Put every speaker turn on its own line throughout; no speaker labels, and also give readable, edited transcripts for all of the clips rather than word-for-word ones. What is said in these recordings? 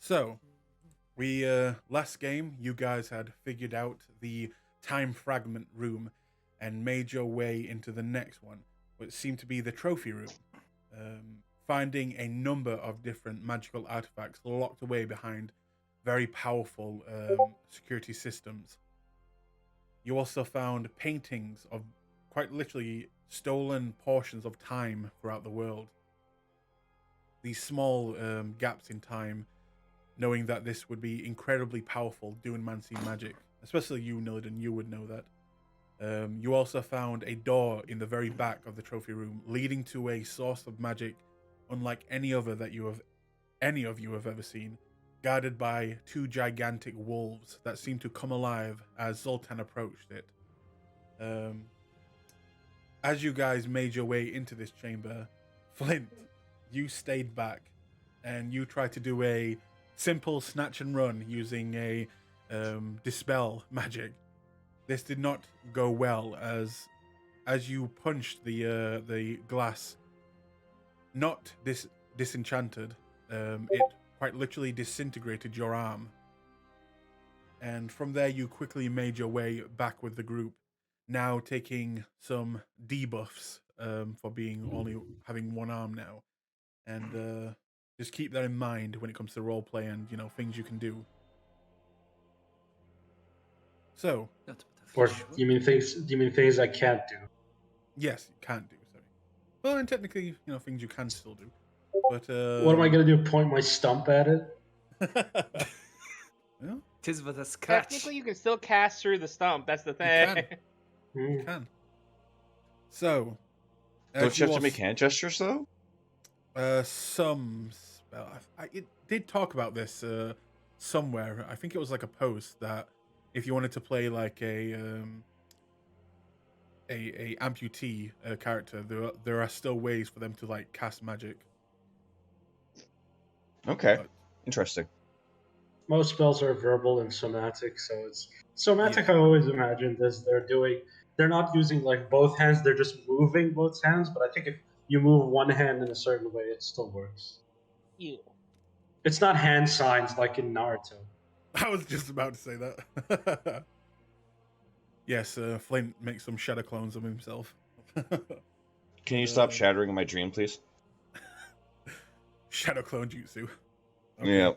So, we last game you guys had figured out the time fragment room and made your way into the next one, which seemed to be the trophy room. Finding a number of different magical artifacts locked away behind very powerful security systems. You also found paintings of quite literally stolen portions of time throughout the world. These small gaps in time, knowing that this would be incredibly powerful doing Mancine magic, especially you, Nillidan, you would know that. You also found a door in the very back of the trophy room, leading to a source of magic unlike any other that any of you have ever seen, guarded by two gigantic wolves that seemed to come alive as Zoltan approached it. Um, as you guys made your way into this chamber, Flint, you stayed back and you tried to do a simple snatch and run using a dispel magic. This did not go well as you punched the glass, not disenchanted. It quite literally disintegrated your arm, and from there you quickly made your way back with the group, now taking some debuffs for being only having one arm now, and just keep that in mind when it comes to roleplay and things you can do. So,
Or do you mean things I can't do?
yes, you can't do. Sorry. Well, and technically, things you can still do. But
What am I gonna do? Point my stump at it?
well,
Tis with a scratch.
Technically, you can still cast through the stump. That's the thing.
You can. So,
Don't you have to make hand gestures though?
Some spell. It did talk about this somewhere. I think it was like a post that if you wanted to play like a amputee character, there are still ways for them to like cast magic.
Okay, interesting.
Most spells are verbal and somatic, so it's somatic. Yeah. I always imagined as they're not using like both hands; they're just moving both hands. But I think if you move one hand in a certain way, it still works.
Ew.
It's not hand signs like in Naruto.
I was just about to say that. Yes, Flint makes some shadow clones of himself.
Can you stop shattering in my dream, please?
Shadow clone jutsu.
Okay. Yeah.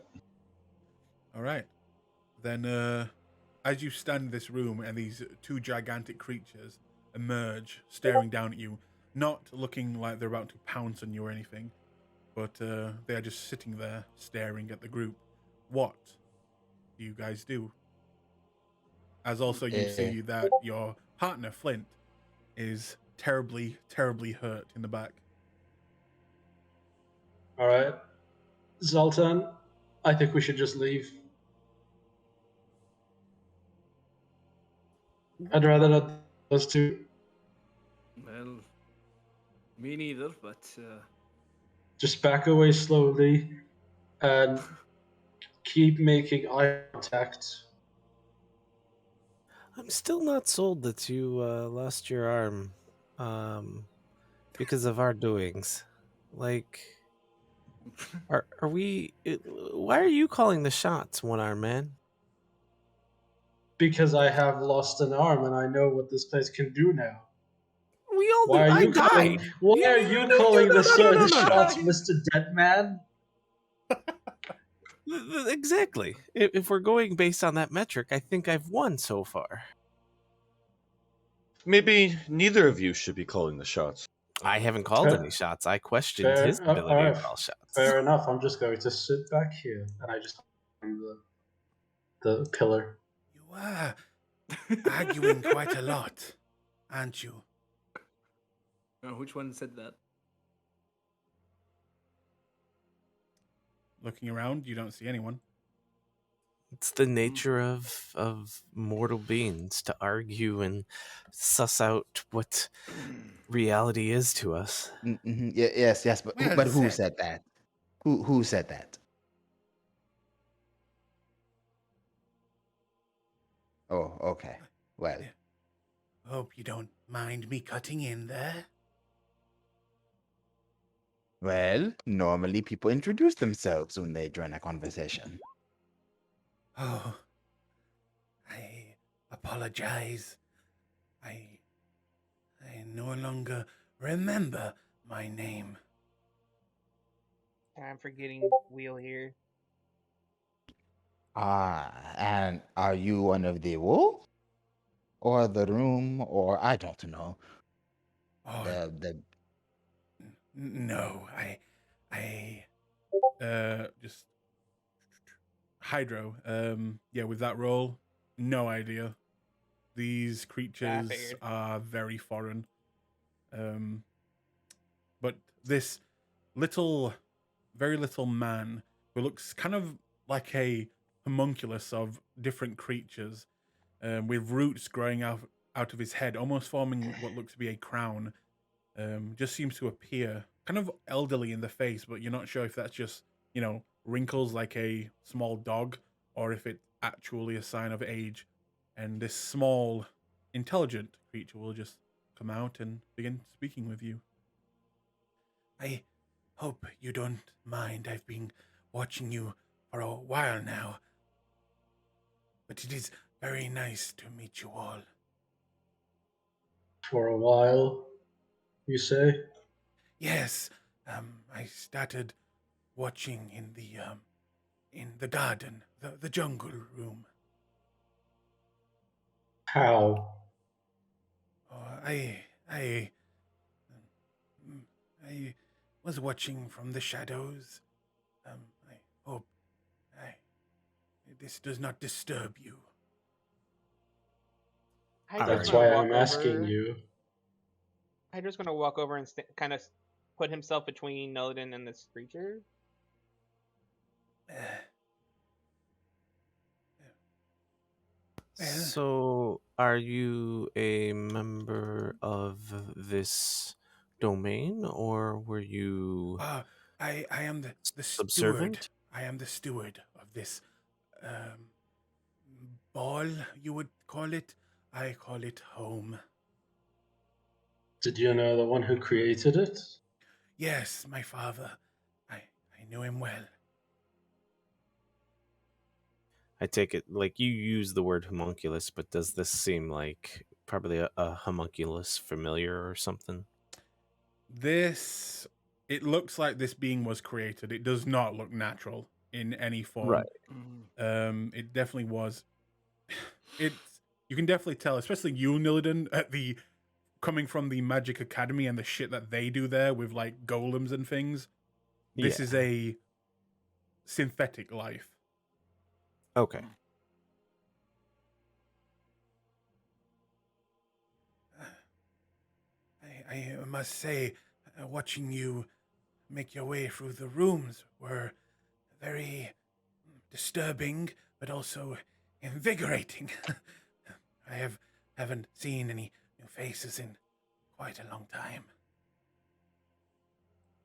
All right. Then, as you stand in this room and these two gigantic creatures emerge, staring down at you, not looking like they're about to pounce on you or anything, but they are just sitting there staring at the group. What do you guys do? As also you see that your partner, Flint, is terribly, terribly hurt in the back.
All right. Zoltan, I think we should just leave. I'd rather not those two.
Well, me neither, but...
Just back away slowly and keep making eye contact.
I'm still not sold that you lost your arm because of our doings. Like, are we... Why are you calling the shots, one-arm man?
Because I have lost an arm and I know what this place can do now.
We all
why
do.
Are
I
you
died.
Why are you calling the shots, Mr. Deadman?
Exactly. If we're going based on that metric, I think I've won so far.
Maybe neither of you should be calling the shots.
I haven't called any shots. I questioned his ability to call shots.
Fair enough. I'm just going to sit back here and I just the pillar.
You are arguing quite a lot, aren't you?
Which one said that?
Looking around, you don't see anyone.
It's the nature of mortal beings to argue and suss out what reality is to us.
Mm-hmm. Yes, but who said that? Who said that? Oh, okay. Well,
hope you don't mind me cutting in there.
Well, normally people introduce themselves when they join a conversation.
Oh, I apologize. I no longer remember my name.
I'm forgetting wheel here.
And are you one of the wolves? Or the room, or I don't know.
Oh,
The
no, just Hydro. Yeah, with that roll, no idea. These creatures
figured.
are very foreign. But this little, very little man who looks kind of like a homunculus of different creatures, with roots growing out of his head, almost forming what looks to be a crown, just seems to appear kind of elderly in the face, but you're not sure if that's just, wrinkles like a small dog or if it's actually a sign of age. And this small, intelligent creature will just come out and begin speaking with you. I hope you don't mind. I've been watching you for a while now, but it is very nice to meet you all.
For a while, you say?
Yes, I started watching in the garden, the jungle room.
How?
Oh, I I was watching from the shadows. I hope this does not disturb you.
Hydra's
That's
gonna
why
walk
I'm asking
over.
you.
Hydra's gonna walk over and kind of put himself between Nolan and this creature.
Uh, well,
So, are you a member of this domain, or were you
I am the steward.
subservient?
I am the steward of this um, ball, you would call it. I call it home.
Did you know the one who created it?
Yes, my father. I knew him well.
I take it like you use the word homunculus, but does this seem like probably a homunculus familiar or something?
It looks like this being was created. It does not look natural in any form.
Right.
It definitely was. You can definitely tell, especially you, Nillidan, at the coming from the Magic Academy and the shit that they do there with like golems and things. This is a synthetic life.
Okay.
I must say, watching you make your way through the rooms were very disturbing, but also invigorating. I haven't seen any new faces in quite a long time.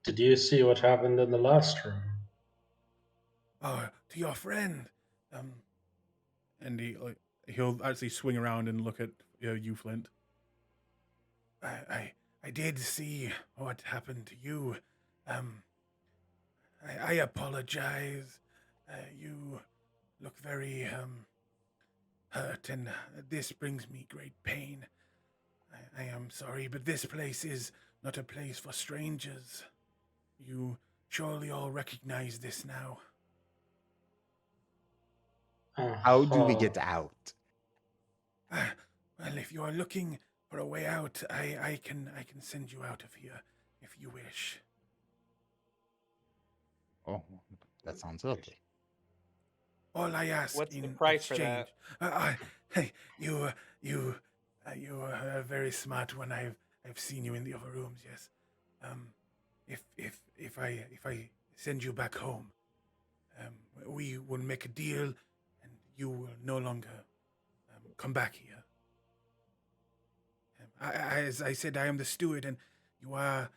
Did you see what happened in the last room?
Oh, to your friend. And he'll actually swing around and look at you, Flint. I did see what happened to you. I apologize. You look very hurt, and this brings me great pain. I am sorry, but this place is not a place for strangers. You surely all recognize this now.
how do we
Uh-huh.
get out?
Well, if you are looking for a way out, I can send you out of here if you wish.
Oh, that sounds lovely.
All I ask
What's the
in
price for
exchange,
that?
you are very smart when I've seen you in the other rooms. Yes, if I send you back home, we will make a deal, and you will no longer come back here. As I said, I am the steward, and you are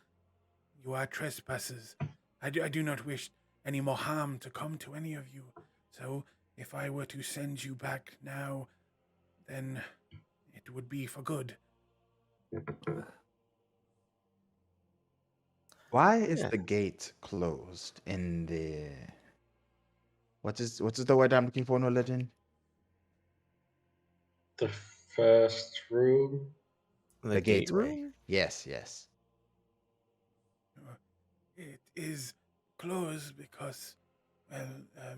trespassers. I do not wish any more harm to come to any of you. So if I were to send you back now, then it would be for good.
Why is
Yeah.
the gate closed in the what is the word I'm looking for, no legend?
The first room.
The gate
gateway.
room?
Yes, yes.
It is closed because, well,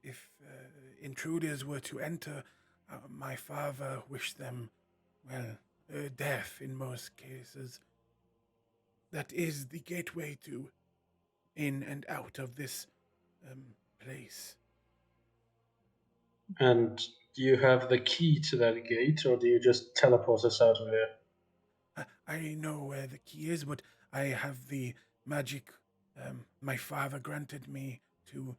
if intruders were to enter, my father wished them, well, death in most cases. That is the gateway to in and out of this place.
And do you have the key to that gate, or do you just teleport us out of here?
I know where the key is, but I have the magic my father granted me to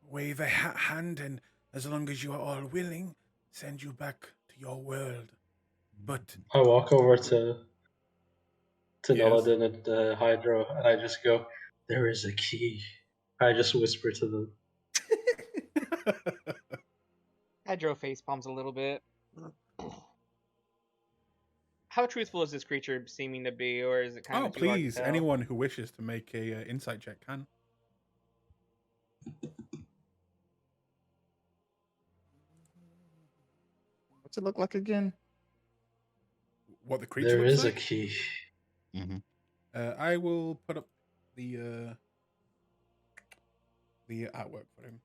wave a hand, and as long as you are all willing, send you back to your world. But
I walk over to
Yes.
Noladin and Hydro, and I just go, "There is a key." I just whisper to them.
Hydro face palms a little bit. How truthful is this creature seeming to be, or is it kind
Oh,
of too hard to
please,
tell?
anyone who wishes to make a insight check can.
What's it look like again?
What the creature
There
looks
is a
like?
key.
Mm-hmm.
I will put up the artwork for him.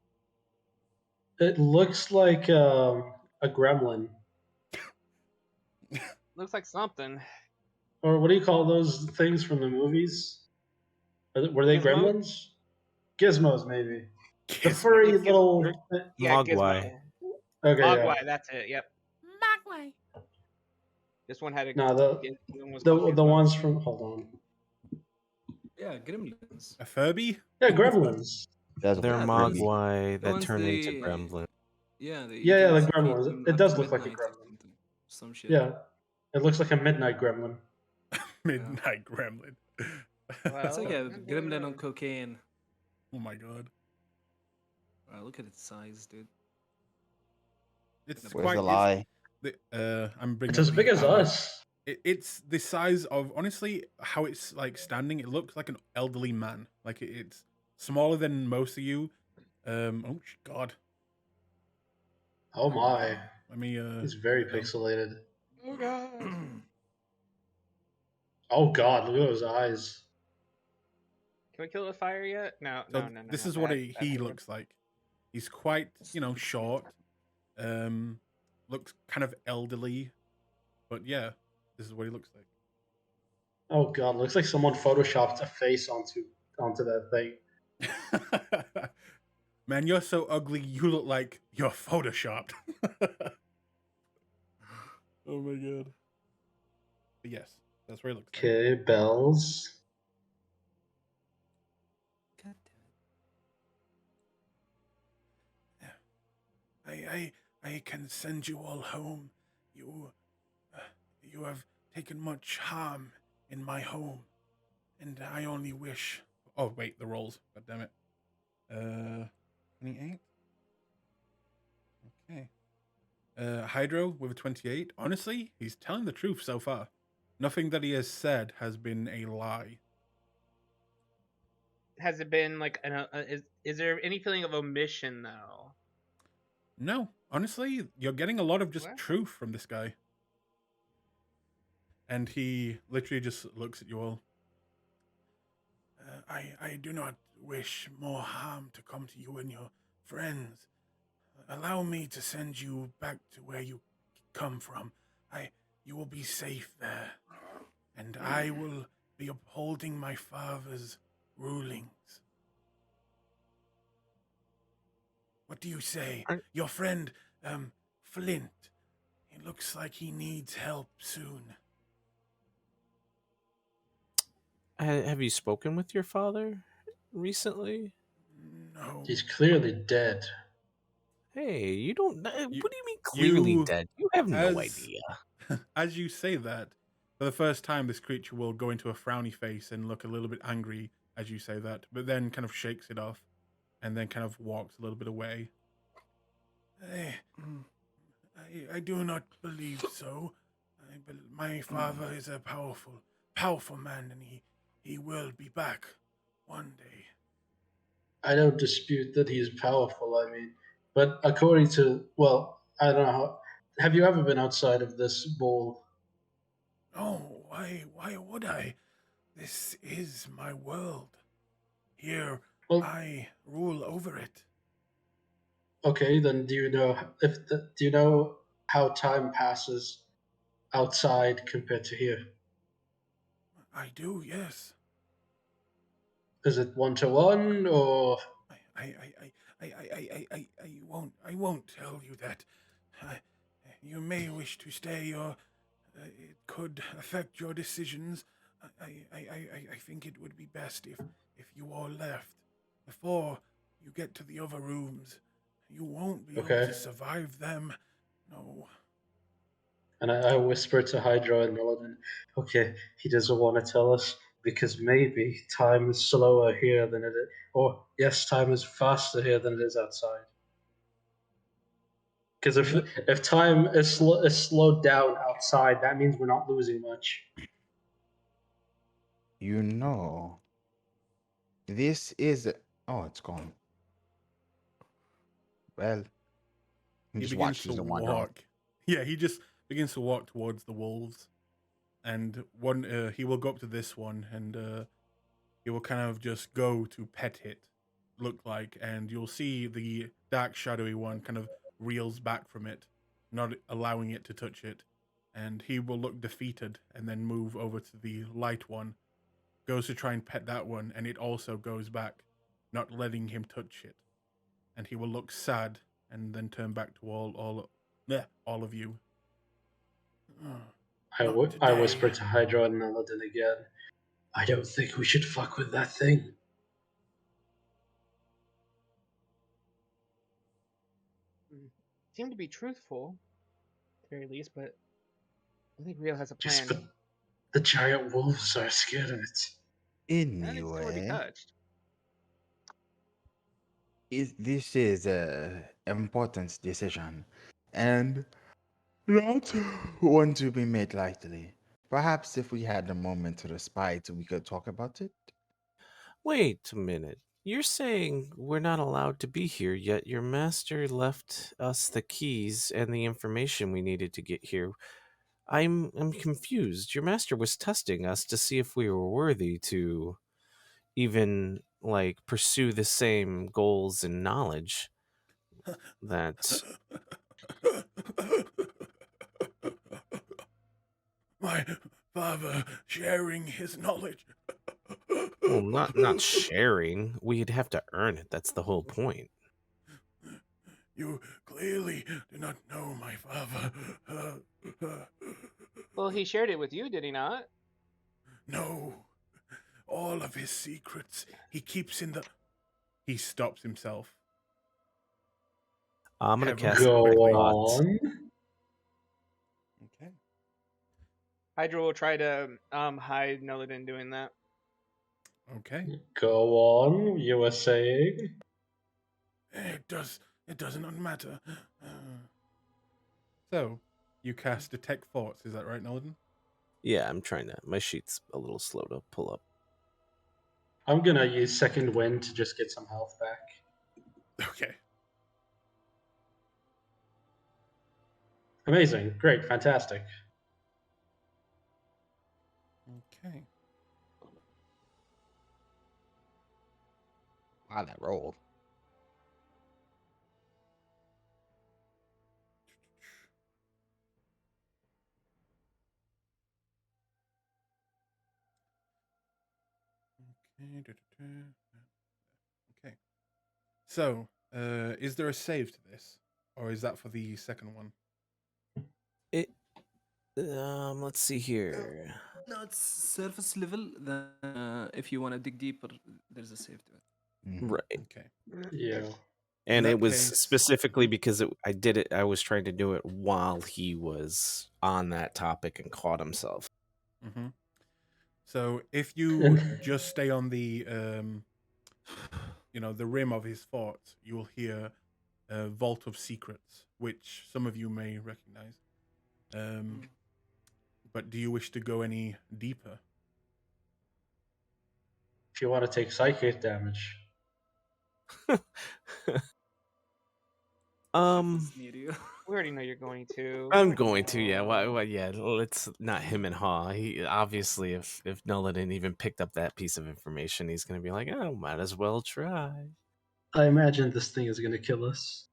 It looks like a gremlin,
Looks like something.
or what do you call those things from the movies? Were they
Gizmos?
gremlins? Gizmos, maybe. The
Gizmo.
furry
Giz-
little.
Yeah,
Mogwai.
Gizmo.
Okay, yeah.
Mogwai, that's it. Yep. This one had a.
No,
One was called
the
Gizmo.
ones from. Hold on.
Yeah, gremlins.
A Furby?
Yeah, gremlins.
That's
They're
Yeah,
Furby.
Mogwai that
ones
turn into
they-
gremlins.
Yeah, they
Yeah,
just
the
feed
gremlins.
them
It does
after
look like a
midnight or
gremlin.
something. Some shit.
Yeah, it looks like a midnight gremlin.
Midnight Gremlin.
It's like
Well,
a gremlin on cocaine.
Oh my god.
Wow, look at its size, dude.
It's
Where's
quite.
Where's the lie?
I'm bringing.
It's
up
as big
the
as
artwork.
us.
It's the size of, honestly, how it's like standing. It looks like an elderly man. Like it's smaller than most of you. Oh god.
Oh my,
Let me.
he's very
bring it down.
pixelated.
Oh god.
Oh god, look at those eyes.
Can we kill it with fire yet? No,
So
no.
this
not
is what
that.
he
That's
looks like. He's quite, short. Looks kind of elderly, but yeah, this is what he looks like.
Oh god, looks like someone photoshopped a face onto that thing.
Man, you're so ugly. You look like you're photoshopped. Oh my god. But yes, that's what he looks like.
Okay, bells.
God
I can send you all home. You have taken much harm in my home, and I only wish. Oh wait, the rolls. God damn it. 28. Okay. Hydro with a 28. Honestly, he's telling the truth so far. Nothing that he has said has been a lie.
Has it been like is there any feeling of omission though?
No, honestly, you're getting a lot of just
What?
truth from this guy. And he literally just looks at you all. I do not wish more harm to come to you and your friends. Allow me to send you back to where you come from. You will be safe there. And I will be upholding my father's rulings. What do you say? Your friend, Flint. He looks like he needs help soon.
Have you spoken with your father recently?
No.
He's clearly dead.
Hey, you don't. What do
You-
you mean clearly
you-
dead? You have no
as-
idea.
As you say that, for the first time, this creature will go into a frowny face and look a little bit angry as you say that, but then kind of shakes it off and then kind of walks a little bit away. I do not believe so. My father is a powerful powerful man, and he will be back one day.
I don't dispute that he's powerful. I mean, but according to, well, I don't know. Have you ever been outside of this ball?
Oh, why would I? This is my world. Here,
Well,
I rule over it.
okay, then do you know do you know how time passes outside compared to here?
I do, yes.
Is it 1 to 1 or?
I won't tell you that. I, you may wish to stay, or it could affect your decisions. I think it would be best if you all left before you get to the other rooms. You won't be able
Okay.
to survive them. No.
And I whisper to Hydra and Nolan, okay, he doesn't want to tell us because maybe time is slower here than it is, or yes, time is faster here than it is outside. Because if time is slowed down outside, that means we're not losing much.
You know, this is. Oh, it's gone. Well,
He
just
begins
watch
to
these and wander off.
walk. Yeah, he just begins to walk towards the wolves, and he will go up to this one, and he will kind of just go to pet it, look like, and you'll see the dark shadowy one kind of reels back from it, not allowing it to touch it, and he will look defeated and then move over to the light one, goes to try and pet that one, and it also goes back, not letting him touch it, and he will look sad and then turn back to all of you.
I whisper to Hydra and Nolan again, I don't think we should fuck with that thing.
Seem to be truthful, at the very least, but I think Rio has a
Just
plan.
but the giant wolves are scared of it.
And it's already
Anyway,
touched.
this is a important decision, and not one to be made lightly. Perhaps if we had a moment to respite, we could talk about it.
Wait a minute. You're saying we're not allowed to be here, yet your master left us the keys and the information we needed to get here. I'm confused. Your master was testing us to see if we were worthy to even pursue the same goals and knowledge that
My father sharing his knowledge.
well, not sharing. We'd have to earn it. That's the whole point.
You clearly do not know my father.
Well, he shared it with you, did he not?
No. All of his secrets he keeps in the... He stops himself.
I'm gonna
Heaven
cast
Go
Quick
quickly.
Thoughts.
on.
Okay.
Hydra will try to hide Nolan doing that.
Okay.
Go on, you were saying?
It does not matter. So, you cast Detect Thoughts, is that right, Nolan?
Yeah, I'm trying to. My sheet's a little slow to pull up.
I'm gonna use Second Wind to just get some health back.
Okay.
Amazing. Great. Fantastic.
Okay.
Wow, that rolled.
Okay. So, is there a save to this? Or is that for the second one?
Let's see here.
No, it's surface level. Then, if you want to dig deeper, there's a save to it.
Mhm.
Right.
Okay.
Yeah.
And
that
it was
case-
specifically because I was trying to do it while he was on that topic and caught himself.
Mm-hmm. So if you just stay on the, the rim of his thoughts, you will hear Vault of Secrets, which some of you may recognize. But do you wish to go any deeper?
If you want to take psychic damage.
Shiftless near you.
We already know you're going to. We
I'm
already
going to, yeah. Why?
know.
Yeah. Let's not him and Haw. He obviously, if Nulliden even picked up that piece of information, he's gonna be like, "Oh, might as well try."
I imagine this thing is going to kill us.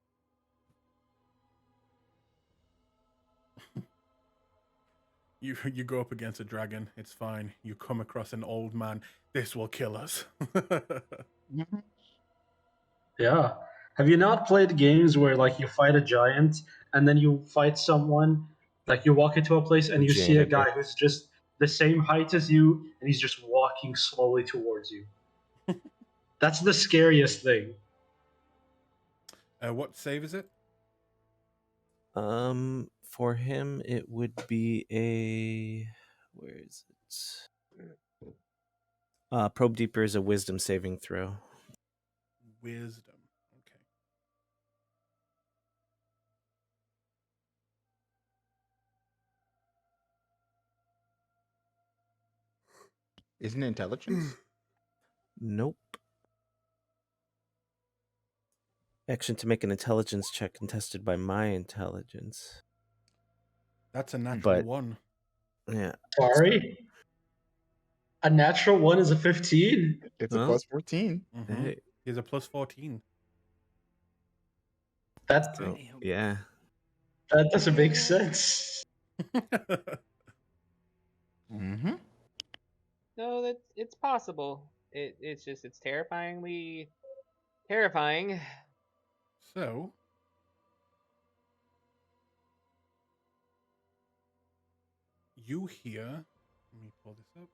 You go up against a dragon. It's fine. You come across an old man. This will kill us.
Mhm.
Yeah. Have you not played games where like you fight a giant and then you fight someone, like you walk into a place and you see a
Janitor.
guy who's just the same height as you and he's just walking slowly towards you? That's the scariest thing.
What save is it?
For him, it would be a. Where is it? Probe Deeper is a Wisdom saving throw.
Wisdom. Okay.
Isn't it intelligence?
Nope. Action to make an intelligence check contested by my intelligence.
That's a natural
But-
one.
Yeah.
Sorry? A natural one is a 15?
It's a
Huh?
plus 14.
Mhm.
Hey,
He's a plus 14.
That
so,
Damn.
yeah.
that doesn't make sense.
Mm-hmm.
No, it's possible. It's just it's terrifyingly terrifying.
So, you hear. Let me pull this up.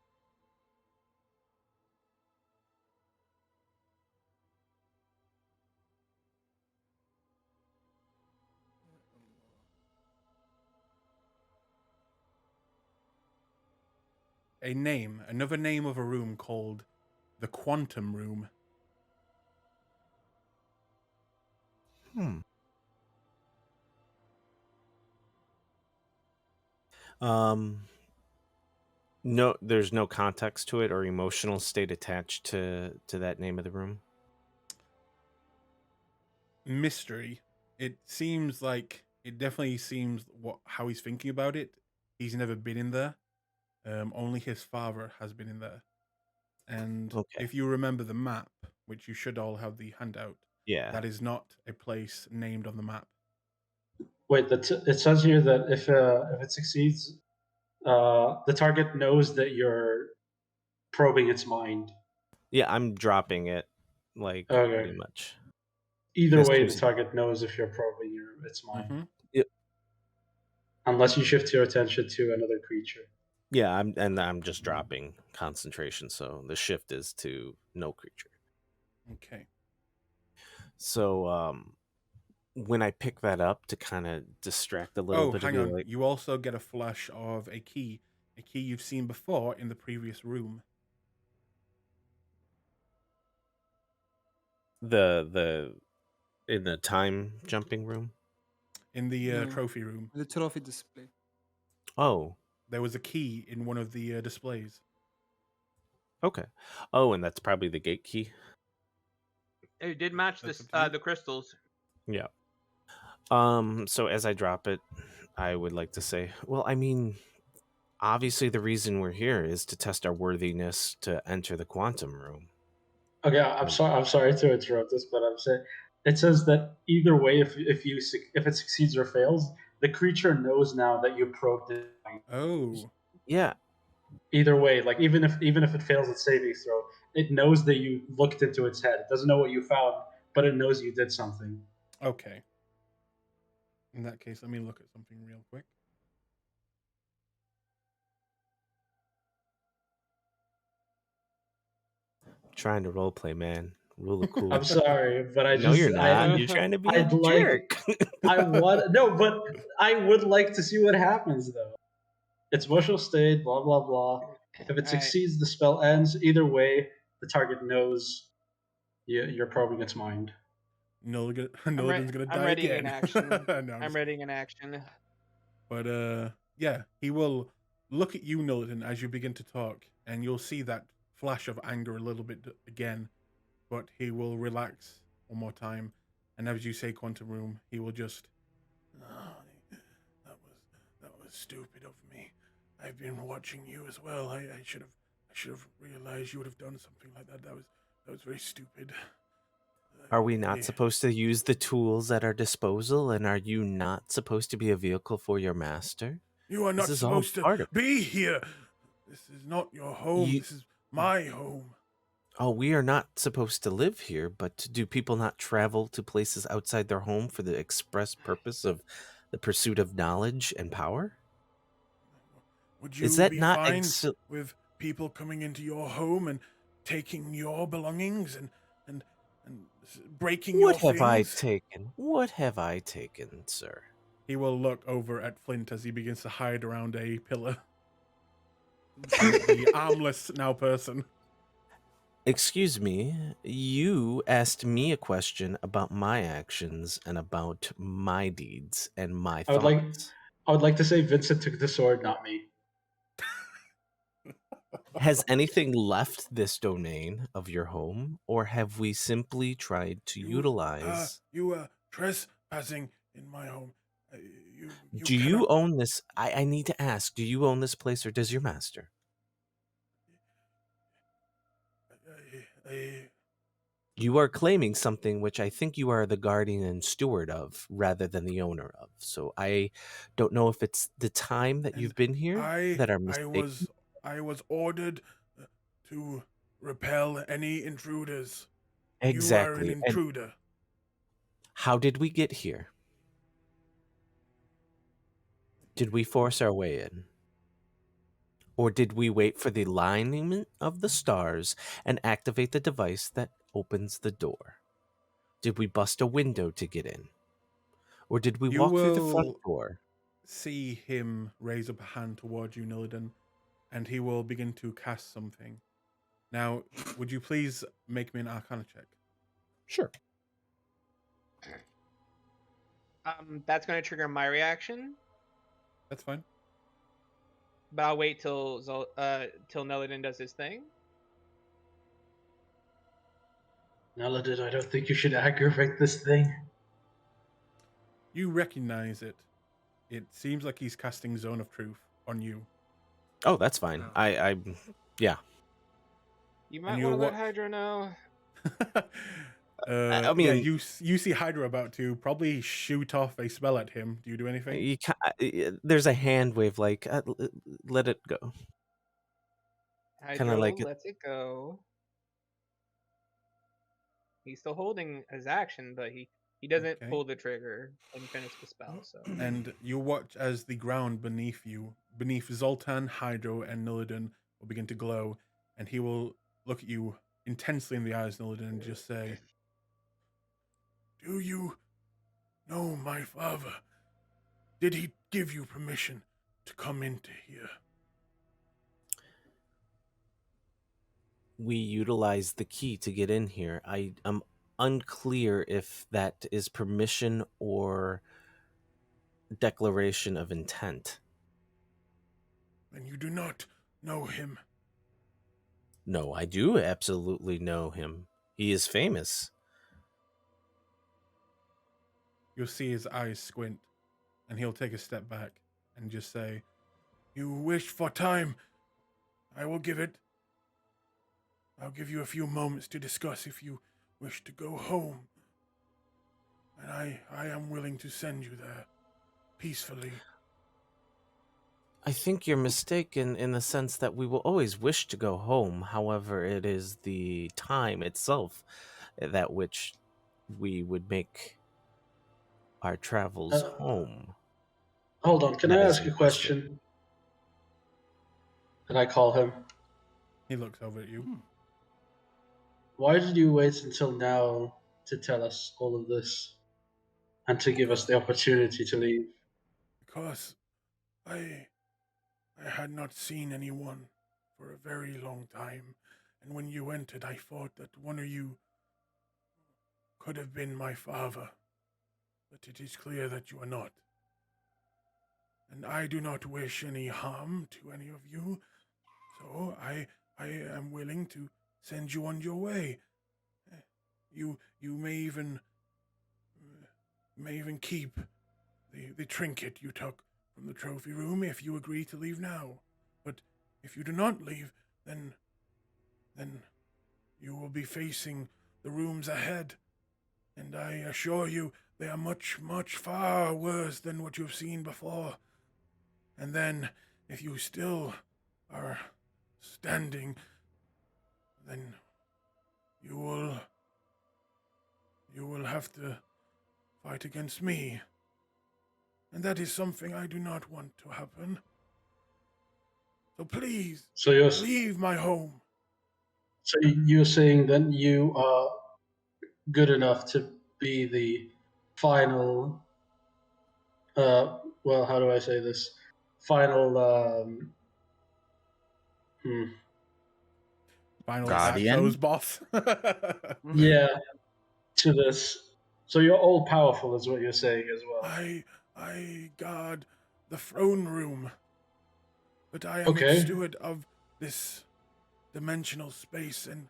Another name of a room called the Quantum Room.
Hmm. No, there's no context to it or emotional state attached to that name of the room.
Mystery. It seems like it definitely seems how he's thinking about it. He's never been in there. Only his father has been in there. And
Okay.
if you remember the map, which you should all have the handout,
Yeah.
that is not a place named on the map.
Wait, it says here that if it succeeds, the target knows that you're probing its mind.
Yeah, I'm dropping it, like,
Okay.
pretty much.
Either
That's
way, the
just-
target knows if you're probing its mind.
Mhm.
Unless you shift your attention to another creature.
Yeah, I'm just dropping concentration, so the shift is to no creature.
Okay.
So, when I pick that up to kind of distract a little
Oh,
bit
hang
of
on.
the, like,
You also get a flash of a key you've seen before in the previous room.
the in the time jumping room.
In the
No.
trophy room.
The trophy display.
Oh,
There was a key in one of the displays.
okay. Oh, and that's probably the gate key.
It did match
That's
this
up to you.
the crystals.
Yeah. So as I drop it, I would like to say, well, I mean, obviously the reason we're here is to test our worthiness to enter the quantum room.
Okay, I'm sorry to interrupt this, but I'm saying it says that either way, if it succeeds or fails, the creature knows now that you probed it.
Oh.
Yeah.
Either way, like even if it fails its saving throw, it knows that you looked into its head. It doesn't know what you found, but it knows you did something.
Okay. In that case, let me look at something real quick.
Trying to roleplay, man. Rule of cool.
I'm sorry, but I
No,
just
you're not.
I,
You're trying to be a
I'd like-
jerk.
I want no, but I would like to see what happens though. It's emotional state, blah blah blah. If it
Alright.
succeeds, the spell ends. Either way, the target knows you're probing its mind.
Nulligan's gonna die
I'm readying
again.
an action.
No,
I'm
just
readying an action.
But yeah, he will look at you, Nulligan, as you begin to talk, and you'll see that flash of anger a little bit again, but he will relax one more time. And as you say, Quantum Room, he will just, "Ah, that was stupid of me. I've been watching you as well. I should have realized you would have done something like that. That was very stupid."
Are we not
I-
supposed to use the tools at our disposal, and are you not supposed to be a vehicle for your master?
You are
This
not
is all
supposed to
part of it.
be here. This is not your home.
You-
This is my home.
Oh, we are not supposed to live here, but do people not travel to places outside their home for the express purpose of the pursuit of knowledge and power?
Would
Is
you
that
be
not
fine with people coming into your home and taking your belongings and breaking your
What have I
things?
taken? What have I taken, sir?
He will look over at Flint as he begins to hide around a pillar. The armless now person.
Excuse me, you asked me a question about my actions and about my deeds and my
I would like
thoughts.
I would like to say Vincent took the sword, not me.
Has anything left this domain of your home, or have we simply tried to utilize...
You are trespassing in my home. You
Do you
cannot.
own this? I need to ask, do you own this place or does your master? You are claiming something which I think you are the guardian and steward of rather than the owner of. So I don't know if it's the time that you've been here that are mistaken.
I was ordered to repel any intruders. You are an
Exactly. And
intruder.
how did we get here? Did we force our way in? Or did we wait for the alignment of the stars and activate the device that opens the door? Did we bust a window to get in? Or did we
You
walk through the front
will
door?
see him raise up a hand towards you, Nillidan, and he will begin to cast something. Now, would you please make me an Arcana check?
Sure.
That's going to trigger my reaction,
That's fine.
but I'll wait till till Nelladin does his thing.
Nelladin, I don't think you should aggravate this thing.
You recognize it. It seems like he's casting Zone of Truth on you.
Oh, that's fine. Yeah.
You might
you'll
want to let
wa-
Hydra know.
I
Yeah,
mean-
you see Hydra about to probably shoot off a spell at him. Do you do anything?
There's a hand wave, like, let it go.
Hydra
like it-
lets it go. He's still holding his action, but he doesn't
Okay.
pull the trigger and finish the spell. So
And you watch as the ground beneath you, beneath Zoltan, Hydro, and Nillidan, will begin to glow, and he will look at you intensely in the eyes, Nillidan, and just say, "Do you know my father? Did he give you permission to come into here?"
We utilize the key to get in here. I am unclear if that is permission or declaration of intent.
Then you do not know him.
No, I do absolutely know him. He is famous.
You'll see his eyes squint, and he'll take a step back and just say, "You wish for time. I will give it. I'll give you a few moments to discuss if you wish to go home. And I am willing to send you there peacefully."
I think you're mistaken in the sense that we will always wish to go home. However, it is the time itself that which we would make our travels home.
Hold on, can
That
I
is
ask a
your
question? Can I call him?
He looks over at you.
Why did you wait until now to tell us all of this and to give us the opportunity to leave?
Because I had not seen anyone for a very long time, and when you entered, I thought that one of you could have been my father, but it is clear that you are not. And I do not wish any harm to any of you, so I I am willing to send you on your way. You may even keep the trinket you took from the trophy room if you agree to leave now. But if you do not leave, then you will be facing the rooms ahead. And I assure you, they are much, much far worse than what you've seen before. And then, if you still are standing, then you will have to fight against me. And that is something I do not want to happen. So please,
So you're
leave my home.
so you're saying then you are good enough to be the final. Well, how do I say this? Final.
Final
Guardian?
Dark Souls boss.
Yeah, to this. So you're all powerful, is what you're saying as well.
I guard the throne room, but I am
Okay.
its steward of this dimensional space, and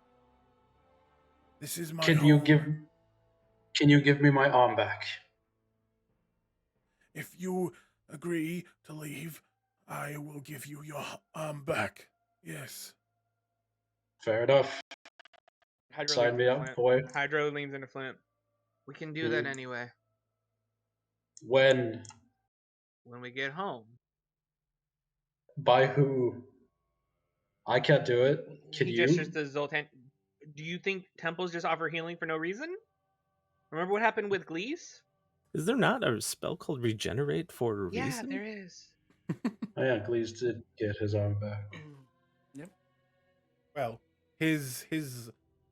this is my
Can
home.
you give me my arm back?
If you agree to leave, I will give you your arm back. Yes.
Fair enough.
Hydro
Sign
leans
me
into
up,
Flint.
boy.
Hydro leans into Flint. We can do that
Mhm.
anyway.
When?
When we get home.
By who? I can't do it. Can
He
you?
gestures to Zoltan. Do you think temples just offer healing for no reason? Remember what happened with Glees?
Is there not a spell called Regenerate for a
Yeah,
reason?
there is.
Oh yeah, Glees did get his arm back.
Yep.
Well, his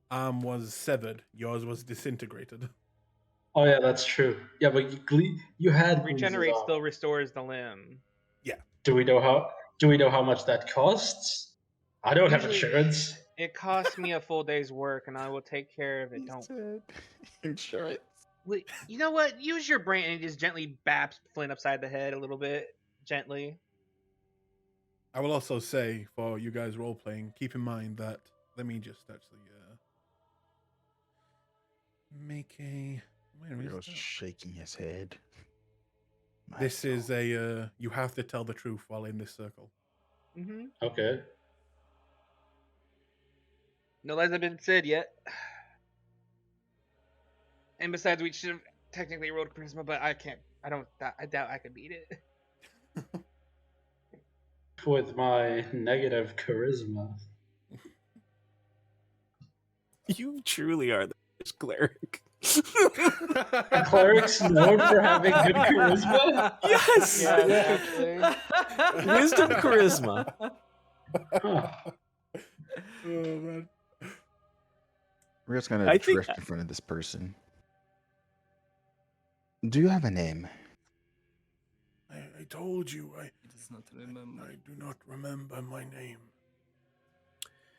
arm was severed. Yours was disintegrated.
Oh yeah, that's true. Yeah, but you had Glees'
Regenerate
arm.
still restores the limb.
Do we know how much that costs? I don't have
Usually-
insurance.
It costs me a full day's work, and I will take care of it. Don't.
said insurance.
Wait, you know what? Use your brain and just gently baps Flint upside the head a little bit, gently.
I will also say for you guys role playing, keep in mind that let me just actually make a. Where is
Rio's
that?
shaking his head.
This is a you have to tell the truth while in this circle.
Mm-hmm.
Okay.
No lies have been said yet. And besides, we should have technically rolled charisma, but I can't. I doubt I could beat it.
With my negative charisma.
You truly are the best cleric.
Are clerics known for having good charisma?
Yes!
Yeah, actually.
Wisdom charisma.
Huh.
Oh man.
Rio's gonna
I think-
drift in front of this person. Do you have a name?
I told you
He does not remember.
I do not remember my name.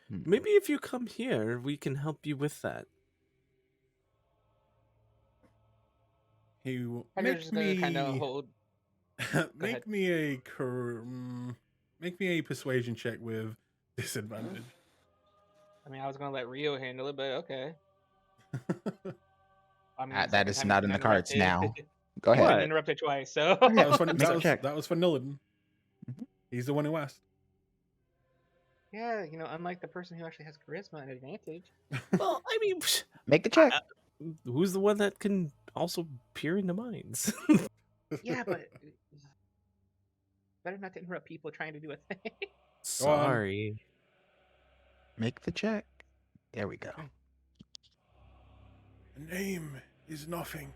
Maybe if you come here, we can help you with that.
He will
I'm
make
just gonna kind of
me
hold.
make
ahead.
me a make me a persuasion check with disadvantage.
I mean, I was gonna let Rio handle it, but okay. I mean,
That
second
is
time
not
he's
in the
been
cards
interrupted.
now. Go
He's
ahead.
been interrupted twice, so.
That was for,
Make a check.
that was for Nillen.
Mhm.
He's the one who asked.
Yeah, unlike the person who actually has charisma and advantage.
Well, I mean,
Make the check.
who's the one that can also peer into minds?
Yeah, but better not to interrupt people trying to do a thing.
Sorry.
Make the check. There we go.
A name is nothing.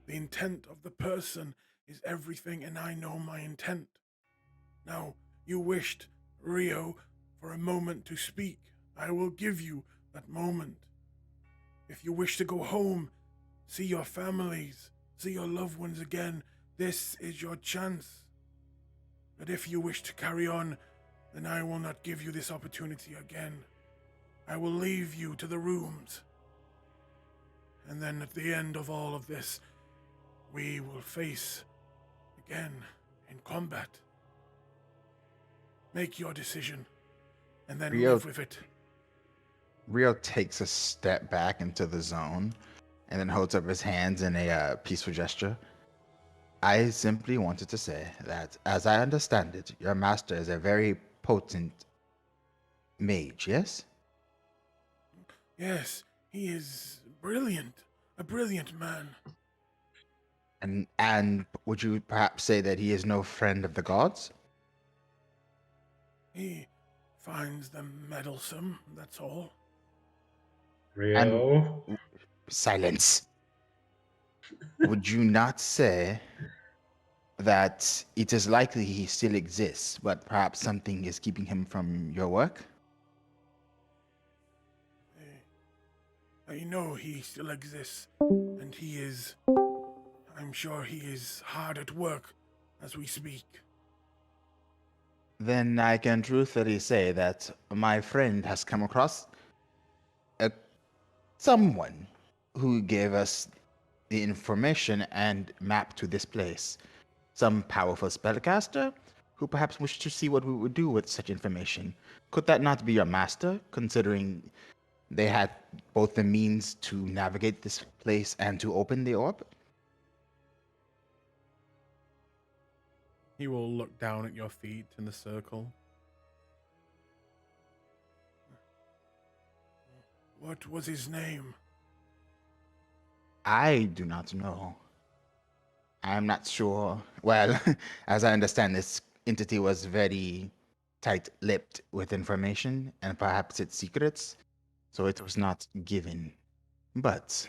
The intent of the person is everything, and I know my intent. Now, you wished, Rio, for a moment to speak. I will give you that moment. If you wish to go home, see your families, see your loved ones again, this is your chance. But if you wish to carry on, then I will not give you this opportunity again. I will leave you to the rooms. And then at the end of all of this, we will face again in combat. Make your decision, and then
Rio-
live with it.
Rio takes a step back into the zone and then holds up his hands in a peaceful gesture. I simply wanted to say that, as I understand it, your master is a very potent mage, yes?
Yes, he is brilliant. A brilliant man.
And would you perhaps say that he is no friend of the gods?
He finds them meddlesome, that's all.
Rio.
Silence. Would you not say that it is likely he still exists, but perhaps something is keeping him from your work?
I know he still exists, and he is. I'm sure he is hard at work as we speak.
Then I can truthfully say that my friend has come across a, someone who gave us the information and map to this place. Some powerful spellcaster who perhaps wished to see what we would do with such information. Could that not be your master, considering they had both the means to navigate this place and to open the orb?
He will look down at your feet in the circle. What was his name?
I do not know. I am not sure. Well, as I understand, this entity was very tight-lipped with information and perhaps its secrets, so it was not given. But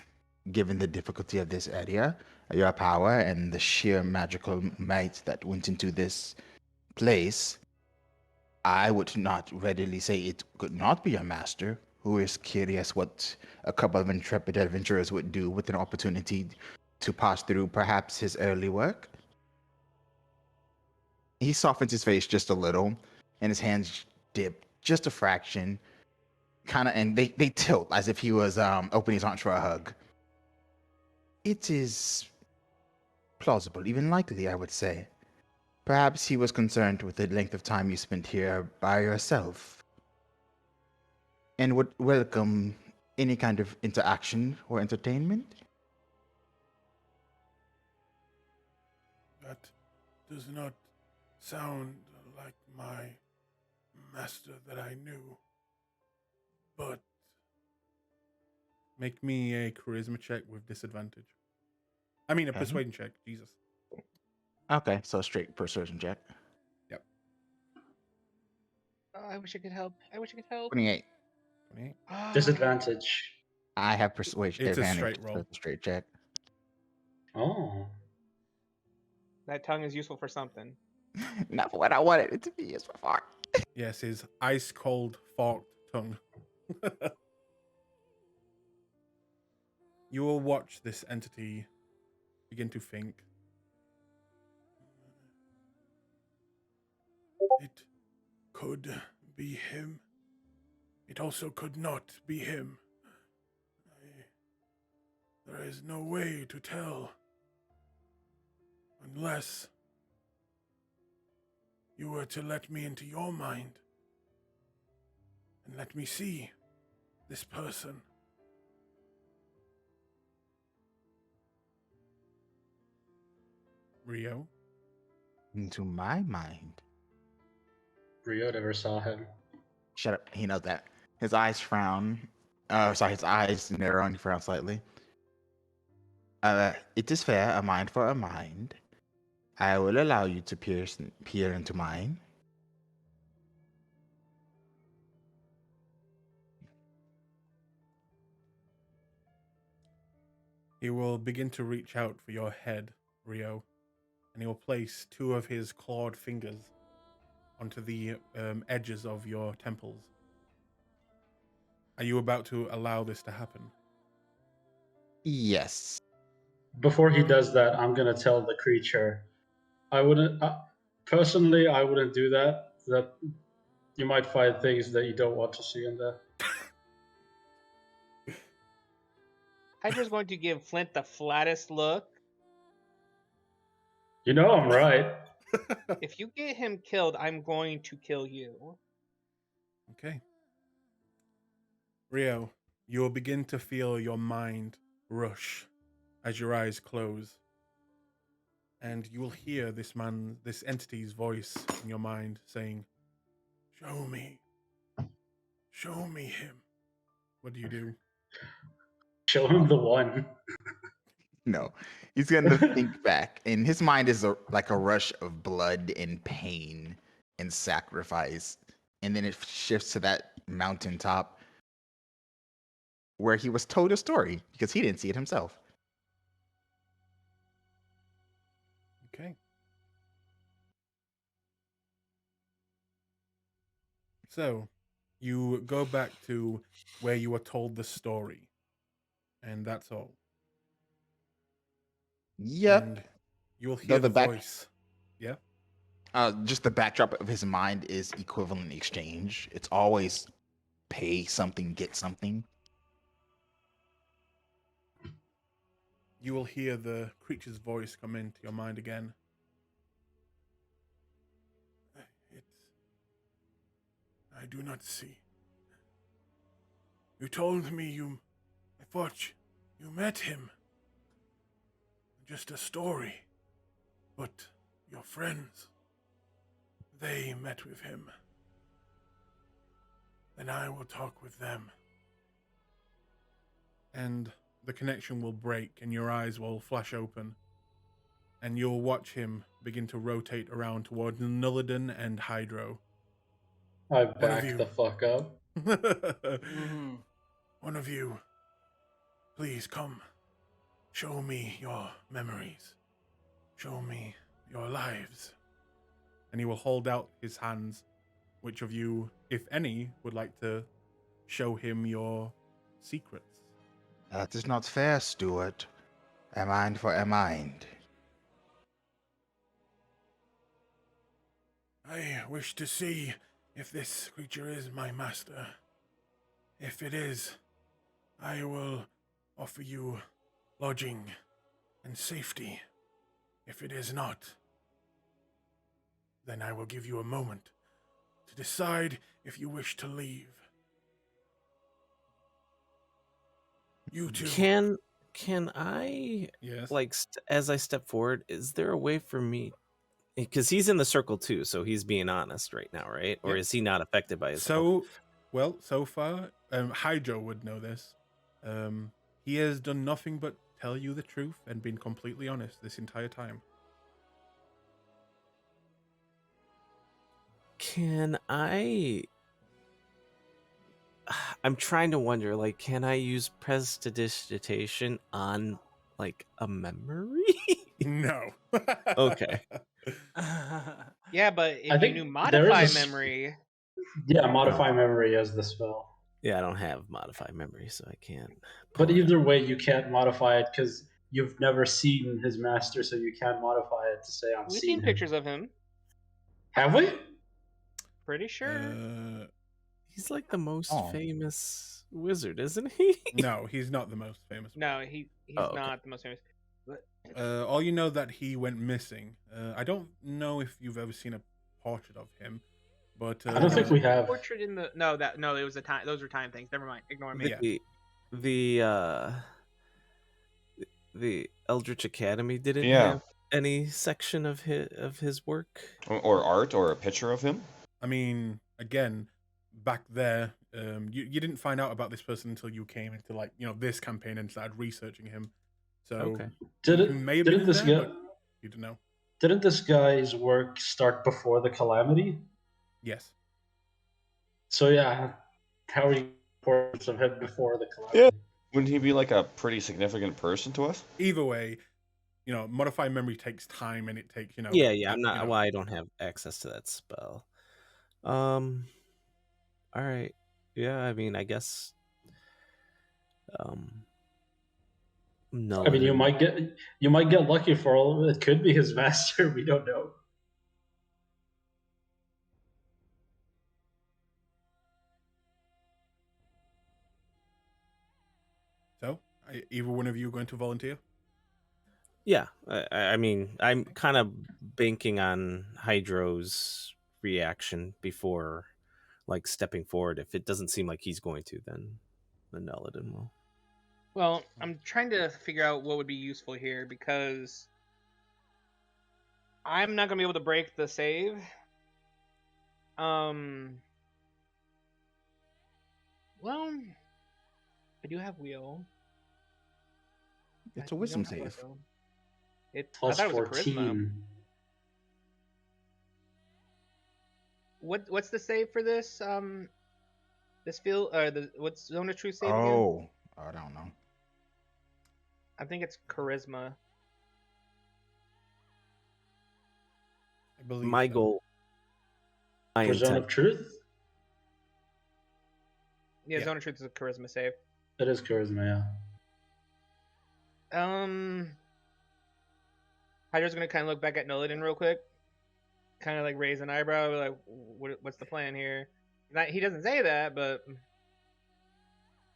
given the difficulty of this area, your power, and the sheer magical might that went into this place, I would not readily say it could not be a master who is curious what a couple of intrepid adventurers would do with an opportunity to pass through perhaps his early work. He softens his face just a little, and his hands dip just a fraction, kind of, and they tilt as if he was opening his arms for a hug. It is plausible, even likely, I would say. Perhaps he was concerned with the length of time you spent here by yourself, and would welcome any kind of interaction or entertainment.
That does not sound like my master that I knew. But make me a charisma check with disadvantage. I mean, a
Okay.
persuasion check. Jesus.
Okay, so straight persuasion check.
Oh, I wish I could help. I wish I could help.
28.
28.
Disadvantage.
I have persuasion
It's a
advantage.
straight
So
roll.
it's a straight check.
Oh.
That tongue is useful for something.
Not what I wanted it to be so far.
Yes, his ice cold forked tongue. You will watch this entity begin to think. It could be him. It also could not be him. There is no way to tell. Unless you were to let me into your mind and let me see this person. Rio?
Into my mind.
Rio never saw him.
Shut up. He knows that. His eyes frown. His eyes narrow and frown slightly. It is fair, a mind for a mind. I will allow you to peer into mine.
He will begin to reach out for your head, Rio, and he will place two of his clawed fingers onto the edges of your temples. Are you about to allow this to happen?
Yes.
Before he does that, I'm gonna tell the creature. I wouldn't. Personally, I wouldn't do that. That you might find things that you don't want to see in there.
Hydra's going to give Flint the flattest look.
You know I'm right.
If you get him killed, I'm going to kill you.
Okay. Rio, you'll begin to feel your mind rush as your eyes close. And you will hear this entity's voice in your mind saying, "Show me. Show me him." What do you do?
Show him the one.
No, he's gonna think back, and his mind is like a rush of blood and pain and sacrifice, and then it shifts to that mountaintop where he was told a story because he didn't see it himself.
Okay. So, you go back to where you were told the story, and that's all.
Yep.
And you'll
Though
hear
the
the
back-
voice. Yeah.
Just the backdrop of his mind is equivalent exchange. It's always pay something, get something.
You will hear the creature's voice come into your mind again. I do not see. You told me I thought you met him. Just a story. But your friends, they met with him. Then I will talk with them. And the connection will break and your eyes will flash open. And you'll watch him begin to rotate around towards Nullidan and Hydro.
I
One of
back
you.
the fuck up.
Mm-hmm.
One of you, please come. Show me your memories. Show me your lives. And he will hold out his hands. Which of you, if any, would like to show him your secrets?
That is not fair, Stuart. A mind for a mind.
I wish to see if this creature is my master. If it is, I will offer you lodging and safety. If it is not, then I will give you a moment to decide if you wish to leave. You two.
Can I,
Yes.
like, as I step forward, is there a way for me? Because he's in the circle too, so he's being honest right now, right? Or
Yep.
is he not affected by his?
So far, Hydro would know this. He has done nothing but tell you the truth and been completely honest this entire time.
Can I? I'm trying to wonder, like, can I use prestidigitation on, like, a memory?
No.
Okay.
Yeah, but if
I
you
think
knew
there is
modify
a s-
memory,
Yeah, modify memory as the spell.
Yeah, I don't have modified memory, so I can't.
But
pull it
either
up.
way, you can't modify it because you've never seen his master, so you can't modify it to say I'm
we've
seeing
seen
him.
pictures of him.
Have we?
Pretty sure.
He's like the most
Oh.
famous wizard, isn't he?
No, he's not the most famous.
No, he's
Oh, okay.
not the most famous. But
All you know that he went missing. I don't know if you've ever seen a portrait of him, but
I don't think we have.
portrait in the no, it was a time. Those were time things. Never mind. Ignore me.
Yeah.
The Eldritch Academy didn't
Yeah.
have any section of his work.
Or art, or a picture of him.
I mean, again, back there, you didn't find out about this person until you came into this campaign and started researching him. So
Okay.
he may have been there, but you don't know.
Didn't this guy's work start before the calamity?
Yes.
So yeah, how are you portraits of him before the calamity?
Yeah. Wouldn't he be like a pretty significant person to us?
Either way, modify memory takes time, and it takes
Yeah. I'm not. Well, I don't have access to that spell. All right. Yeah. I mean, I guess. No.
I mean, you might get lucky for all of it. It could be his master. We don't know.
So, either one of you going to volunteer?
Yeah. I mean, I'm kind of banking on Hydro's reaction before, like stepping forward. If it doesn't seem like he's going to, then Nelladin will.
Well, I'm trying to figure out what would be useful here because I'm not gonna be able to break the save. Well, I do have wheel.
It's a
We
wisdom
don't have
save.
Will. I
Plus
thought it was a charisma.
14.
What's the save for this? This field what's Zone of Truth save again?
Oh, I don't know.
I think it's charisma.
I believe
My
so.
goal, my
For Zone
intent.
of Truth?
Yeah,
Yeah.
Zone of Truth is a charisma save.
It is charisma, yeah.
Hydra's gonna kind of look back at Noladin real quick, kind of like raise an eyebrow, like, what's the plan here? He doesn't say that, but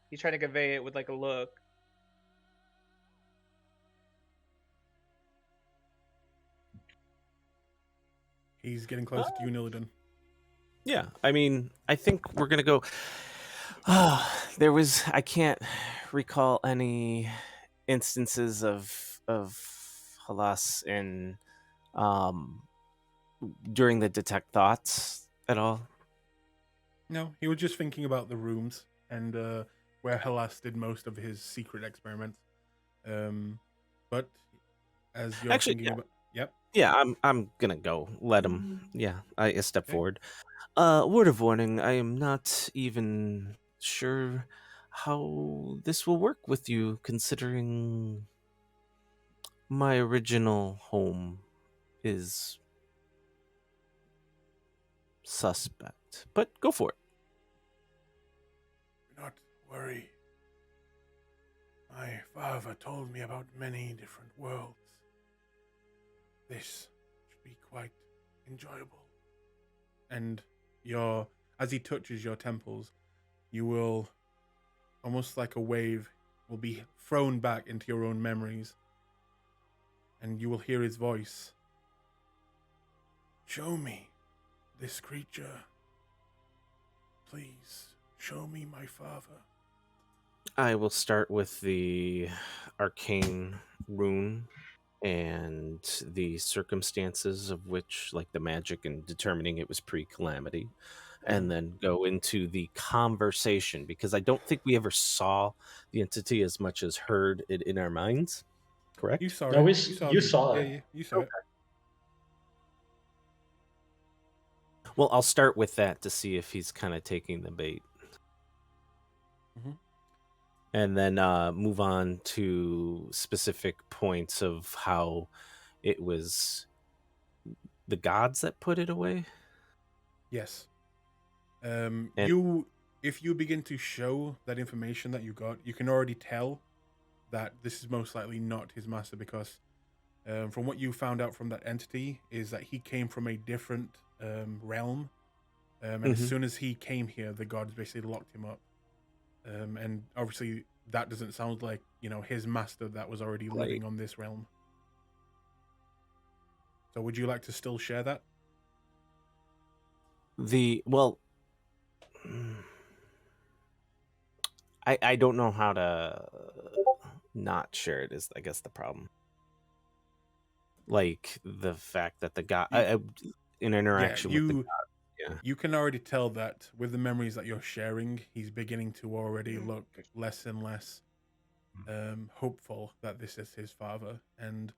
he's trying to convey it with like a look.
He's getting closer to you, Nillidan.
Yeah, I mean, I think we're gonna go. I can't recall any instances of Halas in during the detect thoughts at all.
No, he was just thinking about the rooms and where Halas did most of his secret experiments. But as you're
Actually,
thinking about, yep.
Yeah, I'm gonna go. Let him. Yeah, I step forward. Word of warning: I am not even sure how this will work with you, considering my original home is suspect. But go for it.
Do not worry. My father told me about many different worlds. This should be quite enjoyable. And as he touches your temples, you will, almost like a wave, will be thrown back into your own memories. And you will hear his voice. Show me this creature. Please, show me my father.
I will start with the arcane rune and the circumstances of which, like the magic and determining it was pre-calamity, and then go into the conversation, because I don't think we ever saw the entity as much as heard it in our minds. Correct?
You saw
No,
it.
you saw it.
Yeah, you saw it.
Well, I'll start with that to see if he's kind of taking the bait.
Mhm.
And then move on to specific points of how it was the gods that put it away.
Yes.
And-
If you begin to show that information that you got, you can already tell that this is most likely not his master, because from what you found out from that entity is that he came from a different realm, and as soon as he came here, the gods basically locked him up. And obviously that doesn't sound like, his master that was already living on this realm. So would you like to still share that?
I don't know how to not share it is, I guess, the problem. Like the fact that the god, in interaction with the god. Yeah.
You can already tell that with the memories that you're sharing, he's beginning to already look less and less hopeful that this is his father. And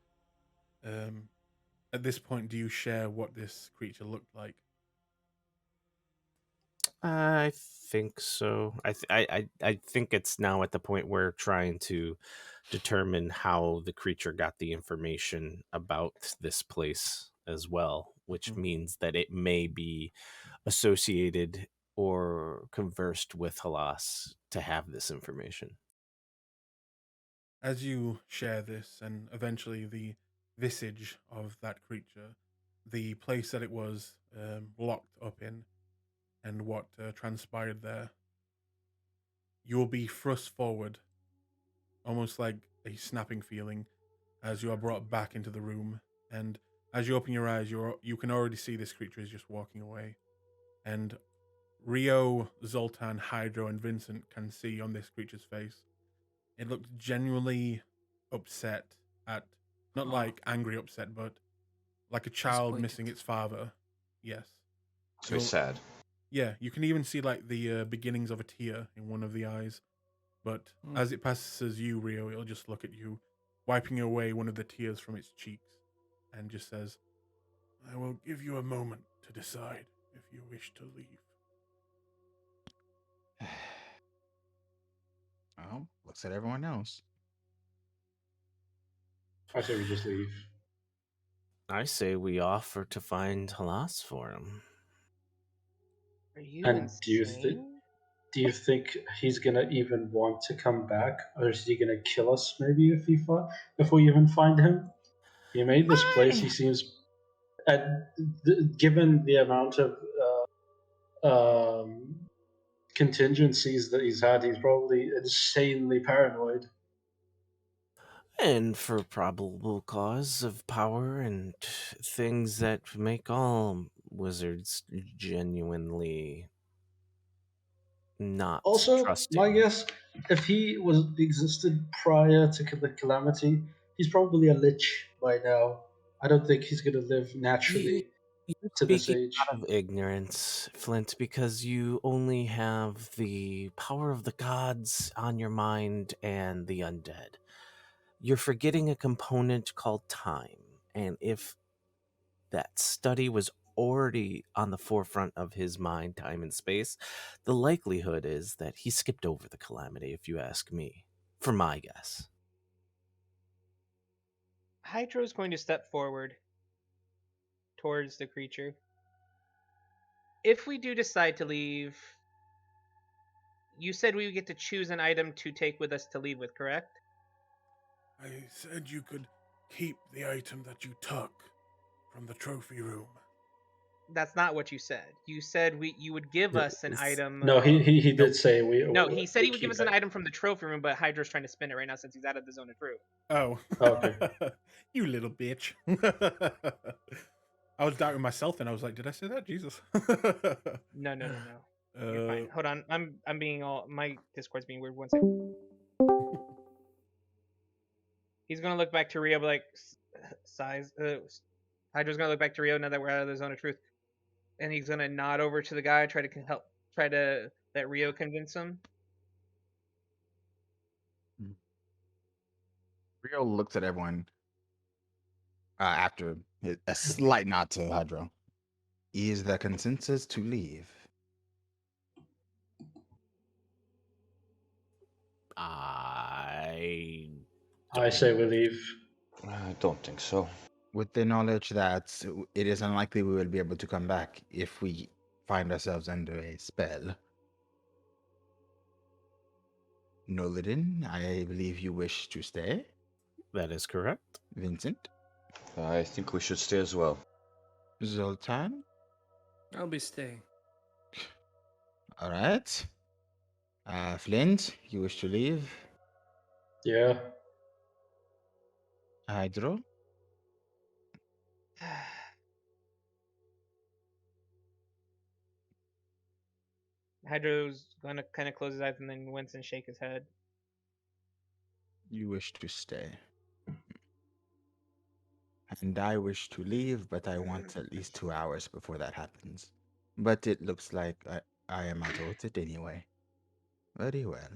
at this point, do you share what this creature looked like?
I think so. I think it's now at the point where trying to determine how the creature got the information about this place as well, which means that it may be associated or conversed with Halas to have this information.
As you share this, and eventually the visage of that creature, the place that it was locked up in, and what transpired there, you will be thrust forward, almost like a snapping feeling, as you are brought back into the room. And as you open your eyes, you can already see this creature is just walking away. And Rio, Zoltan, Hydro, and Vincent can see on this creature's face. It looked genuinely upset at, not like angry upset, but like a child missing
Disappointed.
its father. Yes.
It's very sad.
Yeah, you can even see like the beginnings of a tear in one of the eyes. But
Mm.
as it passes you, Rio, it'll just look at you, wiping away one of the tears from its cheeks, and just says, "I will give you a moment to decide if you wish to leave."
Well, looks at everyone else.
I say we just leave.
I say we offer to find Halas for him.
Are you
And
insane?
do you think he's gonna even want to come back, or is he gonna kill us? Maybe if we even find him. He made this place. He seems, and given the amount of contingencies that he's had, he's probably insanely paranoid.
And for probable cause of power and things that make all wizards genuinely not
Also, my
trusting.
guess, if he was existed prior to the calamity, he's probably a lich by now. I don't think he's gonna live
You-
naturally
You're
to this
speaking
age.
out of ignorance, Flint, because you only have the power of the gods on your mind and the undead. You're forgetting a component called time. And if that study was already on the forefront of his mind, time, and space, the likelihood is that he skipped over the calamity, if you ask me, for my guess.
Hydro's going to step forward towards the creature. If we do decide to leave, you said we would get to choose an item to take with us to leave with, correct?
I said you could keep the item that you took from the trophy room.
That's not what you said. You said you would give us an item.
No, he
Nope.
did say we.
No, he said
we
he would give
keep
us an
it.
item from the trophy room, but Hydro's trying to spin it right now since he's out of the zone of truth.
Oh.
Okay.
You little bitch. I was doubting myself and I was like, did I say that? Jesus.
No. You're fine. Hold on. I'm being all my Discord's being weird. One second. He's gonna look back to Rio, be like, size. Hydra's gonna look back to Rio now that we're out of the zone of truth, and he's gonna nod over to the guy, try to let Rio convince him.
Rio looks at everyone after a slight nod to Hydro. Is the consensus to leave?
I
I say we leave.
I don't think so.
With the knowledge that it is unlikely we will be able to come back if we find ourselves under a spell. Noladin, I believe you wish to stay.
That is correct.
Vincent?
I think we should stay as well.
Zoltan?
I'll be staying.
All right. Flint, you wish to leave?
Yeah.
Hydro?
Hydro's gonna kind of close his eyes and then wince and shake his head.
You wish to stay. And I wish to leave, but I want at least 2 hours before that happens. But it looks like I am out it anyway. Very well.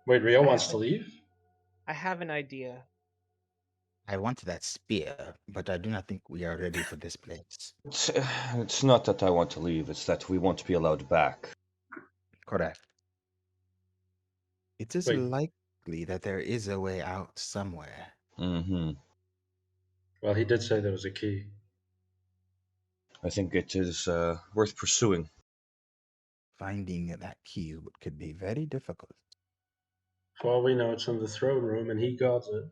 Wait, Rio wants to leave?
I have an idea.
I want that spear, but I do not think we are ready for this place.
It's not that I want to leave, it's that we won't be allowed back.
Correct. It is
Wait.
likely that there is a way out somewhere.
Mm-hmm.
Well, he did say there was a key.
I think it is worth pursuing.
Finding that key could be very difficult.
For all we know, it's in the throne room and he guards it.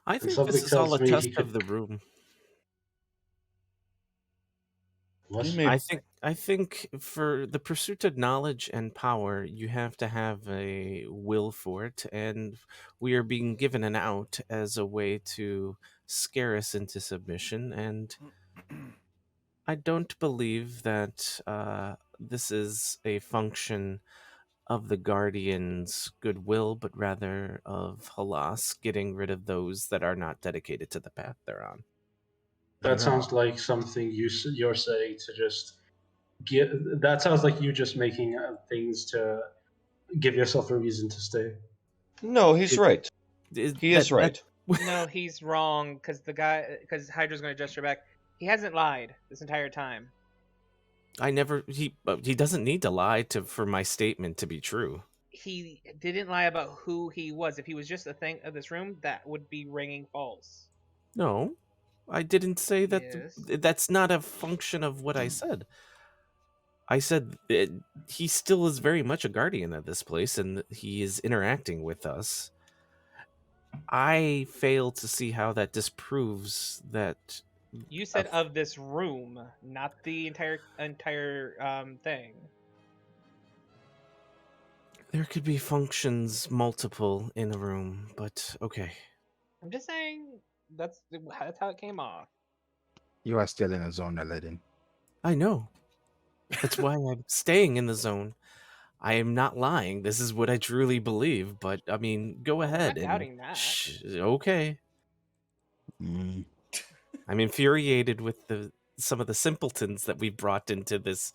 I
And
think
something
this is all
tells
a
me
test
he could.
of the room.
What?
You may-
I think for the pursuit of knowledge and power, you have to have a will for it, and we are being given an out as a way to scare us into submission and I don't believe that this is a function of the Guardian's goodwill, but rather of Halas getting rid of those that are not dedicated to the path they're on.
That sounds like something you're saying to just get. That sounds like you just making things to give yourself a reason to stay.
No, he's right. He is right.
No, he's wrong because Hydra's going to adjust her back. He hasn't lied this entire time.
He doesn't need to lie for my statement to be true.
He didn't lie about who he was. If he was just a thing of this room, that would be ringing false.
No, I didn't say that.
Yes.
That's not a function of what I said. I said he still is very much a guardian of this place, and he is interacting with us. I fail to see how that disproves that.
You said of this room, not the entire thing.
There could be functions multiple in a room, but okay.
I'm just saying that's how it came off.
You are still in a zone, Aladdin.
I know. That's why I'm staying in the zone. I am not lying. This is what I truly believe. But I mean, go ahead.
I'm not doubting that.
Okay.
Mm.
I'm infuriated with some of the simpletons that we brought into this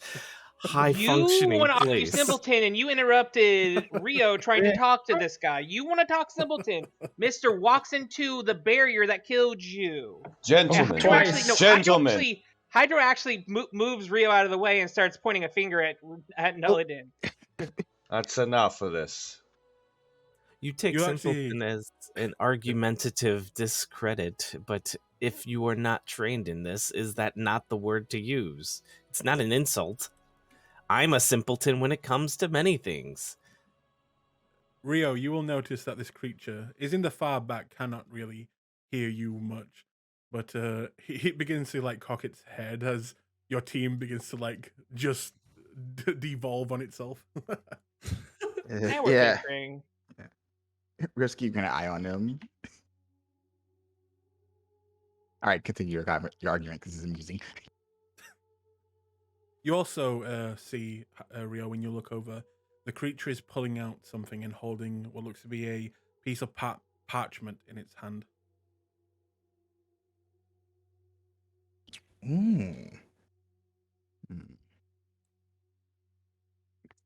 high functioning
You want to argue
place.
simpleton, and you interrupted Rio trying to talk to this guy. You want to talk simpleton? Mister walks into the barrier that killed you.
Gentlemen.
Gentlemen. Hydra actually moves Rio out of the way and starts pointing a finger at Nullidin.
That's enough of this.
You take simpleton as an argumentative discredit, but if you are not trained in this, is that not the word to use? It's not an insult. I'm a simpleton when it comes to many things.
Rio, you will notice that this creature is in the far back, cannot really hear you much, but it begins to like cock its head as your team begins to like just devolve on itself.
Yeah. We're just keeping an eye on them. All right, continue your argument because it's amusing.
You also see, Rio, when you look over, the creature is pulling out something and holding what looks to be a piece of parchment in its hand.
Mm.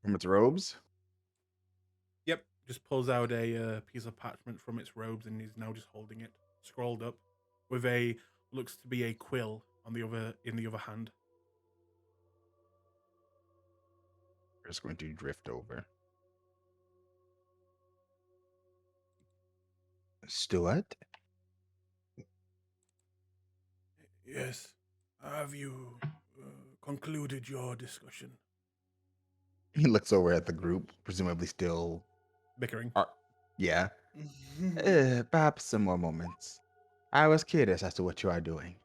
From its robes?
Yep, just pulls out a piece of parchment from its robes and is now just holding it, scrolled up, with a looks to be a quill on the other hand.
We're just going to drift over. Stuart?
Yes. Have you concluded your discussion?
He looks over at the group, presumably still
bickering.
Yeah. Perhaps some more moments. I was curious as to what you are doing.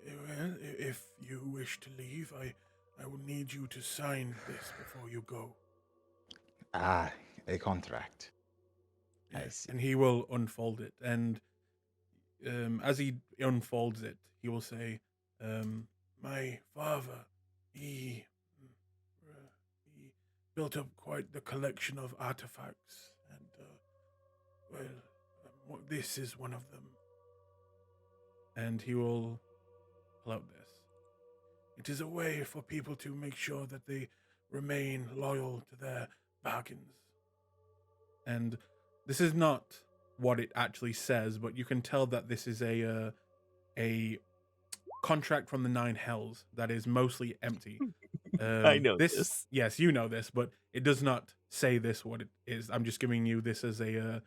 Well, if you wish to leave, I will need you to sign this before you go.
Ah, a contract.
Yes,
I see.
and he will unfold it, and as he unfolds it, he will say, my father, he built up quite the collection of artifacts, and, this is one of them. And he will pull out this. It is a way for people to make sure that they remain loyal to their bargains. And this is not what it actually says, but you can tell that this is a contract from the Nine Hells that is mostly empty.
I know this.
Yes, you know this, but it does not say this what it is. I'm just giving you this as a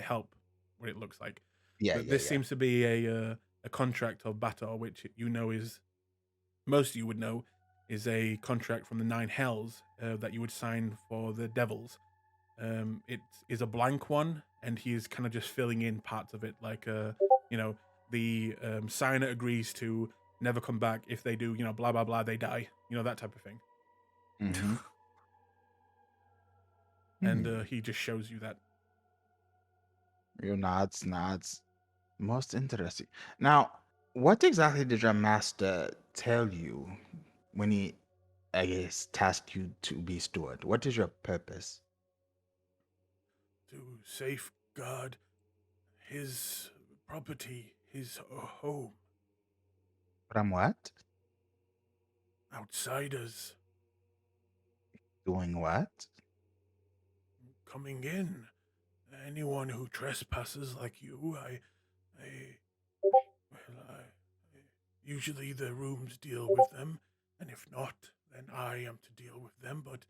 help what it looks like. This seems to be a contract of Bator, which you know is most of you would know is a contract from the Nine Hells that you would sign for the devils. It is a blank one, and he is kind of just filling in parts of it, like the signer agrees to never come back. If they do, blah blah blah, they die. That type of thing.
Mm-hmm.
And he just shows you that.
Your nods. Most interesting. Now, What exactly did your master tell you when he, I guess, tasked you to be steward? What is your purpose?
To safeguard his property, his home,
From what?
outsiders
Doing what?
coming in. Anyone who trespasses like you, well, usually the rooms deal with them, and if not, then I am to deal with them. But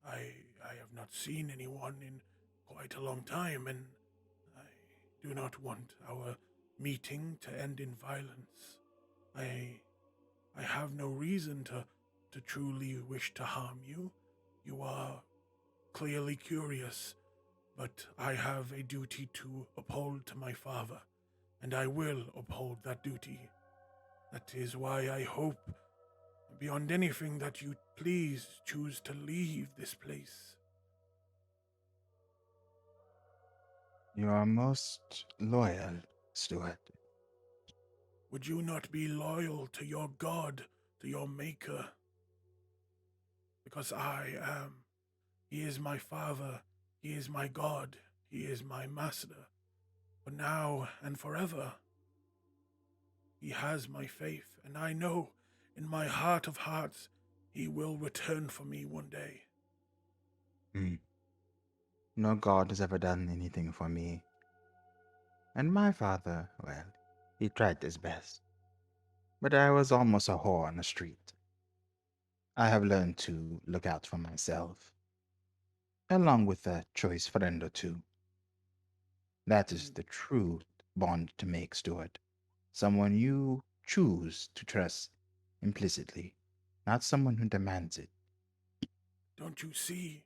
I have not seen anyone in quite a long time, and I do not want our meeting to end in violence. I I have no reason to truly wish to harm you. You are clearly curious, but I have a duty to uphold to my father, and I will uphold that duty. That is why I hope, beyond anything, that you please choose to leave this place.
You are most loyal, steward.
Would you not be loyal to your God, to your Maker? Because I am. He is my Father, He is my God, He is my Master. For now and forever. He has my faith, and I know in my heart of hearts He will return for me one day.
Hmm. No god has ever done anything for me. And my father, well, he tried his best. But I was almost a whore on the street. I have learned to look out for myself, along with a choice friend or two. That is the true bond to make, steward. Someone you choose to trust implicitly, not someone who demands it.
Don't you see?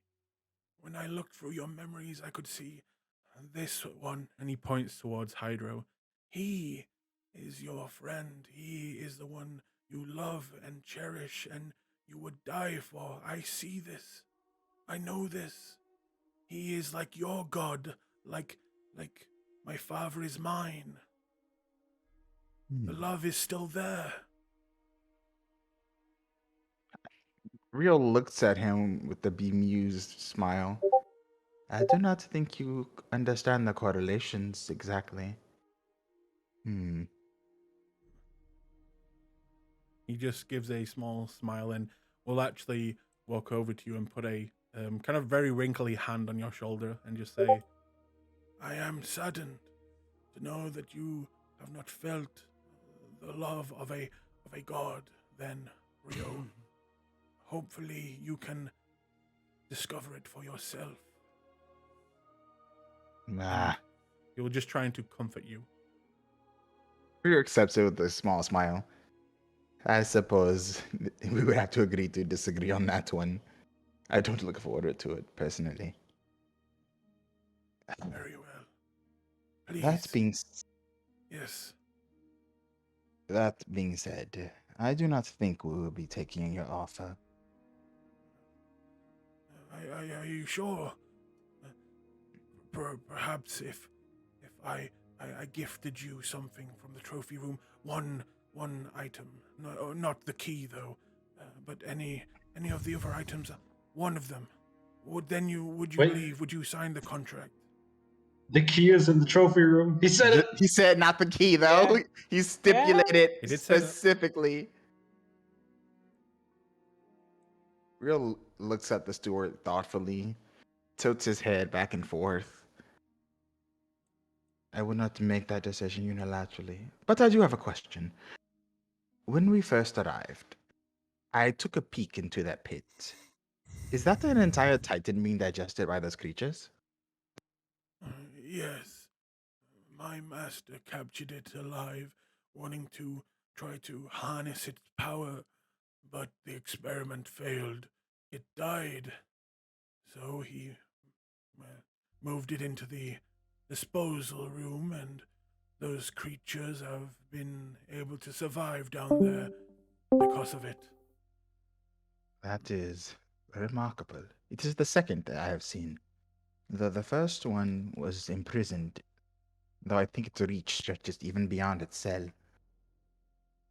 When I looked through your memories, I could see this one. And he points towards Hydro. He is your friend. He is the one you love and cherish and you would die for. I see this. I know this. He is like your god, like my father is mine. The
Hmm.
love is still there.
Rio looks at him with a bemused smile. I do not think you understand the correlations exactly. Hmm.
He just gives a small smile and will actually walk over to you and put a kind of very wrinkly hand on your shoulder and just say, I am saddened to know that you have not felt the love of a god then, Rio. Hopefully you can discover it for yourself.
Ah.
He will just trying to comfort you.
Rio accepts it with a small smile. I suppose we would have to agree to disagree on that one. I don't look forward to it personally.
Very well. Please. Yes.
That being said, I do not think we will be taking your offer.
Are you sure? Perhaps if I gifted you something from the trophy room, one item, no, not the key though, but any of the other items, one of them. Would you
Wait.
leave? Would you sign the contract?
The key is in the trophy room. He said it.
He said not the key, though.
Yeah.
He stipulated
He did say that.
specifically. Real looks at the steward thoughtfully, tilts his head back and forth. I would not make that decision unilaterally. But I do have a question. When we first arrived, I took a peek into that pit. Is that an entire titan being digested by those creatures?
Yes, my master captured it alive, wanting to try to harness its power, but the experiment failed. It died. So he moved it into the disposal room, and those creatures have been able to survive down there because of it.
That is remarkable. It is the second that I have seen. The first one was imprisoned, though I think its reach stretches even beyond its cell.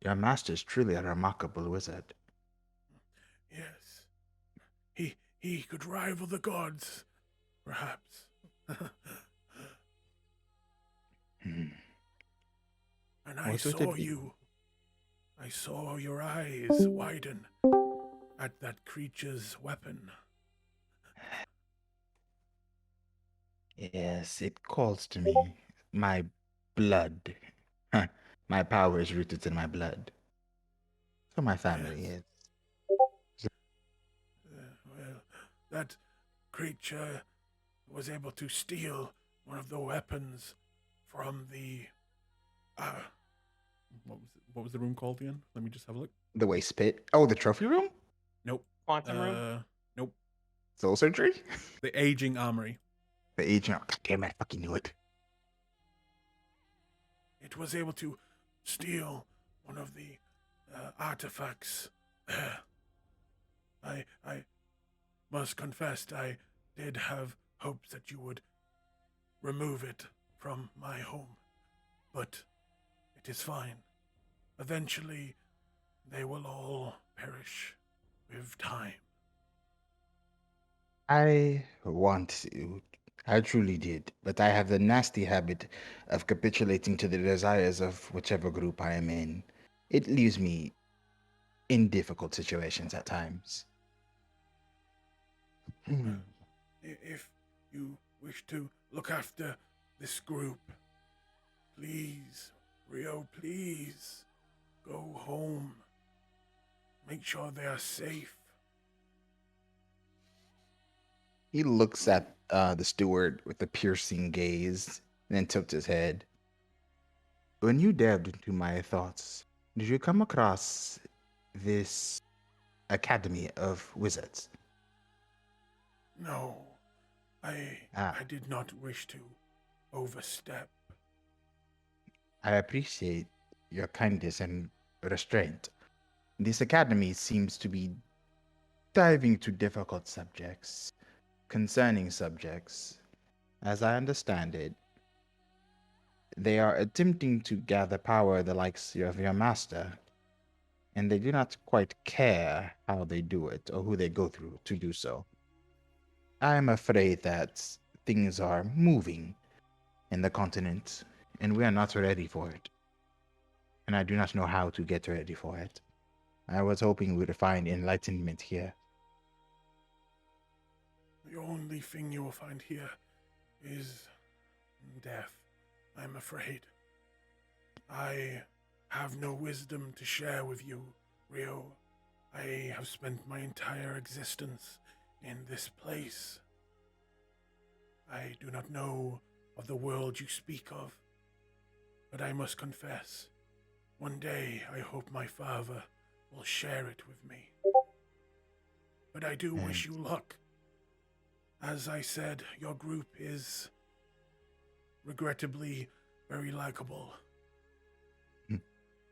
Your master is truly a remarkable wizard.
Yes. He could rival the gods, perhaps.
Hmm.
And I
What would
saw
it be?
you. I saw your eyes widen at that creature's weapon.
Yes, it calls to me. My blood. My power is rooted in my blood. So my family
Yes.
is.
Well, that creature was able to steal one of the weapons from the. What was the room called again? Let me just have a look.
The waste pit. Oh, the trophy room?
Nope.
Quantum room.
Nope.
Soul surgery?
The aging armory.
The agent. God damn it, I fucking knew it.
It was able to steal one of the artifacts. I must confess, I did have hopes that you would remove it from my home, but it is fine. Eventually, they will all perish with time.
I want to. I truly did. But I have the nasty habit of capitulating to the desires of whichever group I am in. It leaves me in difficult situations at times.
If you wish to look after this group, please, Rio, please, go home. Make sure they are safe.
He looks at the steward with a piercing gaze and then tilts his head. When you delved into my thoughts, did you come across this Academy of Wizards?
No, I did not wish to overstep.
I appreciate your kindness and restraint. This academy seems to be diving into difficult subjects, concerning subjects. As I understand it, they are attempting to gather power the likes of your master, and they do not quite care how they do it or who they go through to do so. I am afraid that things are moving in the continent, and we are not ready for it. And I do not know how to get ready for it. I was hoping we would find enlightenment here.
The only thing you will find here is death, I'm afraid. I have no wisdom to share with you, Rio. I have spent my entire existence in this place. I do not know of the world you speak of, but I must confess, one day I hope my father will share it with me. But I do wish you luck. As I said, your group is regrettably very likable.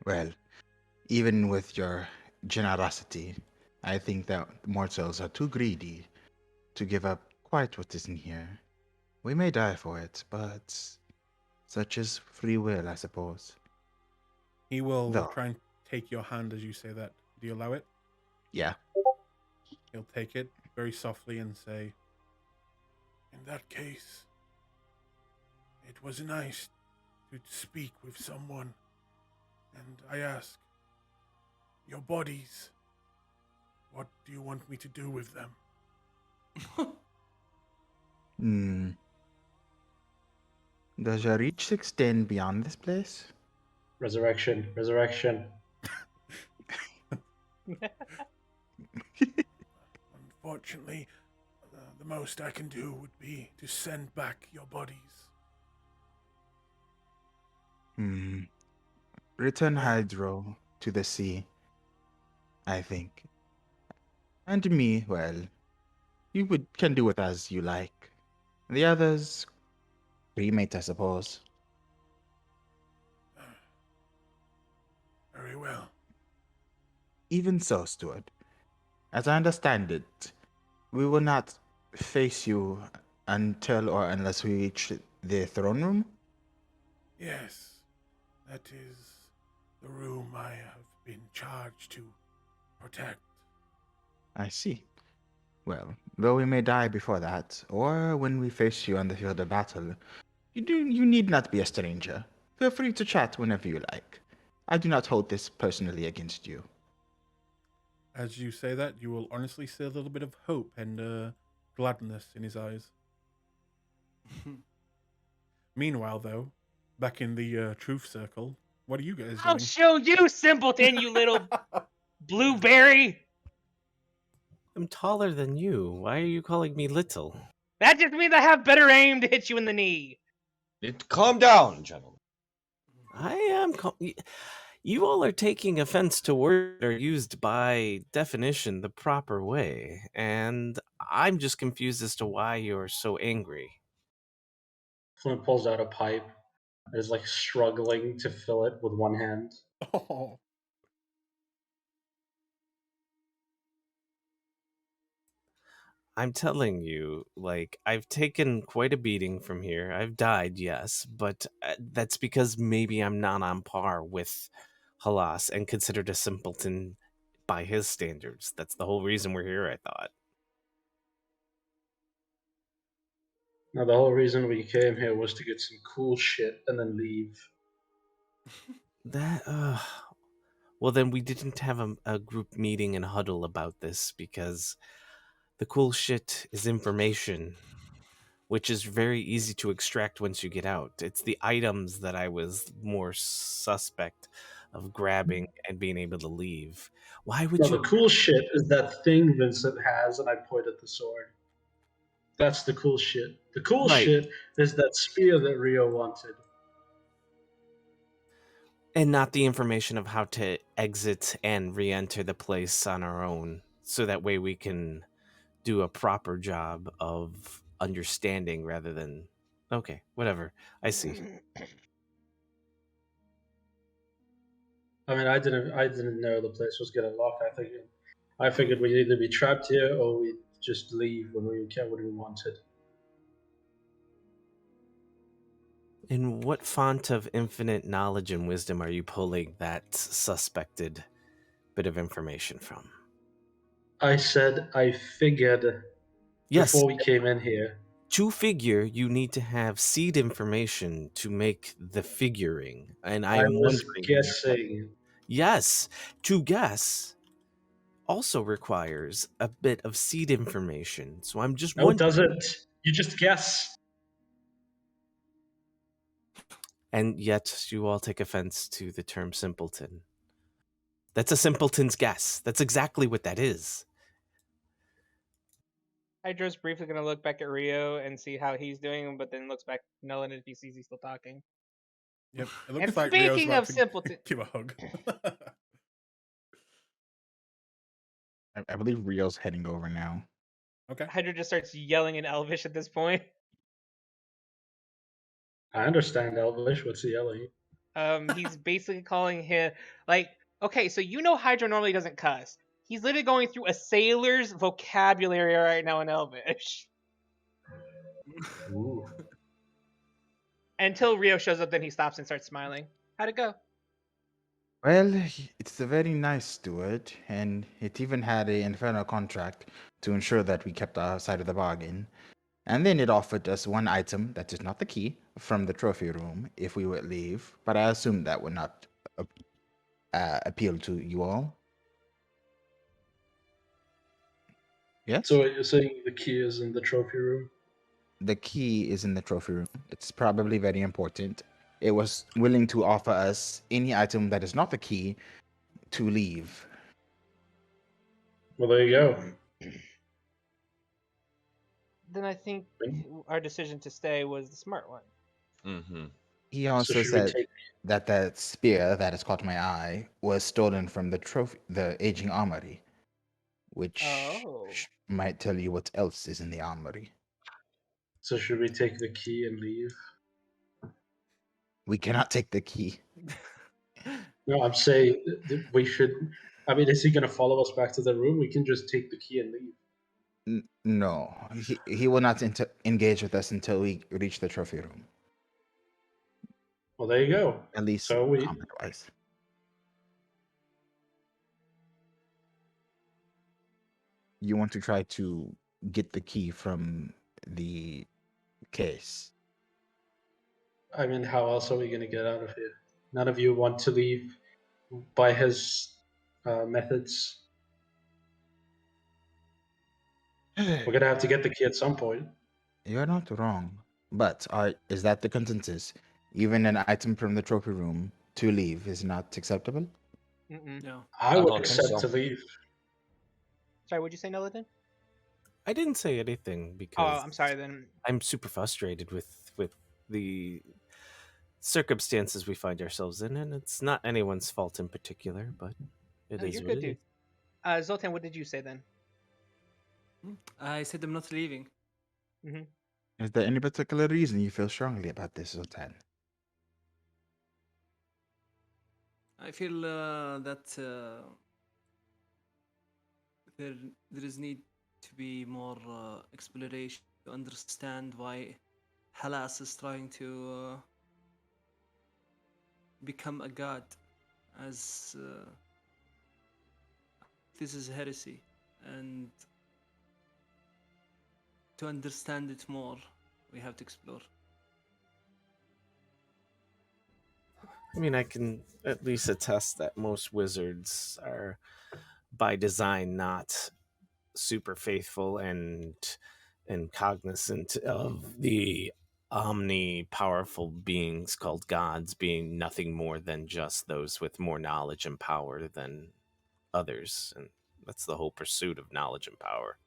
Well, even with your generosity, I think that mortals are too greedy to give up quite what is in here. We may die for it, but such is free will, I suppose.
He will
Though.
try and take your hand as you say that. Do you allow it?
Yeah.
He'll take it very softly and say, in that case, it was nice to speak with someone. And I ask, your bodies, what do you want me to do with them?
Does your reach extend beyond this place?
Resurrection. Resurrection.
Unfortunately, the most I can do would be to send back your bodies.
Return Hydro to the sea, I think. And me, well, you can do it as you like. The others, cremate, I suppose.
Very well.
Even so, Steward, as I understand it, we will not face you until or unless we reach the throne room?
Yes, that is the room I have been charged to protect.
I see. Well, though we may die before that, or when we face you on the field of battle, you need not be a stranger. Feel free to chat whenever you like. I do not hold this personally against you.
As you say that, you will honestly see a little bit of hope and gladness in his eyes. Meanwhile, though, back in the truth circle, what are you guys
I'll
doing?
show you, simpleton, you little blueberry.
I'm taller than you. Why are you calling me little?
That just means I have better aim to hit you in the knee.
Calm down, gentlemen.
I am. You all are taking offense to words that are used by definition the proper way, and I'm just confused as to why you're so angry.
Flint pulls out a pipe and is like struggling to fill it with one hand.
Oh,
I'm telling you, like, I've taken quite a beating from here. I've died, yes, but that's because maybe I'm not on par with Halas and considered a simpleton by his standards. That's the whole reason we're here, I thought.
Now, the whole reason we came here was to get some cool shit and then leave.
That, well, then we didn't have a group meeting and huddle about this because the cool shit is information, which is very easy to extract once you get out. It's the items that I was more suspect of grabbing and being able to leave. Why would
No,
you?
the cool shit is that thing Vincent has, and I point at the sword. That's the cool shit. The cool
Right.
shit is that spear that Rio wanted.
And not the information of how to exit and re-enter the place on our own, so that way we can do a proper job of understanding rather than... Okay, whatever. I see.
I mean, I didn't know the place was gonna lock. I figured we'd either be trapped here or we'd just leave when we wanted.
In what font of infinite knowledge and wisdom are you pulling that suspected bit of information from?
I said I figured
Yes,
before we came in here.
to figure, you need to have seed information to make the figuring. And
I
I'm
was
wondering...
guessing.
Yes, to guess also requires a bit of seed information. So I'm just
No, it
wondering...
doesn't. You just guess.
And yet you all take offense to the term simpleton. That's a simpleton's guess. That's exactly what that is.
Hydra's briefly gonna look back at Rio and see how he's doing, but then looks back at Nolan if he sees he's still talking.
yep. It
And
looks like Rio's
speaking
about
of
to
simpleton,
give a hug.
I believe Rio's heading over now.
Okay.
Hydra just starts yelling in Elvish at this point.
I understand Elvish. What's he yelling?
He's basically calling him like, okay, so you know Hydra normally doesn't cuss. He's literally going through a sailor's vocabulary right now in Elvish.
Ooh.
Until Rio shows up, then he stops and starts smiling. How'd it go?
Well, it's a very nice steward, and it even had an infernal contract to ensure that we kept our side of the bargain. And then it offered us one item that is not the key from the trophy room if we would leave, but I assume that would not appeal to you all. Yes?
So what you're saying, the key is in the trophy room?
The key is in the trophy room. It's probably very important. It was willing to offer us any item that is not the key to leave.
Well, there you go.
Then I think our decision to stay was the smart one.
Mm-hmm.
He
So
also
should we
said
take?
that that spear that has caught my eye was stolen from the aging armory, which
Oh.
might tell you what else is in the armory.
So should we take the key and leave?
We cannot take the key.
No, I'm saying that we should. I mean, is he going to follow us back to the room? We can just take the key and leave.
No, he will not engage with us until we reach the trophy room.
Well, there you go.
At least
So we.
comment-wise. you want to try to get the key from the case.
I mean, how else are we going to get out of here? None of you want to leave by his methods. We're going to have to get the key at some point.
You're not wrong, but is that the consensus? Even an item from the trophy room to leave is not acceptable?
Mm-mm.
No.
I
I
would
don't think
accept
so.
to leave.
Sorry, what'd you say, Noladin?
I didn't say anything
Oh,
because
I'm sorry then.
I'm super frustrated with the circumstances we find ourselves in, and it's not anyone's fault in particular, but it
No,
is
you're
what
good,
it
dude.
is.
Zoltan, what did you say then?
I said I'm not leaving.
Is there any particular reason you feel strongly about this, Sultan?
I feel that there is need to be more exploration to understand why Halas is trying to become a god, as this is heresy, and to understand it more, we have to explore.
I mean, I can at least attest that most wizards are, by design, not super faithful and cognizant of the omni-powerful beings called gods being nothing more than just those with more knowledge and power than others, and that's the whole pursuit of knowledge and power.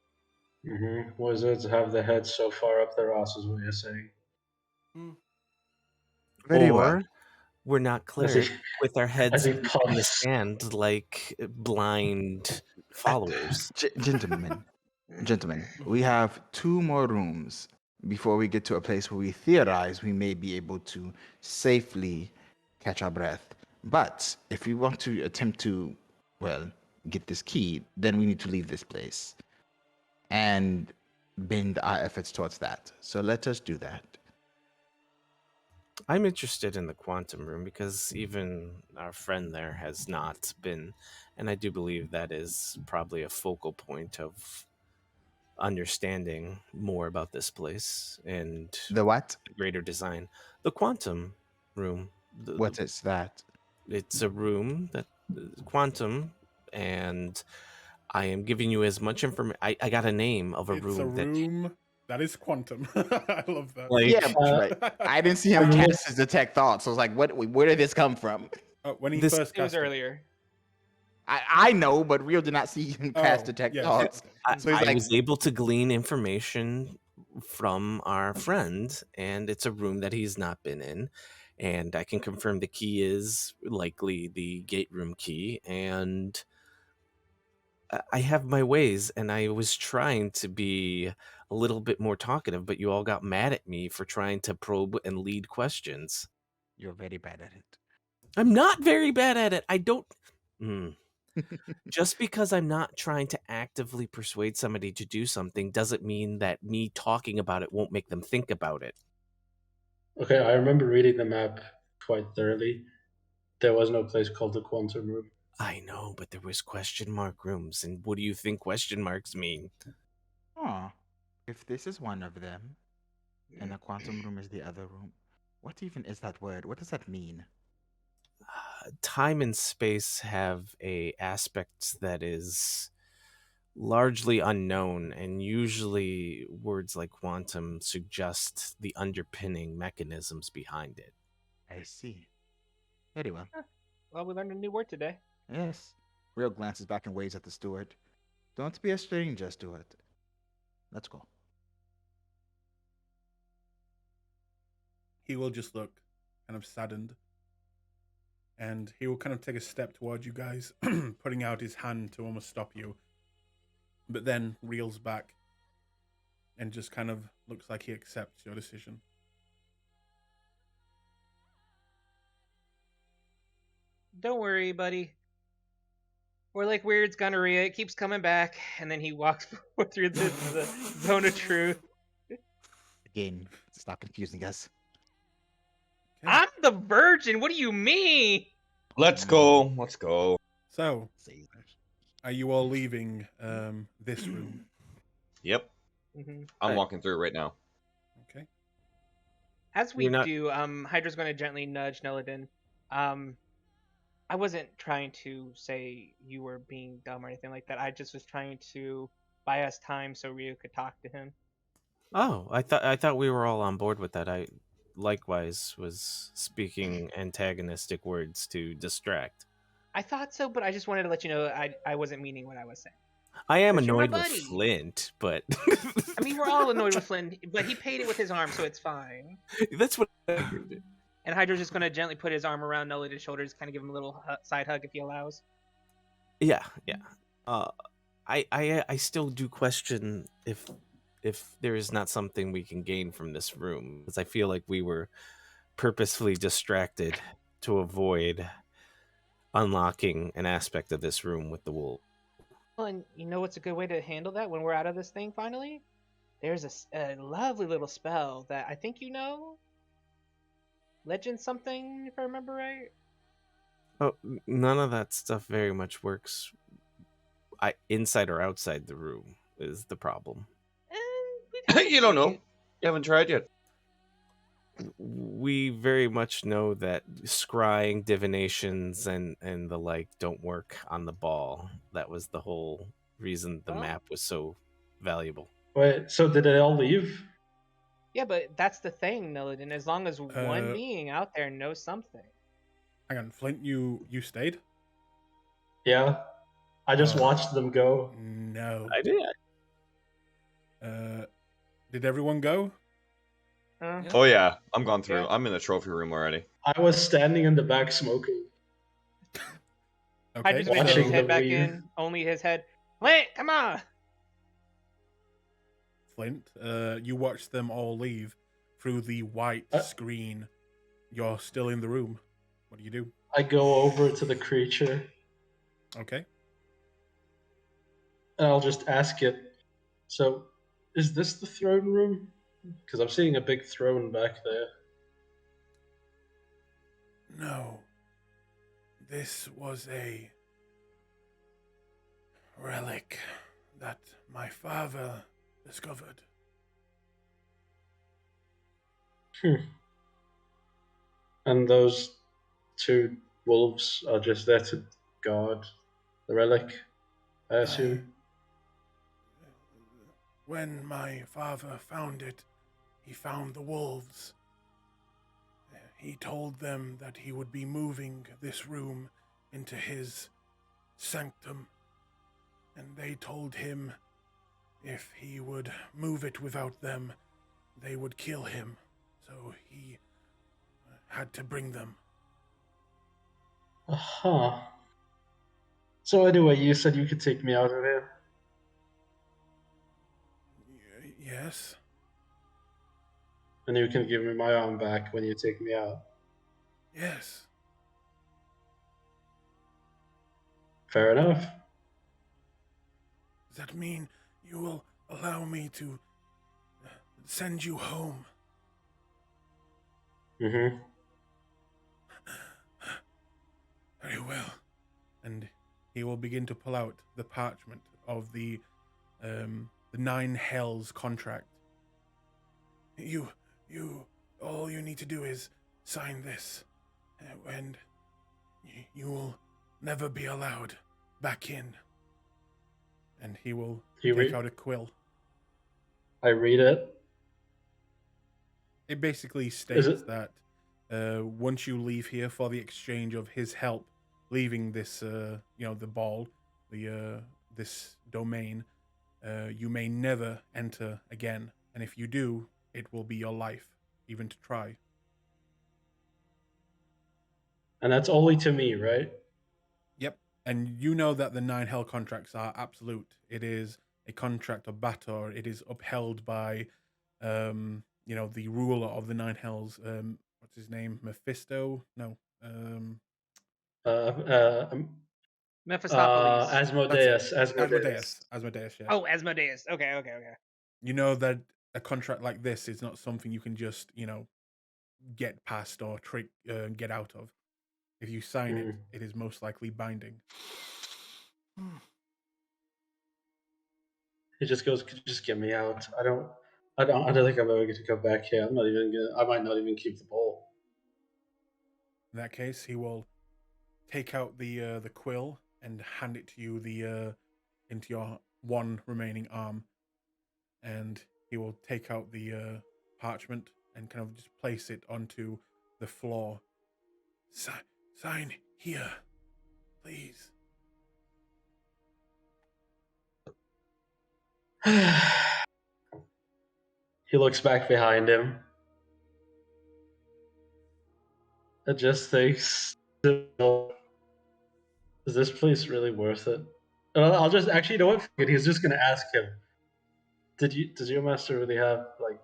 Wizards have their heads so far up their asses, what you're saying.
Very
or
well.
we're not
As
clerics
he,
with our heads
as he
in the
puffs.
sand like blind followers.
Gentlemen, we have 2 more rooms before we get to a place where we theorize we may be able to safely catch our breath. But if we want to attempt to, well, get this key, then we need to leave this place and bend our efforts towards that. So let us do that.
I'm interested in the quantum room because even our friend there has not been, and I do believe that is probably a focal point of understanding more about this place and
The what?
the greater design. The quantum room.
What is that?
It's a room that quantum, and I am giving you as much information. I got a name of a
It's
room
a room that is quantum. I love that.
like
Yeah, but I didn't see him cast his detect thoughts. So I was like, where did this come from?
When he
This-
first
It was
cast it.
earlier.
I know, but Real did not see him cast
Oh,
detect
yes.
thoughts. So he's
I
like,
was able to glean information from our friend, and it's a room that he's not been in. And I can confirm the key is likely the gate room key. And I have my ways, and I was trying to be a little bit more talkative, but you all got mad at me for trying to probe and lead questions.
you're very bad at it.
I'm not very bad at it. I don't. Just because I'm not trying to actively persuade somebody to do something doesn't mean that me talking about it won't make them think about it.
Okay, I remember reading the map quite thoroughly. There was no place called the Quantum Room.
I know, but there was question mark rooms, and what do you think question marks mean?
Oh, if this is one of them, and the quantum room is the other room, what even is that word? What does that mean?
Time and space have a aspect that is largely unknown, and usually words like quantum suggest the underpinning mechanisms behind it.
I see. Very well.
Well, we learned a new word today.
Yes. Real glances back and waves at the steward. Don't be a stranger, Steward. Let's go.
He will just look kind of saddened. And he will kind of take a step towards you guys, putting out his hand to almost stop you. But then reels back and just kind of looks like he accepts your decision.
Don't worry, buddy. We're like Weird's gonorrhea. It keeps coming back, and then he walks forward through the zone of truth.
Again, stop confusing us.
Okay.
I'm the virgin. What do you mean?
Let's go. Let's go.
So,
Sailors.
Are you all leaving this room?
Yep.
Hmm.
I'm
Right.
walking through right now.
Okay.
As we
You're not-
do, Hydra's going to gently nudge Nelladin. I wasn't trying to say you were being dumb or anything like that. I just was trying to buy us time so Ryu could talk to him.
Oh, I thought we were all on board with that. I likewise was speaking antagonistic words to distract.
I thought so, but I just wanted to let you know I wasn't meaning what I was saying.
I am
'Cause you're my
annoyed with
buddy.
Flint, but
I mean, we're all annoyed with Flynn, but he paid it with his arm, so it's fine.
that's what I figured.
And Hydra's just going to gently put his arm around Nelladin's shoulders, kind of give him a little side hug if he allows.
Yeah. I still do question if there is not something we can gain from this room, because I feel like we were purposefully distracted to avoid unlocking an aspect of this room with the wolf.
Well, and you know what's a good way to handle that when we're out of this thing finally? There's a lovely little spell that I think you know. Legend something, if I remember right.
Oh, none of that stuff very much works. Inside or outside the room is the problem.
We'd have to
You don't
see.
know. You haven't tried yet.
We very much know that scrying, divinations, and the like don't work on the ball. That was the whole reason the
Oh.
map was so valuable.
Wait, so did they all leave?
Yeah, but that's the thing, Nelladin. As long as one being out there knows something.
Hang on, Flint, you stayed?
Yeah. I just
Oh.
watched them go.
No.
I did.
Did everyone go?
Yeah.
Oh yeah, I'm gone through.
Yeah.
I'm in the trophy room already.
I was standing in the back smoking.
Okay.
Hydra's gonna dip
Watching
his head
them
back
leave.
in. Only his head. Flint, come on!
Flint, you watch them all leave through the white screen. You're still in the room. What do?
I go over to the creature
Okay.
and I'll just ask it. So, is this the throne room? Because I'm seeing a big throne back there.
No. This was a relic that my father discovered.
And those two wolves are just there to guard the relic, I assume.
When my father found it, he found the wolves. He told them that he would be moving this room into his sanctum, and they told him if he would move it without them, they would kill him. So he had to bring them.
Aha. So anyway, you said you could take me out of here.
Yes.
And you can give me my arm back when you take me out.
Yes.
Fair enough.
Does that mean you will allow me to send you home?
Mm-hmm.
Very well. And he will begin to pull out the parchment of the 9 Hells contract. You, all you need to do is sign this, and you will never be allowed back in. And he will take out a quill.
I read it.
It basically states that once you leave here for the exchange of his help leaving this, the ball, this domain, you may never enter again. And if you do, it will be your life, even to try.
And that's only to me, right?
Yep. And you know that the 9 Hell contracts are absolute. It is a contract of Bator. It is upheld by, the ruler of the 9 Hells. What's his name? Mephisto? No.
Mephistopheles.
Asmodeus.
Asmodeus, yes.
Oh, Asmodeus. Okay.
You know that a contract like this is not something you can just, get past or get out of. If you sign it, it is most likely binding.
He just goes, "Could you just get me out? I don't think I'm ever going to go back here. I might not even keep the ball."
In that case, he will take out the quill and hand it to you into your one remaining arm, and he will take out the parchment and kind of just place it onto the floor. Sign here, please.
He looks back behind him. And just thinks, "Is this place really worth it?" And I'll just actually, you know what? Fuck it, he's just gonna ask him. Does your master really have like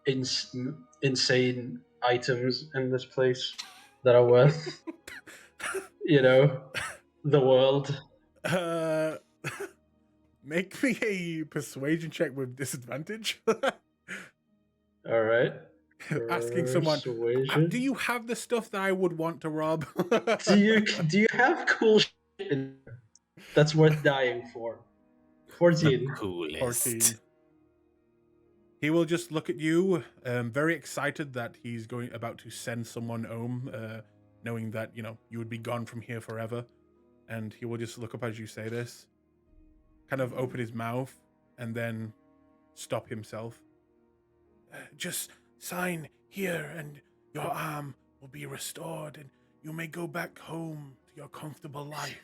insane items in this place that are worth, the world?
Make me a persuasion check with disadvantage.
All right.
Asking someone,
Persuasion.
do you have the stuff that I would want to rob?
Do you have cool shit in there that's worth dying for? 14.
Coolest.
14. He will just look at you, very excited that he's about to send someone home, knowing that, you would be gone from here forever. And he will just look up as you say this, kind of open his mouth, and then stop himself. Just sign here, and your arm will be restored, and you may go back home to your comfortable life.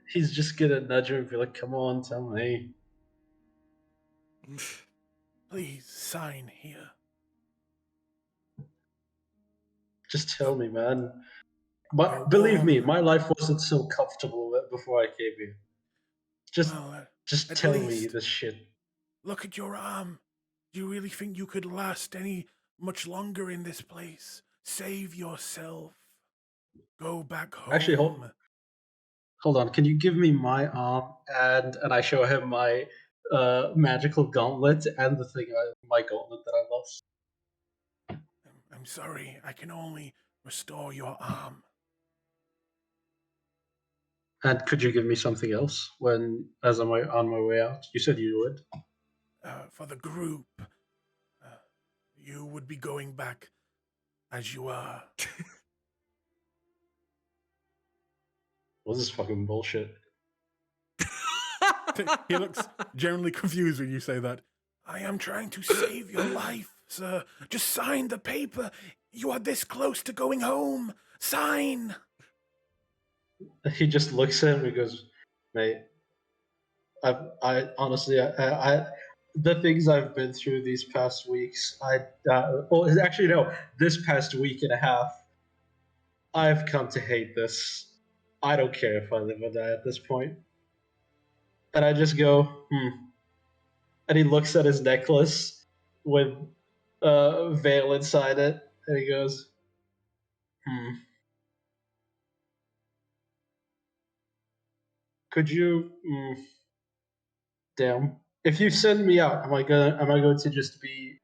He's just gonna nudge him and be like, "Come on, tell me."
Please sign here.
Just tell me, man. But
You're
believe me,
warm.
my life wasn't so comfortable before I came here. Just
At
tell me
least
this shit.
Look at your arm. Do you really think you could last much longer in this place? Save yourself. Go back home.
Actually, hold on. Can you give me my arm and I show him my magical gauntlet and my gauntlet that I lost.
I'm sorry. I can only restore your arm.
And could you give me something else as I'm on my way out? You said you would.
For the group, you would be going back as you are.
What's this fucking bullshit?
He looks generally confused when you say that. I am trying to save your life, sir. Just sign the paper. You are this close to going home. Sign.
He just looks at him and goes, "Mate, I honestly, the things I've been through these past weeks, this past week and a half, I've come to hate this. I don't care if I live or die at this point." And I just go, And he looks at his necklace with veil inside it, and he goes, Could you? Damn. If you send me out, am I going to just be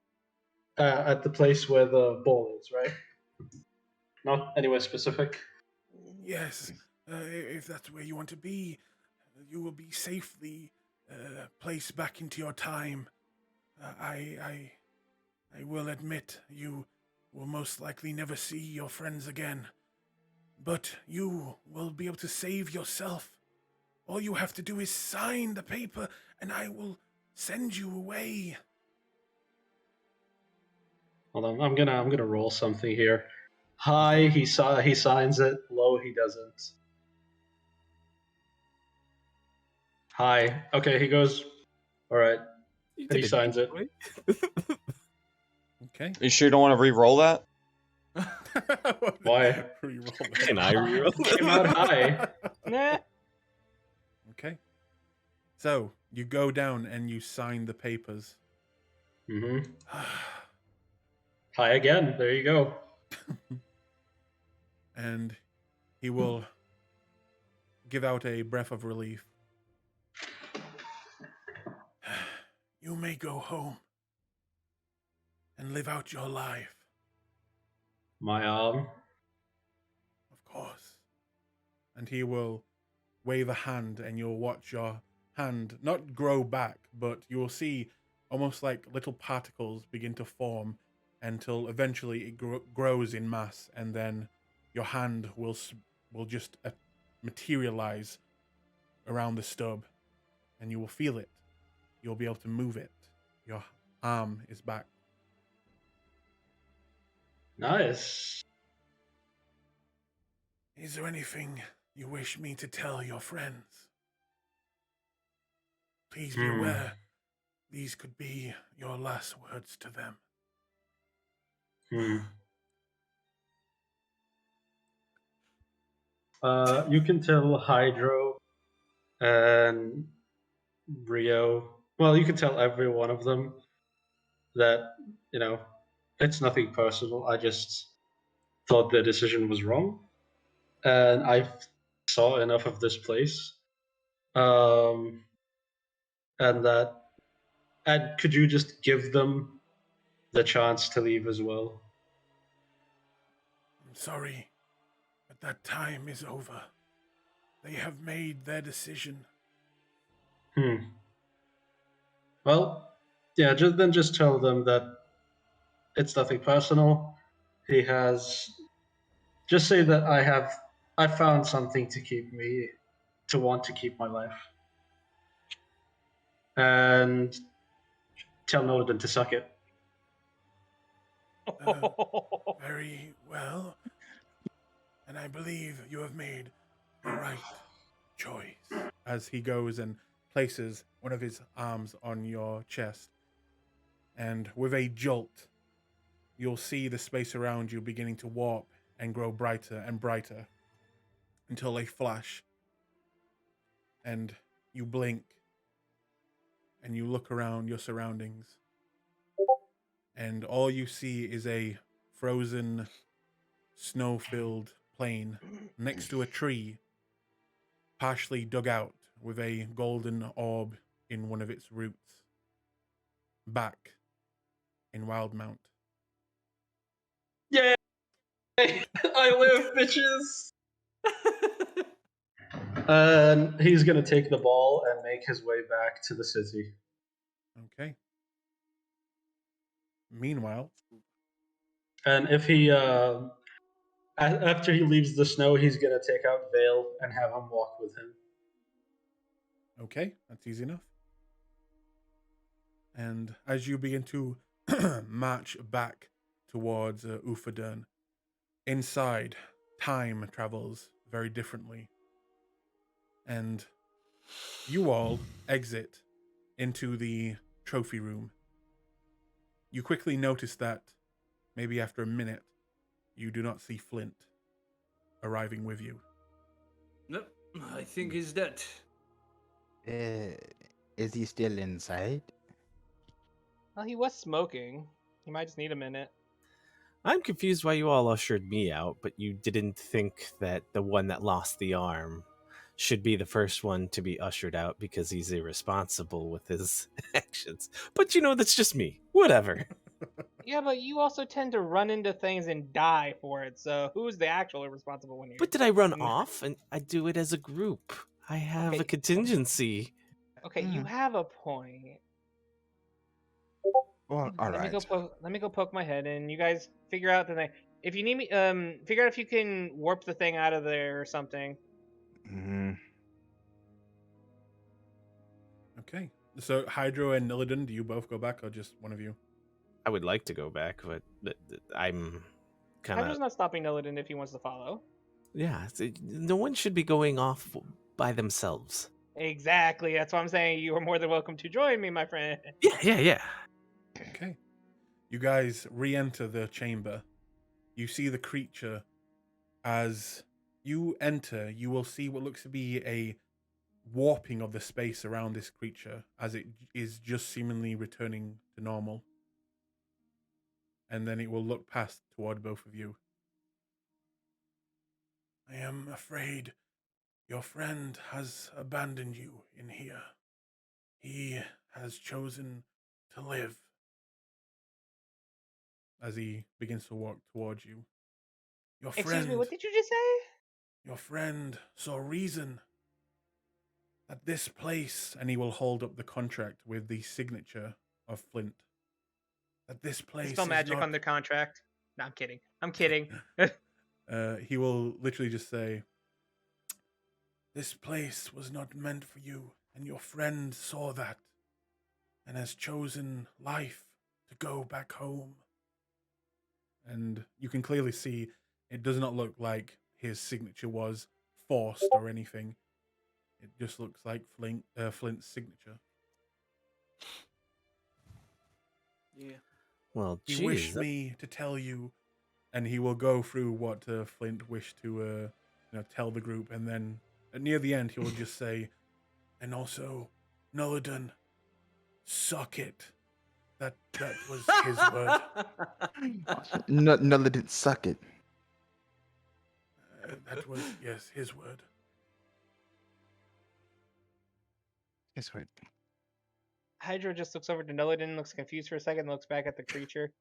at the place where the ball is, right? Not anywhere specific.
Yes, if that's where you want to be, you will be safely placed back into your time. I will admit you will most likely never see your friends again, but you will be able to save yourself. All you have to do is sign the paper, and I will send you away.
Hold on, I'm gonna roll something here. High, he signs it. Low, he doesn't. High. Okay, he goes, all right. And he signs it.
Okay.
You sure you don't want to re-roll that?
Why?
Re-roll that.
Can I reroll?
Came out high.
Nah.
Okay. So, you go down and you sign the papers.
Mm-hmm. High again. There you go.
And he will give out a breath of relief. You may go home and live out your life.
My arm.
Of course. And he will wave a hand, and you'll watch your hand not grow back, but you will see almost like little particles begin to form until eventually it grows in mass, and then your hand will just materialize around the stub, and you will feel it. You'll be able to move it. Your arm is back.
Nice.
Is there anything you wish me to tell your friends? Please be aware, these could be your last words to them.
You can tell Hydro and Rio. Well, you can tell every one of them that, it's nothing personal. I just thought the decision was wrong. And I saw enough of this place. And could you just give them the chance to leave as well?
I'm sorry, but that time is over. They have made their decision.
Well, yeah, just tell them that it's nothing personal. Just say that I found something to want to keep my life. And tell Nolan to suck it.
Very well. And I believe you have made the right choice. As he goes and places one of his arms on your chest. And with a jolt, you'll see the space around you beginning to warp and grow brighter and brighter until they flash. And you blink and you look around your surroundings. And all you see is a frozen, snow-filled plain next to a tree, partially dug out with a golden orb in one of its roots. Back in Wildmount.
Yay! I live, bitches! And he's gonna take the ball and make his way back to the city.
Okay. Meanwhile,
and if he after he leaves the snow, he's gonna take out Vale and have him walk with him.
okay, that's easy enough. And as you begin to march back towards Ufadern, inside, time travels very differently. And you all exit into the trophy room. You quickly notice that, maybe after a minute, you do not see Flint arriving with you.
Nope, I think he's dead.
Is he still inside?
Well, he was smoking. He might just need a minute.
I'm confused why you all ushered me out, but you didn't think that the one that lost the arm should be the first one to be ushered out because he's irresponsible with his actions. But that's just me. Whatever.
Yeah, but you also tend to run into things and die for it, so who's the actual irresponsible one here?
But did I run off? And I do it as a group. I have
Okay.
a contingency.
Okay, you have a point.
Well, all
Let
right.
me go poke my head, and you guys figure out the thing. If you need me, figure out if you can warp the thing out of there or something.
Okay. So Hydro and Nillidan, do you both go back or just one of you?
I would like to go back, but I'm kind
I'm just
of...
not stopping Nillidan if he wants to follow.
Yeah, no one should be going off by themselves.
Exactly. That's why I'm saying you are more than welcome to join me, my friend.
Yeah.
Okay. You guys re-enter the chamber. You see the creature. As you enter, you will see what looks to be a warping of the space around this creature as it is just seemingly returning to normal. And then it will look past toward both of you. I am afraid your friend has abandoned you in here. He has chosen to live. As he begins to walk towards you.
Excuse me, what did you just say?
Your friend saw reason. that this place, and he will hold up the contract with the signature of Flint, that this place
Spell
is
magic
not...
on their contract. No, I'm kidding. I'm kidding.
He will literally just say, this place was not meant for you, and your friend saw that, and has chosen life to go back home. And you can clearly see it does not look like his signature was forced or anything. It just looks like Flint's signature.
Yeah.
Well,
He
geez,
wished me to tell you, and he will go through what Flint wished to tell the group, and then near the end he will just say, and also, Nullidan, suck it. That was his word.
No, let it suck it.
That was, yes, his word.
Guess what?
Hydra just looks over to Nullidan, looks confused for a second, looks back at the creature.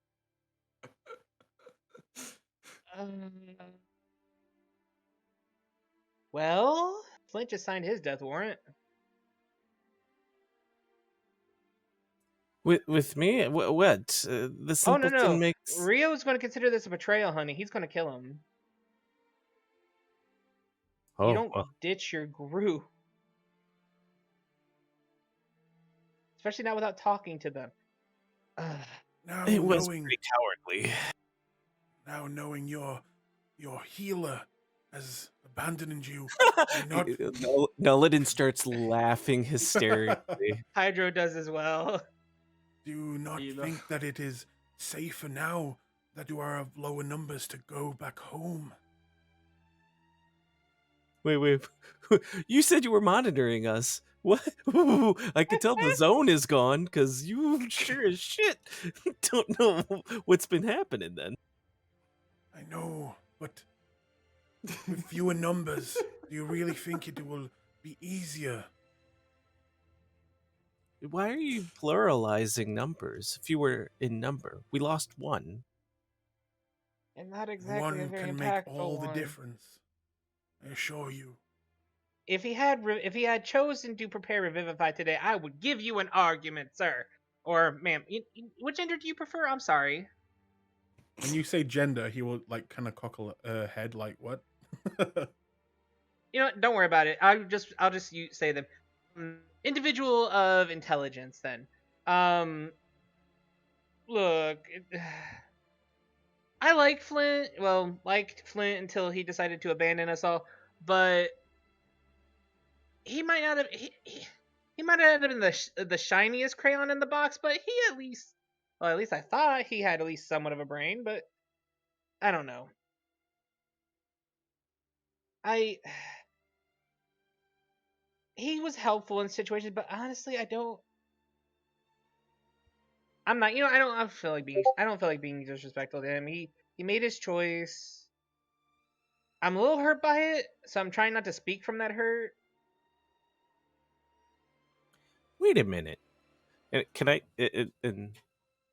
Well, Flint just signed his death warrant.
With me? What? The
Oh, no,
simpleton
no.
makes...
Rio's going to consider this a betrayal, honey. He's going to kill him.
Oh,
You don't
well.
ditch your group. Especially not without talking to them.
Now
It was
knowing,
pretty cowardly.
now knowing your healer has abandoned you, not...
Nullidan starts laughing hysterically.
Hydro does as well.
Do you not
Healer.
think that it is safer now that you are of lower numbers to go back home?
Wait. You said you were monitoring us. What? I could tell the zone is gone because you sure as shit don't know what's been happening then.
I know, but with fewer numbers, do you really think it will be easier?
Why are you pluralizing numbers? If you were in number, we lost one.
And not exactly a
One
very
can
impactful
make all the
one.
difference. I assure you.
If he had chosen to prepare Revivify today, I would give you an argument, sir. Or, ma'am, which gender do you prefer? I'm sorry.
When you say gender, he will like kind of cockle a head, like what?
You know what? Don't worry about it. I'll just say them. Individual of intelligence, then. Look, I like Flint. Well, liked Flint until he decided to abandon us all. But he might not have. He might not have been the shiniest crayon in the box, but he at least. Well, at least I thought he had at least somewhat of a brain, but I don't know. He was helpful in situations, but honestly, I don't. I'm not. I don't feel like being disrespectful to him. He made his choice. I'm a little hurt by it, so I'm trying not to speak from that hurt.
Wait a minute. Can I?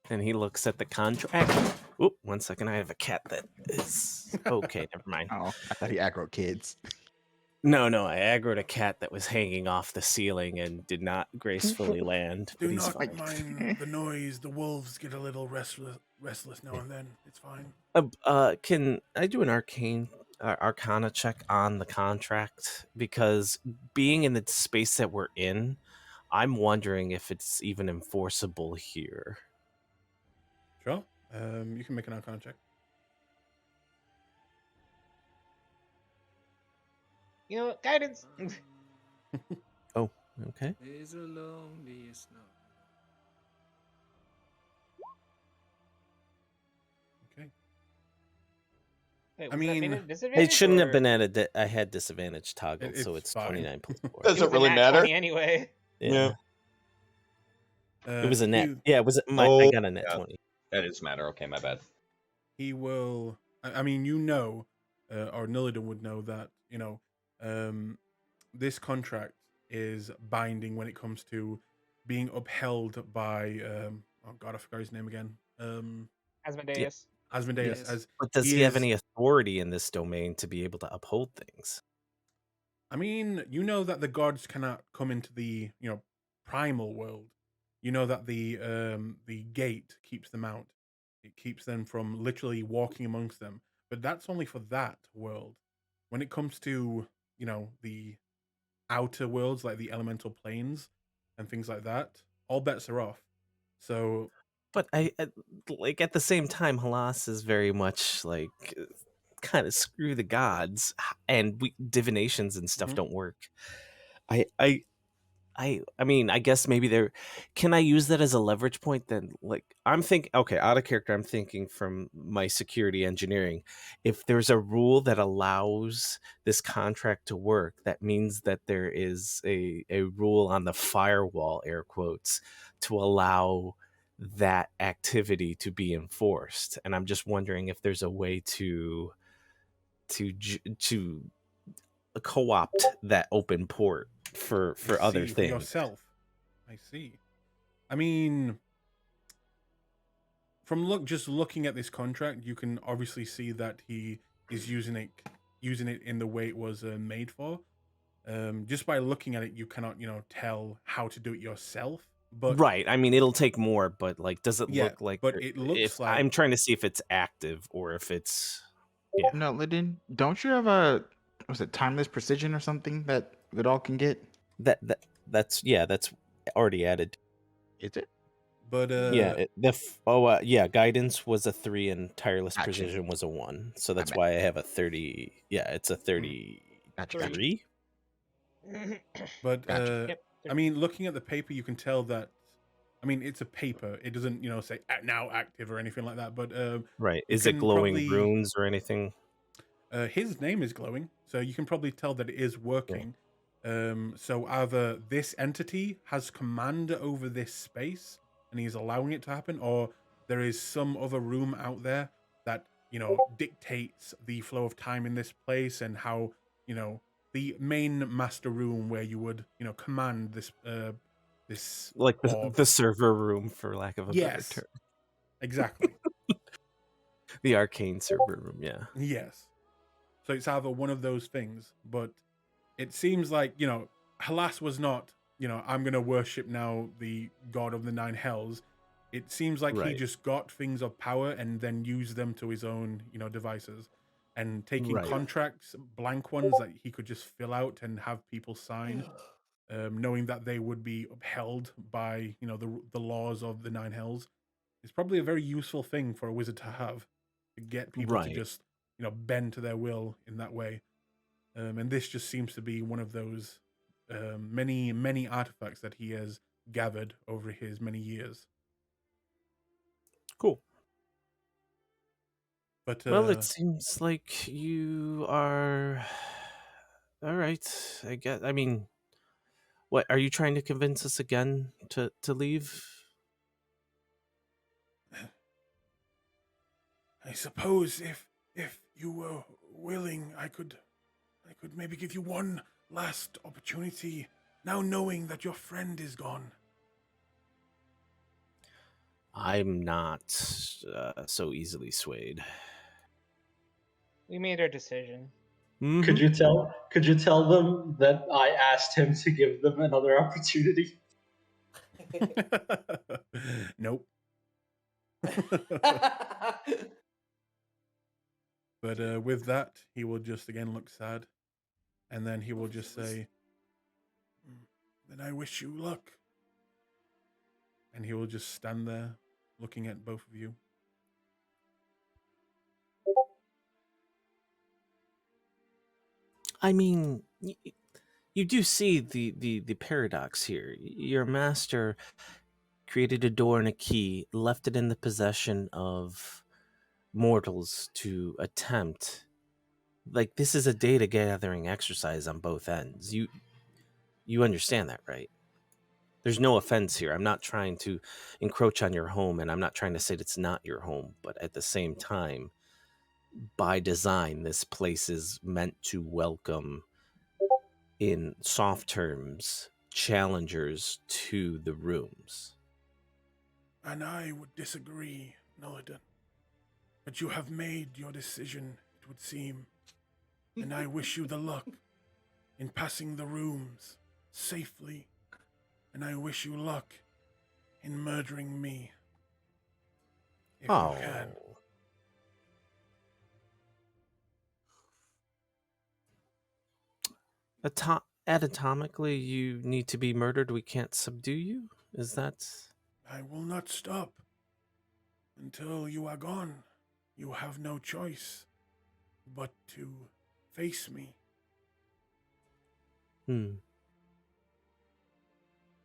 And he looks at the contract. Oop, 1 second. I have a cat that is okay. Never mind.
Oh, I thought he aggro kids.
No. I aggroed a cat that was hanging off the ceiling and did not gracefully land.
Do
But he's
not
fine.
mind the noise. The wolves get a little restless now and then. It's fine.
Can I do an arcana check on the contract? Because being in the space that we're in, I'm wondering if it's even enforceable here.
Sure. You can make an arcana check.
Guidance.
Oh, okay.
Is a lonely snow.
Okay.
Wait,
I
was that
mean,
made at a disadvantage,
It shouldn't have
or-
been at a. I had disadvantage toggle,
It's
so it's
fine.
29 plus 4.
Does
It
it
was a
really
nat
matter?
20 anyway.
Yeah. It was a net.
You-
Yeah, it was. I
Oh,
got a net
yeah.
20.
That is matter. Okay, my bad.
He will. I mean, or Nillidan would know that this contract is binding when it comes to being upheld by. Oh God, I forgot his name again.
Asmodeus.
Asmodeus.
Yes.
As
But does he have
is-
any authority in this domain to be able to uphold things?
I mean, you know that the gods cannot come into the primal world. You know that the gate keeps them out. It keeps them from literally walking amongst them. But that's only for that world. When it comes to the outer worlds like the elemental planes and things like that, all bets are off. So
But like at the same time, Halas is very much like kind of screw the gods, and divinations and stuff
Mhm.
don't work. I mean, I guess maybe there. Can I use that as a leverage point then? Like, I'm thinking, okay, out of character, I'm thinking from my security engineering. If there's a rule that allows this contract to work, that means that there is a rule on the firewall, air quotes, to allow that activity to be enforced. And I'm just wondering if there's a way to co-opt that open port for
I
other
see, for
things.
yourself. I see. I mean, from just looking at this contract, you can obviously see that he is using it in the way it was made for. Just by looking at it, you cannot tell how to do it yourself. But
Right. I mean, it'll take more, but like, does it
yeah,
look like
but it looks
if
like
I'm trying to see if it's active or if it's, yeah,
No, Lyndon, don't you have a was it timeless precision or something that it all can get?
that's already added.
Is it?
but
Yeah. Yeah. Guidance was a 3 and tireless
Gotcha.
precision was a 1. So
My
that's
bad.
why I have a 30. Yeah. It's a
Gotcha.
33.
but
Gotcha.
Yep.
I mean, looking at the paper, you can tell that. I mean, it's a paper. It doesn't say now active or anything like that. But
Right.
you
Is it
can
glowing
probably
runes or anything?
his name is glowing, so you can probably tell that it is
Yeah.
working. So either this entity has command over this space and he's allowing it to happen, or there is some other room out there that dictates the flow of time in this place and how the main master room where you would command this
Like
orb.
the server room, for lack of a better
Yes,
term.
exactly.
The arcane server room. Yeah.
Yes. So it's either one of those things, but it seems like, Halas was not, I'm going to worship now the god of the nine hells. It seems like he
Right.
just got things of power and then used them to his own, devices. And taking
Right.
contracts, blank ones that he could just fill out and have people sign, knowing that they would be upheld by, the laws of the nine hells. It's probably a very useful thing for a wizard to have, to get people to
Right.
just, bend to their will in that way. And this just seems to be one of those many, many artifacts that he has gathered over his many years.
Cool.
But
Well, it seems like you are all right. I guess. I mean, what are you trying to convince us again to leave?
I suppose if you were willing, I could maybe give you one last opportunity. Now knowing that your friend is gone.
I'm not so easily swayed.
We made our decision.
Mhm.
Could you tell them that I asked him to give them another opportunity?
Nope. But with that, he will just again look sad, and then he will just say, "Then I wish you luck." And he will just stand there, looking at both of you.
I mean, you do see the paradox here. Your master created a door and a key, left it in the possession of mortals to attempt. Like, this is a data gathering exercise on both ends. You understand that, right? There's no offense here. I'm not trying to encroach on your home, and I'm not trying to say that it's not your home, but at the same time, by design, this place is meant to welcome, in soft terms, challengers to the rooms.
And I would disagree, Noladin. But you have made your decision, it would seem. And I wish you the luck. in passing the rooms safely, and I wish you luck in murdering me. If you can.
Anatomically, you need to be murdered. We can't subdue you? Is that...
I will not stop until you are gone. You have no choice but to face me.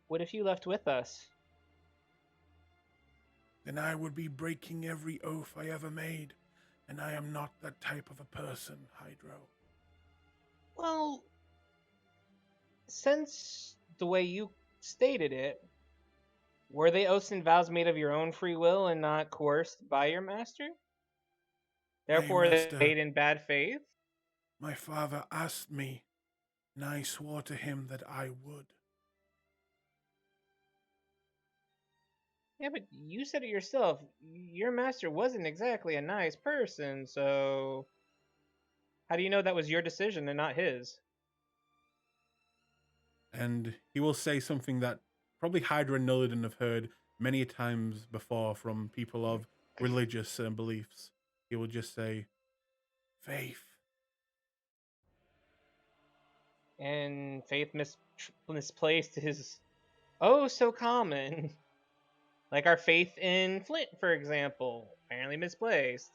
What if you left with us?
Then I would be breaking every oath I ever made, and I am not that type of a person, Hydro.
Well, since the way you stated it, were they oaths and vows made of your own free will and not coerced by your master? Therefore, they
master.
made in bad faith?
My father asked me, and I swore to him that I would.
Yeah, but you said it yourself. Your master wasn't exactly a nice person, so how do you know that was your decision and not his?
And he will say something that probably Hydra and Nullidan have heard many times before from people of religious beliefs. He will just say, faith.
And faith misplaced is oh so common. Like our faith in Flint, for example, apparently misplaced.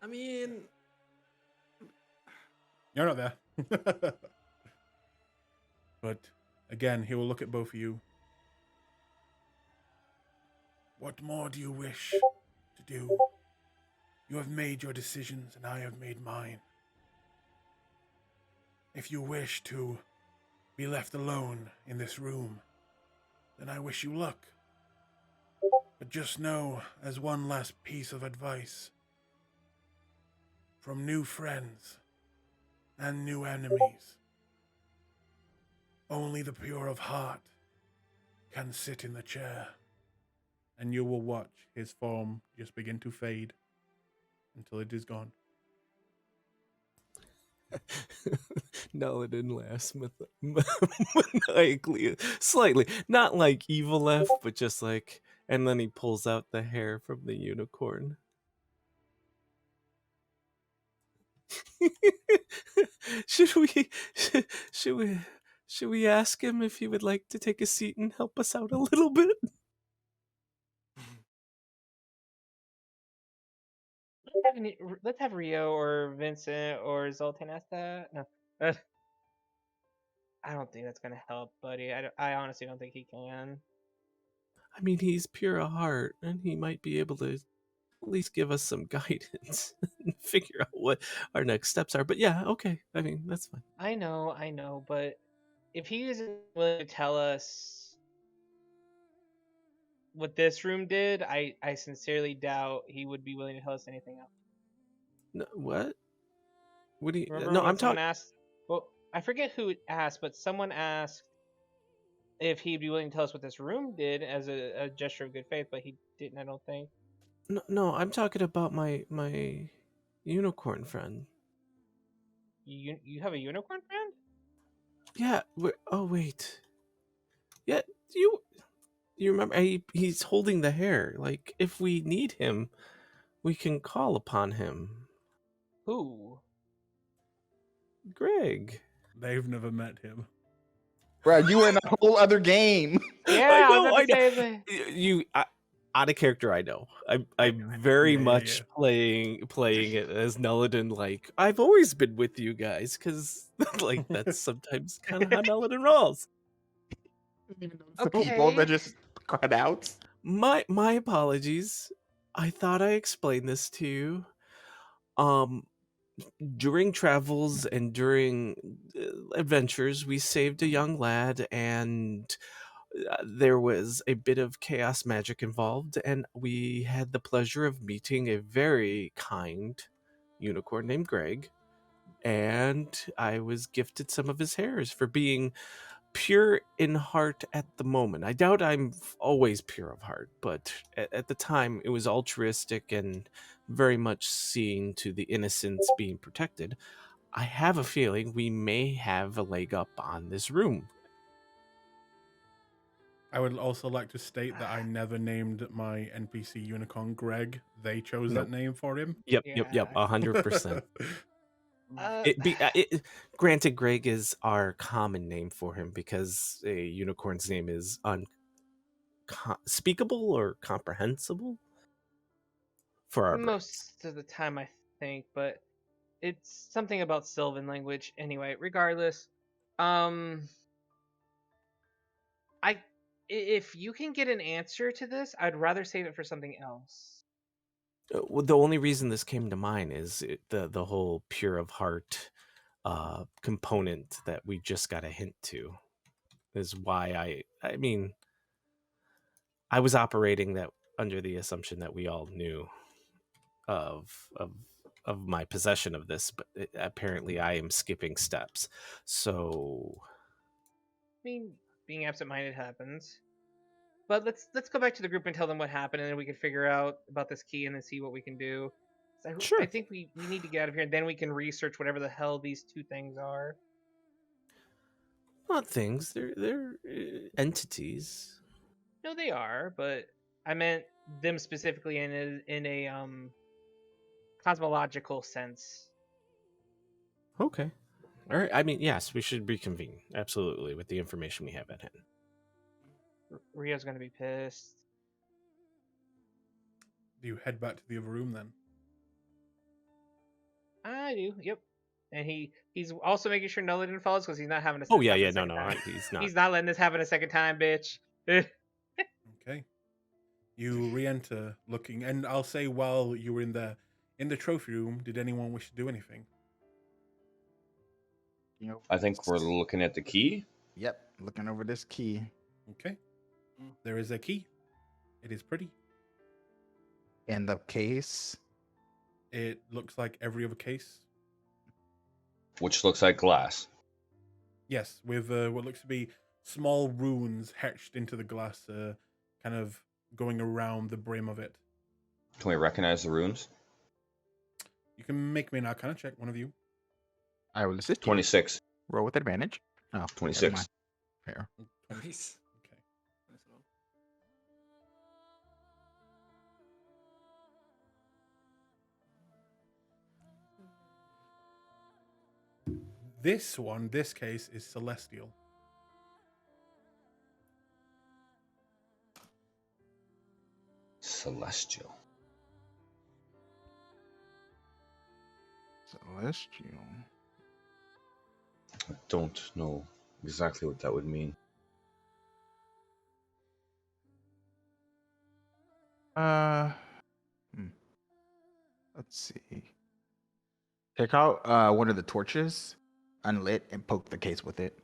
I mean,
You're not there. But again, he will look at both of you. What more do you wish to do? You have made your decisions, and I have made mine. If you wish to be left alone in this room, then I wish you luck. But just know, as one last piece of advice, from new friends and new enemies, only the pure of heart can sit in the chair. And you will watch his form just begin to fade until it is gone.
Nullidan laughs maniacally, slightly. Not like evil laugh, but just like... And then he pulls out the hair from the unicorn. should we ask him if he would like to take a seat and help us out a little bit?
Let's have Rio or Vincent or Zoltan ask that. No, I don't think that's gonna help, buddy. I honestly don't think he can.
I mean, he's pure of heart, and he might be able to at least give us some guidance and figure out what our next steps are. But yeah, okay. I mean, that's fine.
I know, but if he isn't willing to tell us what this room did, I sincerely doubt he would be willing to tell us anything else.
No, what? What do you...
Remember
No,
when
I'm
someone
talking...
asked? Well, I forget who asked, but someone asked if he'd be willing to tell us what this room did as a gesture of good faith, but he didn't. I don't think.
No, I'm talking about my unicorn friend.
You have a unicorn friend?
Yeah. Oh wait. Yeah. You remember? He's holding the hair. Like, if we need him, we can call upon him.
Who?
Greg.
They've never met him.
Bro, you were in a whole other game.
Yeah, I was
I
about to
know.
say that.
Out of character, I know. I'm very
Yeah,
much
yeah.
playing it as Nullidan. Like, I've always been with you guys, because like that's sometimes kind of how Nullidan rolls.
The people
Okay.
that just cut out.
My apologies. I thought I explained this to you. During travels and during adventures, we saved a young lad, and there was a bit of chaos magic involved, and we had the pleasure of meeting a very kind unicorn named Greg, and I was gifted some of his hairs for being pure in heart at the moment. I doubt I'm always pure of heart, but at the time it was altruistic and very much seeing to the innocents being protected. I have a feeling we may have a leg up on this room.
I would also like to state that I never named my NPC unicorn Greg. They chose
Nope.
that name for him.
Yep,
Yeah.
100%. Granted, Greg is our common name for him because a unicorn's name is unspeakable or comprehensible for our brains.
Most of the time, I think, but it's something about Sylvan language. Anyway, regardless, if you can get an answer to this, I'd rather save it for something else.
Well, the only reason this came to mind is the whole pure of heart component that we just got a hint to is why I mean I was operating that under the assumption that we all knew of my possession of this, but apparently I am skipping steps. So
I mean, being absent-minded happens. But let's go back to the group and tell them what happened, and then we can figure out about this key and then see what we can do.
Sure.
I think we need to get out of here, and then we can research whatever the hell these two things are.
not things, they're entities.
No, they are, but I meant them specifically in a cosmological sense.
Okay. All right. I mean, yes, we should reconvene. Absolutely, with the information we have at hand.
Rio's gonna be pissed.
Do you head back to the other room then?
I do. Yep. And he's also making sure Nulliden follows because he's not having a.
Oh yeah,
happen a
no,
second time.
he's not.
He's not letting this happen a second time, bitch.
Okay. You re-enter looking, and I'll say while you were in the trophy room, did anyone wish to do anything?
You know,
I think we're looking at the key.
Yep, looking over this key.
Okay. There is a key. It is pretty.
In the case.
It looks like every other case.
Which looks like glass.
Yes, with what looks to be small runes etched into the glass, kind of going around the brim of it.
Can we recognize the runes?
You can make me an Arcana check, one of you.
I will assist you.
26.
Roll with advantage. Oh,
26.
never mind. Fair.
Nice.
Okay.
Nice roll.
This case is celestial.
Celestial.
Celestial.
I don't know exactly what that would mean.
Let's see. Take out one of the torches, unlit, and poke the case with it.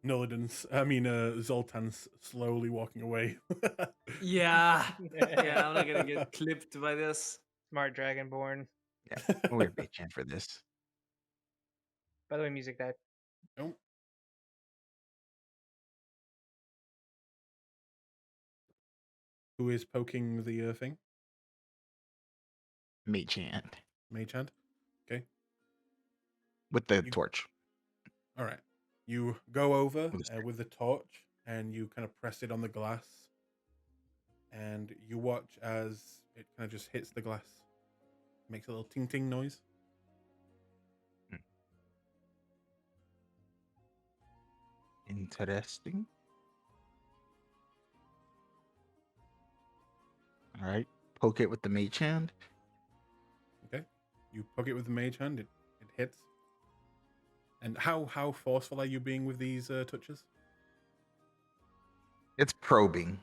Zoltan's slowly walking away.
Yeah. Yeah, I'm not gonna get clipped by this.
Smart Dragonborn.
Yeah, we're big chan for this.
By the way, music died.
Nope. Who is poking the thing?
Mage hand
Mage hand? Okay.
with the
You-
torch.
All right. You go over
With a stick.
with the torch and you kind of press it on the glass. And you watch as it kind of just hits the glass. Makes a little ting ting noise.
Interesting. All right, poke it with the mage hand.
Okay. You poke it with the mage hand, it hits. And how forceful are you being with these touches?
It's probing.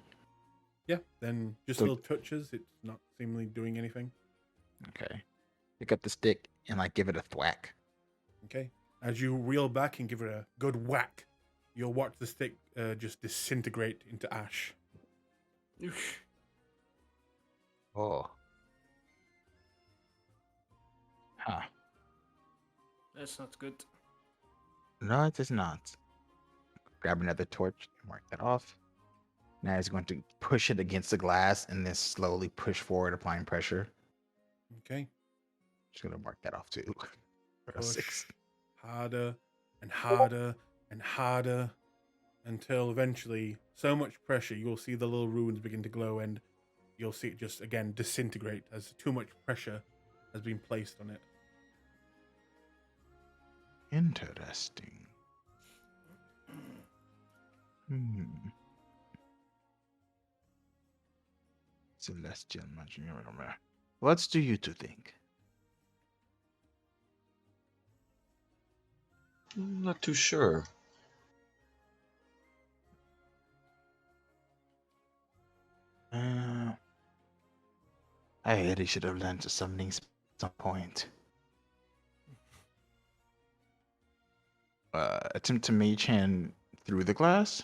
Yeah, then just
So-
little touches. It's not seemingly doing anything.
Okay, pick up the stick and like give it a thwack.
Okay. As you reel back and give it a good whack, you'll watch the stick just disintegrate into ash.
Oh, Huh.
That's not good.
No, it is not. Grab another torch, mark that off. Now he's going to push it against the glass and then slowly push forward, applying pressure.
Okay.
Just gonna mark that off too. For a
Push
6.
harder and harder and harder until eventually so much pressure you'll see the little runes begin to glow and you'll see it just again disintegrate as too much pressure has been placed on it.
Interesting. Celestial magic. What do you two think?
Not too sure.
I really should have learned summoning at some point. Attempt to mage hand through the glass.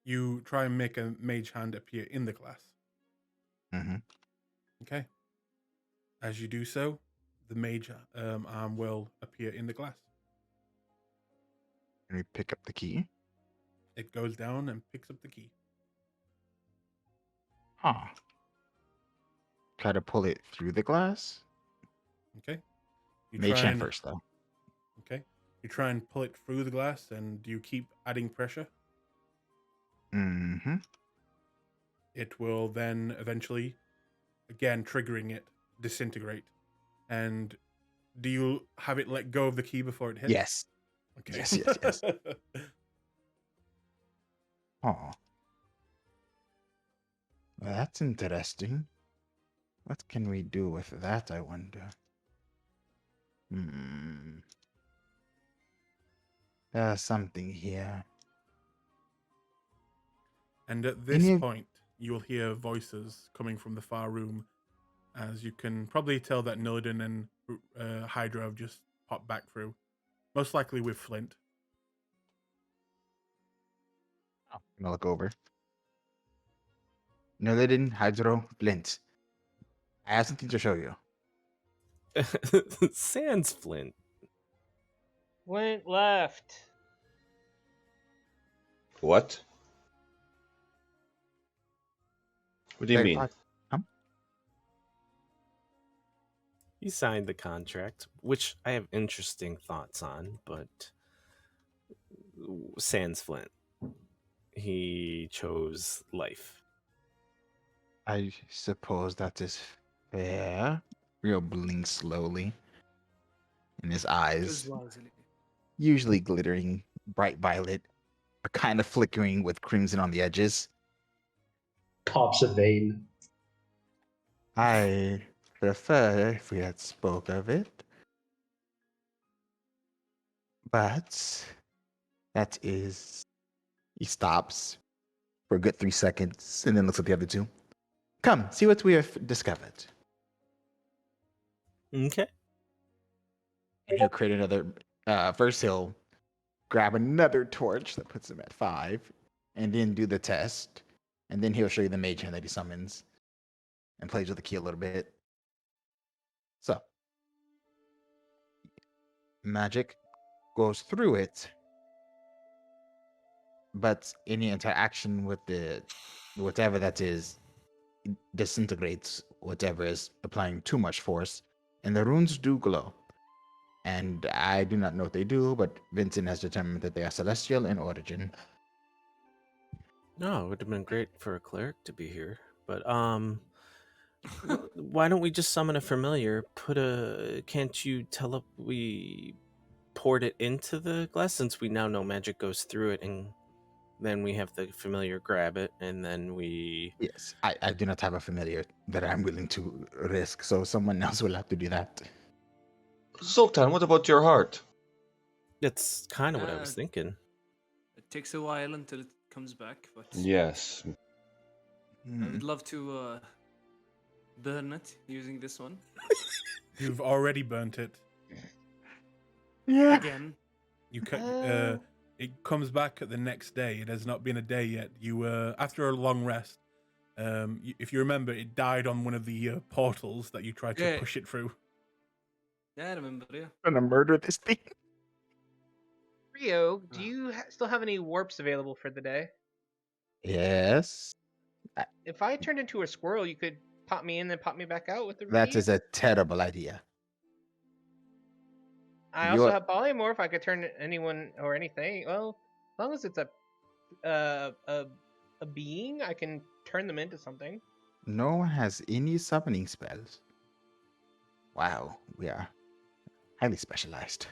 You try and make a mage hand appear in the glass.
Mm-hmm.
Okay. As you do so, the mage arm will appear in the glass.
Can we pick up the key?
It goes down and picks up the key.
Huh. Try to pull it through the glass.
Okay. You
Mage
try
hand
and,
first, though.
Okay. You try and pull it through the glass, and do you keep adding pressure?
Mm-hmm.
It will then eventually, again triggering it, disintegrate. And do you have it let go of the key before it hits?
Yes.
Okay.
Yes. Oh. Well, that's interesting. What can we do with that, I wonder? There's something here.
And at this point, you'll hear voices coming from the far room, as you can probably tell that Nillidan and Hydra have just popped back through. Most likely with Flint.
I'm gonna look over. Nillidan, Hydro, Flint. I have something to show you.
Sans Flint.
Went left.
What? What do you
Very
mean?
He signed the contract, which I have interesting thoughts on, but sans Flint. He chose life.
I suppose that is fair. Rio blinks slowly. And his eyes,
Choose wisely.
usually glittering bright violet, are kind of flickering with crimson on the edges.
Pops a vein.
I prefer if we had spoke of it. But that is... He stops for a good 3 seconds and then looks at the other two. Come, see what we have discovered.
Okay.
And he'll create another... first he'll grab another torch that puts him at 5, and then do the test. And then he'll show you the mage hand that he summons and plays with the key a little bit. So, magic goes through it, but any interaction with the whatever that is disintegrates whatever is applying too much force, and the runes do glow. And I do not know what they do, but Vincent has determined that they are celestial in origin.
No, it would have been great for a cleric to be here, but why don't we just summon a familiar? Can't you we poured it into the glass, since we now know magic goes through it, and then we have the familiar grab it, and then we...
Yes, I do not have a familiar that I'm willing to risk, so someone else will have to do that.
Zoltan, what about your heart?
That's kind of what I was thinking.
It takes a while until it comes back, but
Yes.
I would love to burn it using this one.
You've already burnt it.
Yeah.
Again.
You it comes back at the next day. It has not been a day yet. You after a long rest, If you remember, it died on one of the portals that you tried to
Yeah.
push it through.
Yeah, I remember, yeah.
I'm gonna murder this thing.
Rio, do you still have any warps available for the day?
Yes,
If I turned into a squirrel, you could pop me in and pop me back out with the
that
keys?
is a terrible idea.
I also
You're-
have polymorph. I could turn anyone or anything. Well, as long as it's a being, I can turn them into something.
No one has any summoning spells. Wow, we are highly specialized.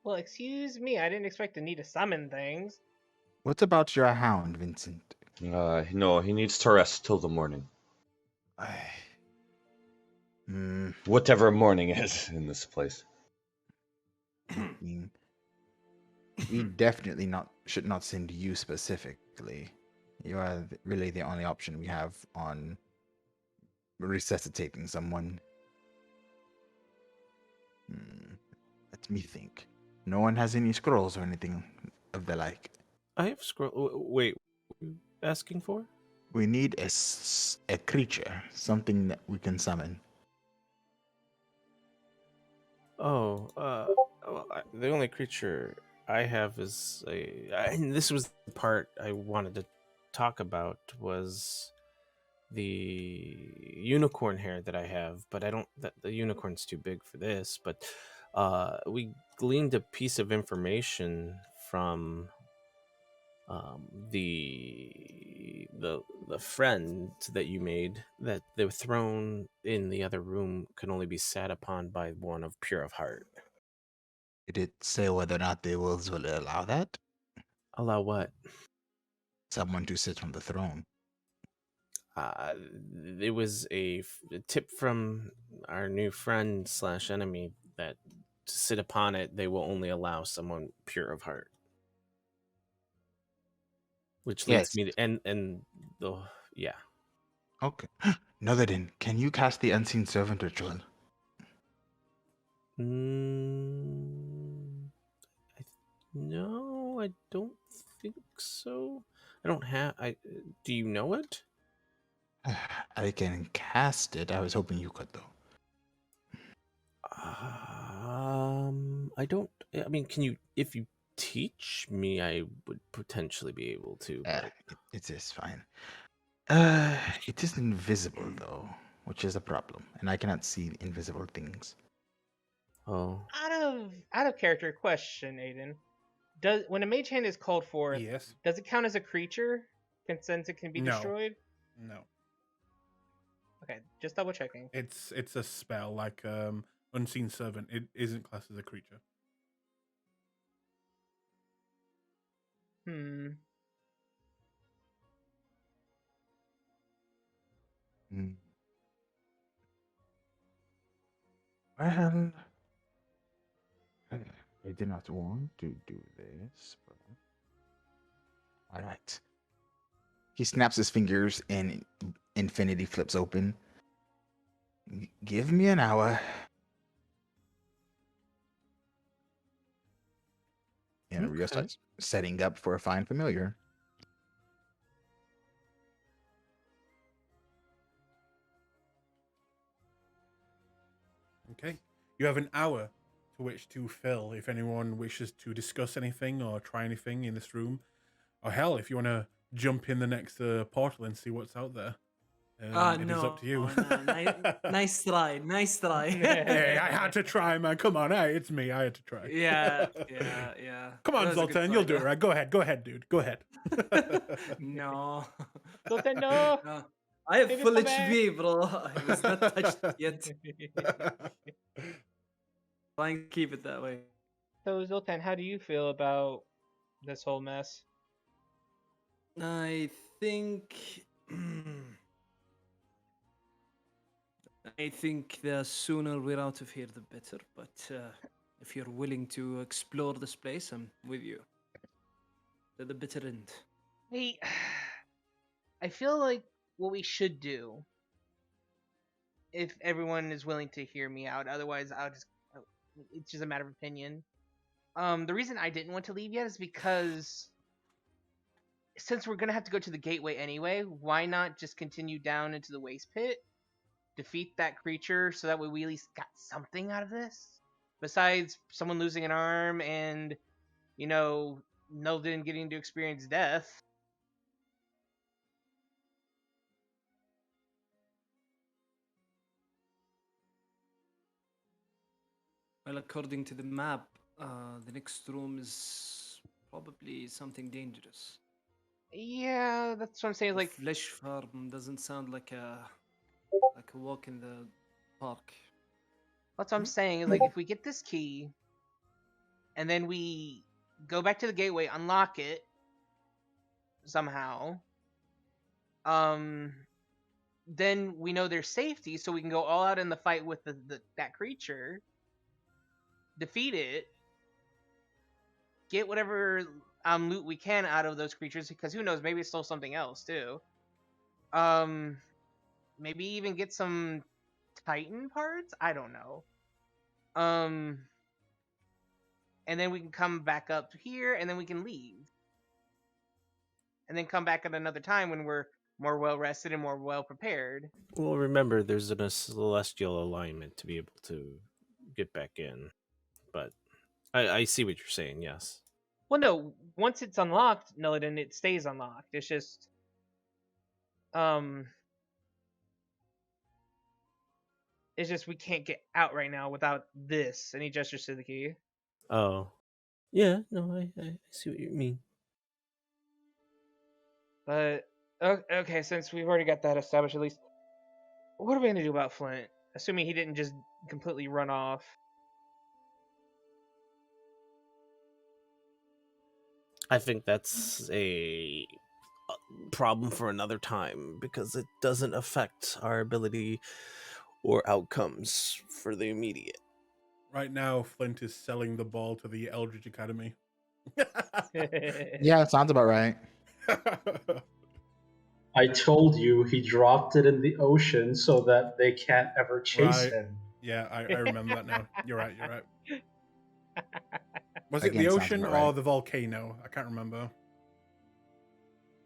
Well, excuse me. I didn't expect to need to summon things.
What about your hound, Vincent?
No, he needs to rest till the morning.
I... Hmm.
Whatever morning is in this place.
We definitely should not send you specifically. You are really the only option we have on resuscitating someone. Let me think. No one has any scrolls or anything of the like.
I have scroll. Wait, what are you asking for?
We need a creature, something that we can summon.
Oh, the only creature I have is and this was the part I wanted to talk about was the unicorn hair that I have, but I don't. The unicorn's too big for this. But we gleaned a piece of information from the friend that you made, that the throne in the other room can only be sat upon by one of pure of heart.
Did it say whether or not the wolves will allow that?
Allow what?
Someone to sit on the throne.
Uh, it was a tip from our new friend slash enemy that to sit upon it, they will only allow someone pure of heart. Which leads
Yes.
me to, and the yeah.
Okay. Notherden, can you cast the unseen servant ritual?
No, I don't think so. I don't have. Do you know it?
I can cast it. I was hoping you could, though.
I don't. I mean, can you? If you teach me, I would potentially be able to. But
It is fine. It is invisible though, which is a problem, and I cannot see invisible things.
oh,
Out of character question, Aiden. Does when a mage hand is called forth,
Yes.
does it count as a creature? Since it can be
No.
destroyed?
No.
Okay, just double checking.
It's a spell like Unseen Servant. It isn't classed as a creature.
Hmm.
Hmm. Well, I did not want to do this, but all right. He snaps his fingers, and infinity flips open. Give me an hour. And Rio
Okay.
starts setting up for a fine familiar.
Okay. You have an hour to which to fill if anyone wishes to discuss anything or try anything in this room. Or hell, if you want to jump in the next portal and see what's out there. It is up to you.
Nice try, nice try.
Hey, I had to try, man. Come on. Hey, it's me. I had to try.
Yeah.
Come on,
That was a good
Zoltan.
try,
You'll do
though.
it, right? Go ahead, dude. Go ahead.
No.
Zoltan, no.
No. I have
Baby,
full
come back.
HP, bro. I was not touched yet. Try and keep it that way.
So Zoltan, how do you feel about this whole mess?
I think. I think the sooner we're out of here, the better. But if you're willing to explore this place, I'm with you. To the bitter end.
Hey, I feel like what we should do, if everyone is willing to hear me out, otherwise it's just a matter of opinion. The reason I didn't want to leave yet is because since we're gonna have to go to the gateway anyway, why not just continue down into the waste pit, defeat that creature, so that way we at least got something out of this, besides someone losing an arm and Nelden getting to experience death.
Well, according to the map, the next room is probably something dangerous.
Yeah, that's what I'm saying. Like,
Flesh farm doesn't sound like a walk in the park.
that's what I'm saying. Is like, if we get this key, and then we go back to the gateway, unlock it somehow, then we know there's safety, so we can go all out in the fight with that creature, defeat it, get whatever loot we can out of those creatures, because who knows, maybe it's still something else too. Maybe even get some Titan parts. I don't know. And then we can come back up here, and then we can leave, and then come back at another time when we're more well rested and more well prepared.
Well, remember, there's a celestial alignment to be able to get back in. But I see what you're saying, yes.
Well, no, once it's unlocked, Nellidan, it stays unlocked. It's just, we can't get out right now without this. And he gestures to the key.
Oh. Yeah, no, I see what you mean.
But okay, since we've already got that established, at least, what are we gonna do about Flint? Assuming he didn't just completely run off.
I think that's a problem for another time because it doesn't affect our ability or outcomes for the immediate.
Right now, Flint is selling the ball to the Eldritch Academy.
Yeah, sounds about right.
I told you he dropped it in the ocean so that they can't ever chase
Right.
him.
Yeah, I remember that now. You're right. Was it
Again,
the
sounds
ocean
about
or
right.
the volcano? I can't remember.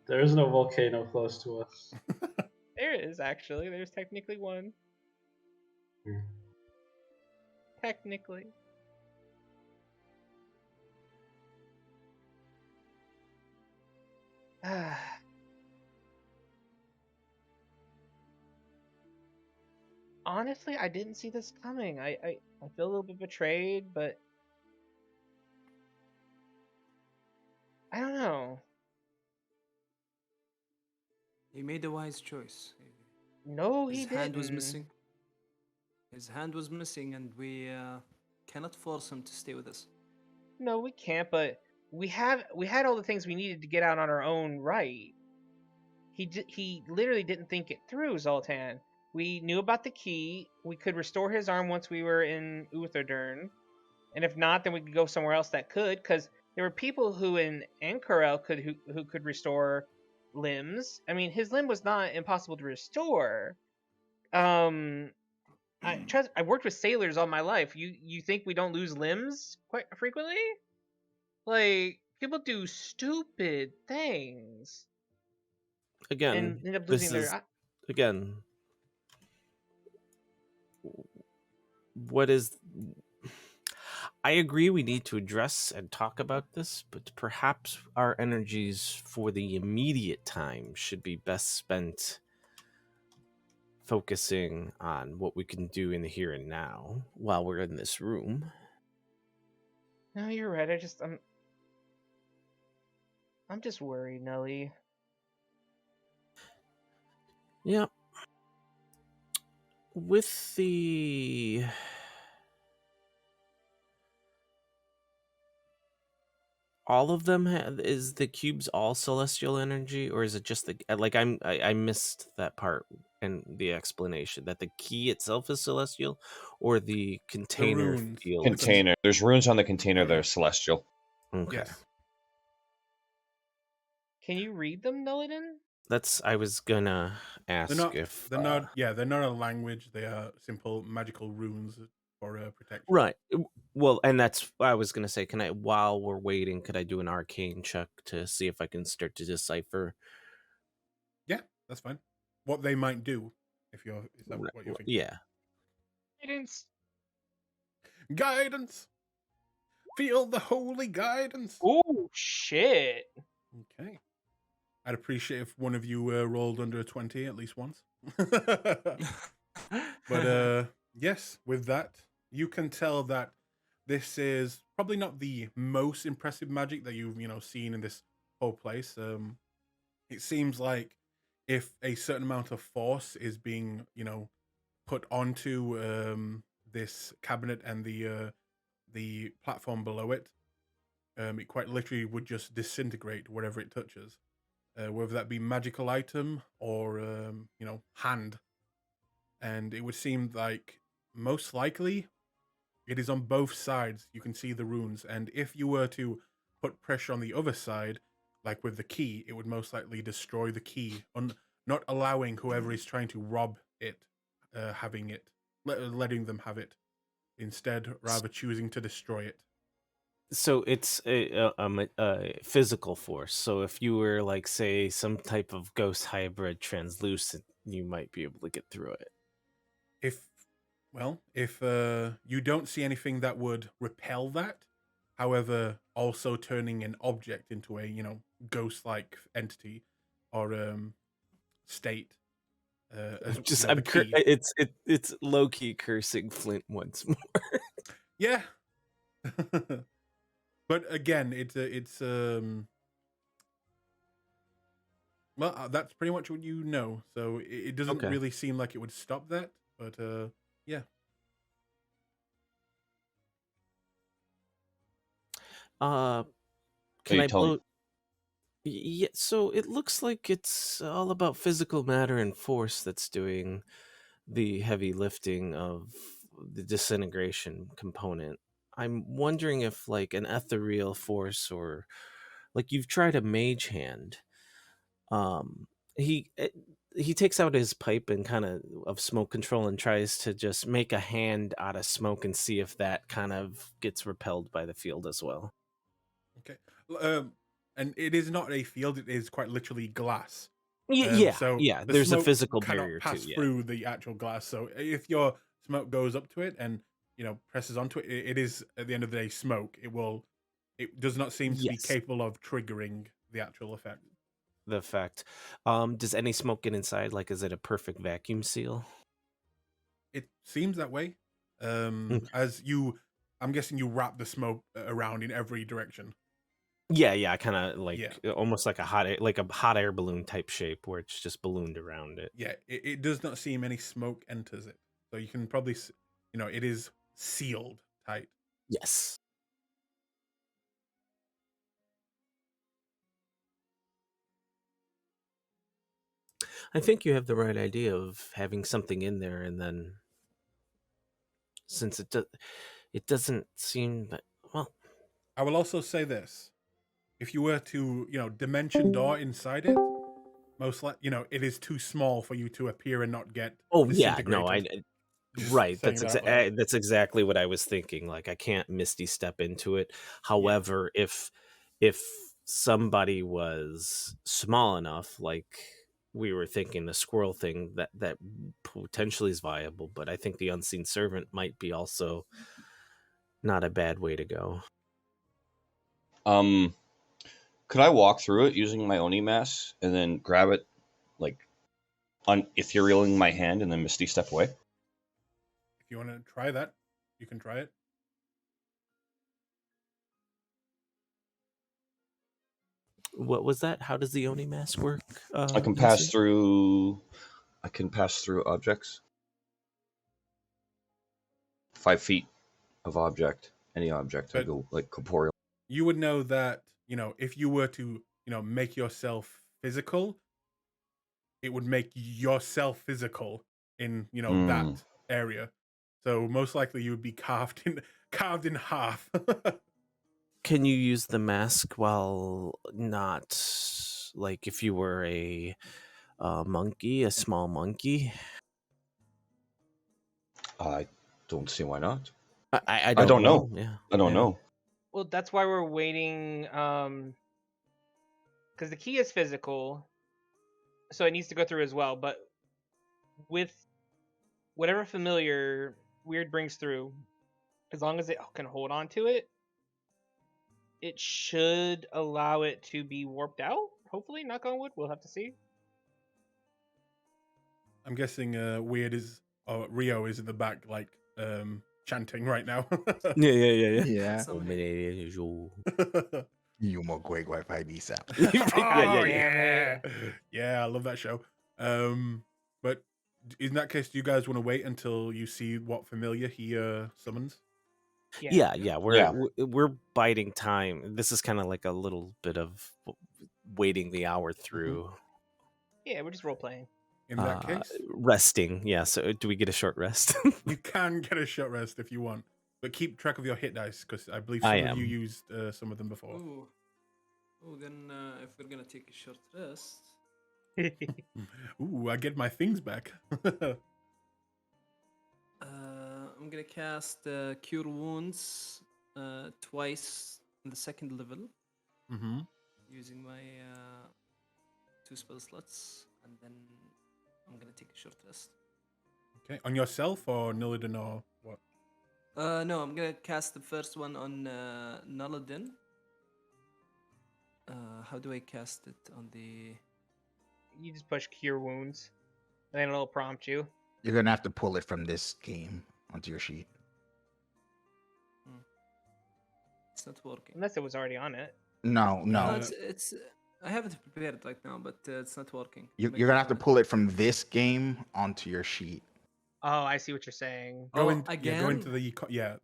There is no volcano close to us.
There is, actually. There's technically one.
Hmm.
Technically. Honestly, I didn't see this coming. I feel a little bit betrayed, but I don't know.
He made a wise choice.
No,
His
he
hand was
didn't.
missing. His hand was missing, and we cannot force him to stay with us.
No, we can't. But we had all the things we needed to get out on our own right. He literally didn't think it through, Zoltan. We knew about the key. We could restore his arm once we were in Utherdurn, and if not, then we could go somewhere else that could. Because there were people who in Ankarel who could restore limbs. I mean, his limb was not impossible to restore. I worked with sailors all my life. You think we don't lose limbs quite frequently? Like, people do stupid things
Again,
and end up
this
losing
is
their.
again what is I agree we need to address and talk about this, but perhaps our energies for the immediate time should be best spent focusing on what we can do in the here and now while we're in this room.
No, you're right. I'm just worried, Nelly.
Yep. With the all of them is the cubes all celestial energy, or is it just the like I missed that part and the explanation that the key itself is celestial, or the container
runes.
field?
Container. There's runes on the container that are celestial.
Okay.
Yes.
Can you read them, Nellidan?
That's I was gonna ask
They're not.
if
They're not. Yeah, they're not a language. They are simple magical runes for protection.
Right. Well, and that's I was gonna say. Can I, while we're waiting, could I do an arcane check to see if I can start to decipher?
Yeah, that's fine. What they might do, is that
Right,
what you're thinking?
yeah.
Guidance.
Guidance. Feel the holy guidance.
Ooh, shit.
Okay. I'd appreciate if one of you rolled under a 20 at least once. But yes, with that, you can tell that this is probably not the most impressive magic that you've seen in this whole place. It seems like if a certain amount of force is being put onto this cabinet and the platform below it, it quite literally would just disintegrate wherever it touches, whether that be magical item or hand. And it would seem like most likely it is on both sides. You can see the runes, and if you were to put pressure on the other side, like with the key, it would most likely destroy the key, not allowing whoever is trying to rob it having it, letting them have it. Instead, rather choosing to destroy it.
So it's a physical force. So if you were like, say, some type of ghost hybrid translucent, you might be able to get through it.
If you don't see anything that would repel that, however, also turning an object into a ghost-like entity or state.
It's low key cursing Flint once more.
Yeah. But again, that's pretty much what you know. So it doesn't really seem like it would stop that. But yeah.
Can I blow? Yeah. So it looks like it's all about physical matter and force that's doing the heavy lifting of the disintegration component. I'm wondering if like an ethereal force, or like you've tried a mage hand. He takes out his pipe and kind of smoke control and tries to just make a hand out of smoke and see if that kind of gets repelled by the field as well.
Okay. And it is not a field; it is quite literally glass.
So there's a physical barrier
pass
too.
Through the actual glass. So if your smoke goes up to it and presses onto it, it is at the end of the day smoke. It does not seem to be capable of triggering the actual effect.
The effect. Does any smoke get inside? Like, is it a perfect vacuum seal?
It seems that way. I'm guessing you wrap the smoke around in every direction.
Yeah, kind of like almost like a hot air balloon type shape where it's just ballooned around it.
Yeah, it does not seem any smoke enters it, so you can probably it is sealed tight.
Yes. I think you have the right idea of having something in there, and then since it doesn't seem that well.
I will also say this: if you were to dimension door inside it, most likely it is too small for you to appear and not get.
Oh yeah, no, right. That's exactly what I was thinking. Like I can't misty step into it. However, if somebody was small enough, like we were thinking the squirrel thing, that potentially is viable, but I think the unseen servant might be also not a bad way to go.
Could I walk through it using my Oni mass and then grab it, like, on etherealing my hand and then misty step away?
If you want to try that, you can try it.
What was that? How does the Oni mask work?
I can pass through objects. 5 feet of object, any object. But I go like corporeal.
You would know that if you were to make yourself physical, it would make yourself physical in that area. So most likely you would be carved in half.
Can you use the mask while not, like, if you were a monkey, a small monkey?
I don't see why not.
I
I don't know.
Yeah.
I don't
Yeah.
know.
Well, that's why we're waiting. Because the key is physical, so it needs to go through as well. But with whatever familiar Weird brings through, as long as it can hold on to it, it should allow it to be warped out. Hopefully, knock on wood. We'll have to see.
I'm guessing Weird is or Rio is in the back, like chanting right now.
Yeah.
Yeah.
Some-
You more Gweg Wi-Fi Bisa.
yeah. Yeah, I love that show. But in that case, do you guys want to wait until you see what familiar he summons?
Yeah. We're
Yeah.
we're biding time. This is kind of like a little bit of waiting the hour through.
Yeah, we're just role playing.
In that case,
Resting. Yeah. So do we get a short rest?
you can get a short rest if you want, but keep track of your hit dice because I believe
I
some of you
am.
used some of them before.
Ooh. Oh, then if we're gonna take a short rest,
Ooh, I get my things back.
I'm gonna cast Cure Wounds twice in the second level
Mm-hmm.
using my 2 spell slots, and then I'm gonna take a short rest.
Okay, on yourself or Nillidan or what?
No, I'm gonna cast the first one on Nullodin. How do I cast it on the?
You just push Cure Wounds, and then it'll prompt you.
You're gonna have to pull it from this game onto your sheet.
It's not working.
Unless it was already on it.
No.
No, it's. I have it prepared right now, but it's not working.
You're
Make
gonna
it
have to
run.
pull it from this game onto your sheet.
Oh, I see what you're saying.
Go
Oh,
in, yeah, go
again?
into the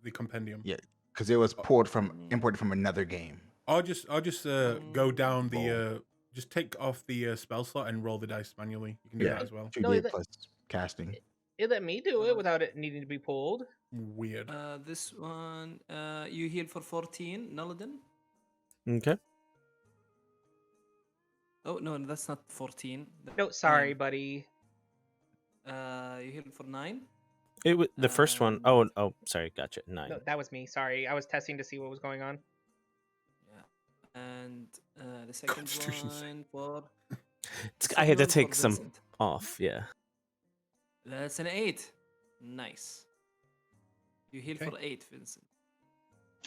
the compendium.
Yeah, because it was imported from another game.
I'll just go down the
Roll.
just take off the spell slot and roll the dice manually. You can do
Yeah.
that as well.
2d8
that-
plus casting.
It let me do it without it needing to be pulled.
Weird.
This one, you heal for 14, Nullodin.
Okay.
Oh no, that's not 14.
No, sorry,
Nine.
buddy.
You heal for 9.
The first one. Oh, sorry. Gotcha. 9.
No, that was me. Sorry, I was testing to see what was going on.
Yeah, and the second
Constitution save.
one for.
I had to
second one for
take some
Vincent.
off. Yeah.
That's an 8. Nice. You heal
Okay.
for 8, Vincent.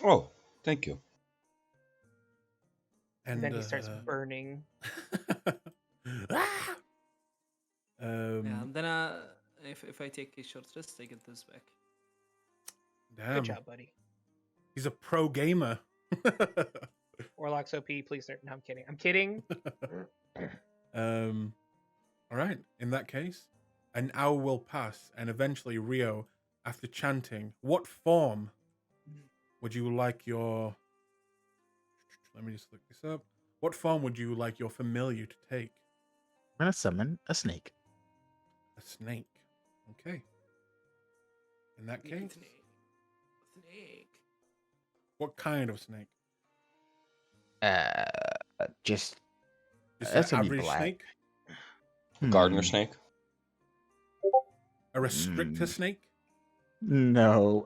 Oh, thank you.
And then he starts burning.
Ah!
Yeah, and then if I take a short rest, I get this back.
Damn.
Good job, buddy.
He's a pro gamer.
Warlock's OP, please. No, I'm kidding. I'm kidding.
All right. In that case, an hour will pass, and eventually Rio, after chanting, what form would you like your? Let me just look this up. What form would you like your familiar to take?
I'm gonna summon a snake.
A snake. Okay. In that case,
Snake.
what kind of snake?
Just
Just
That's
an
gonna be
average
black.
snake?
Gardener
hmm,
snake.
A restrictor
Mm.
snake?
No.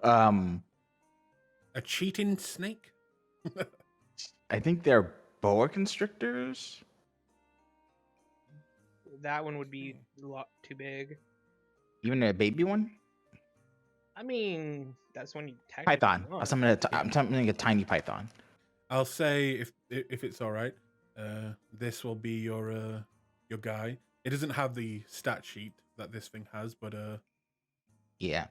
A cheating snake?
I think they're boa constrictors.
That one would be a lot too big.
Even a baby one.
I mean, that's when you technically
Python.
want.
I'm summoning a tiny python.
I'll say if it's all right, this will be your guy. It doesn't have the stat sheet that this thing has, but
Yeah.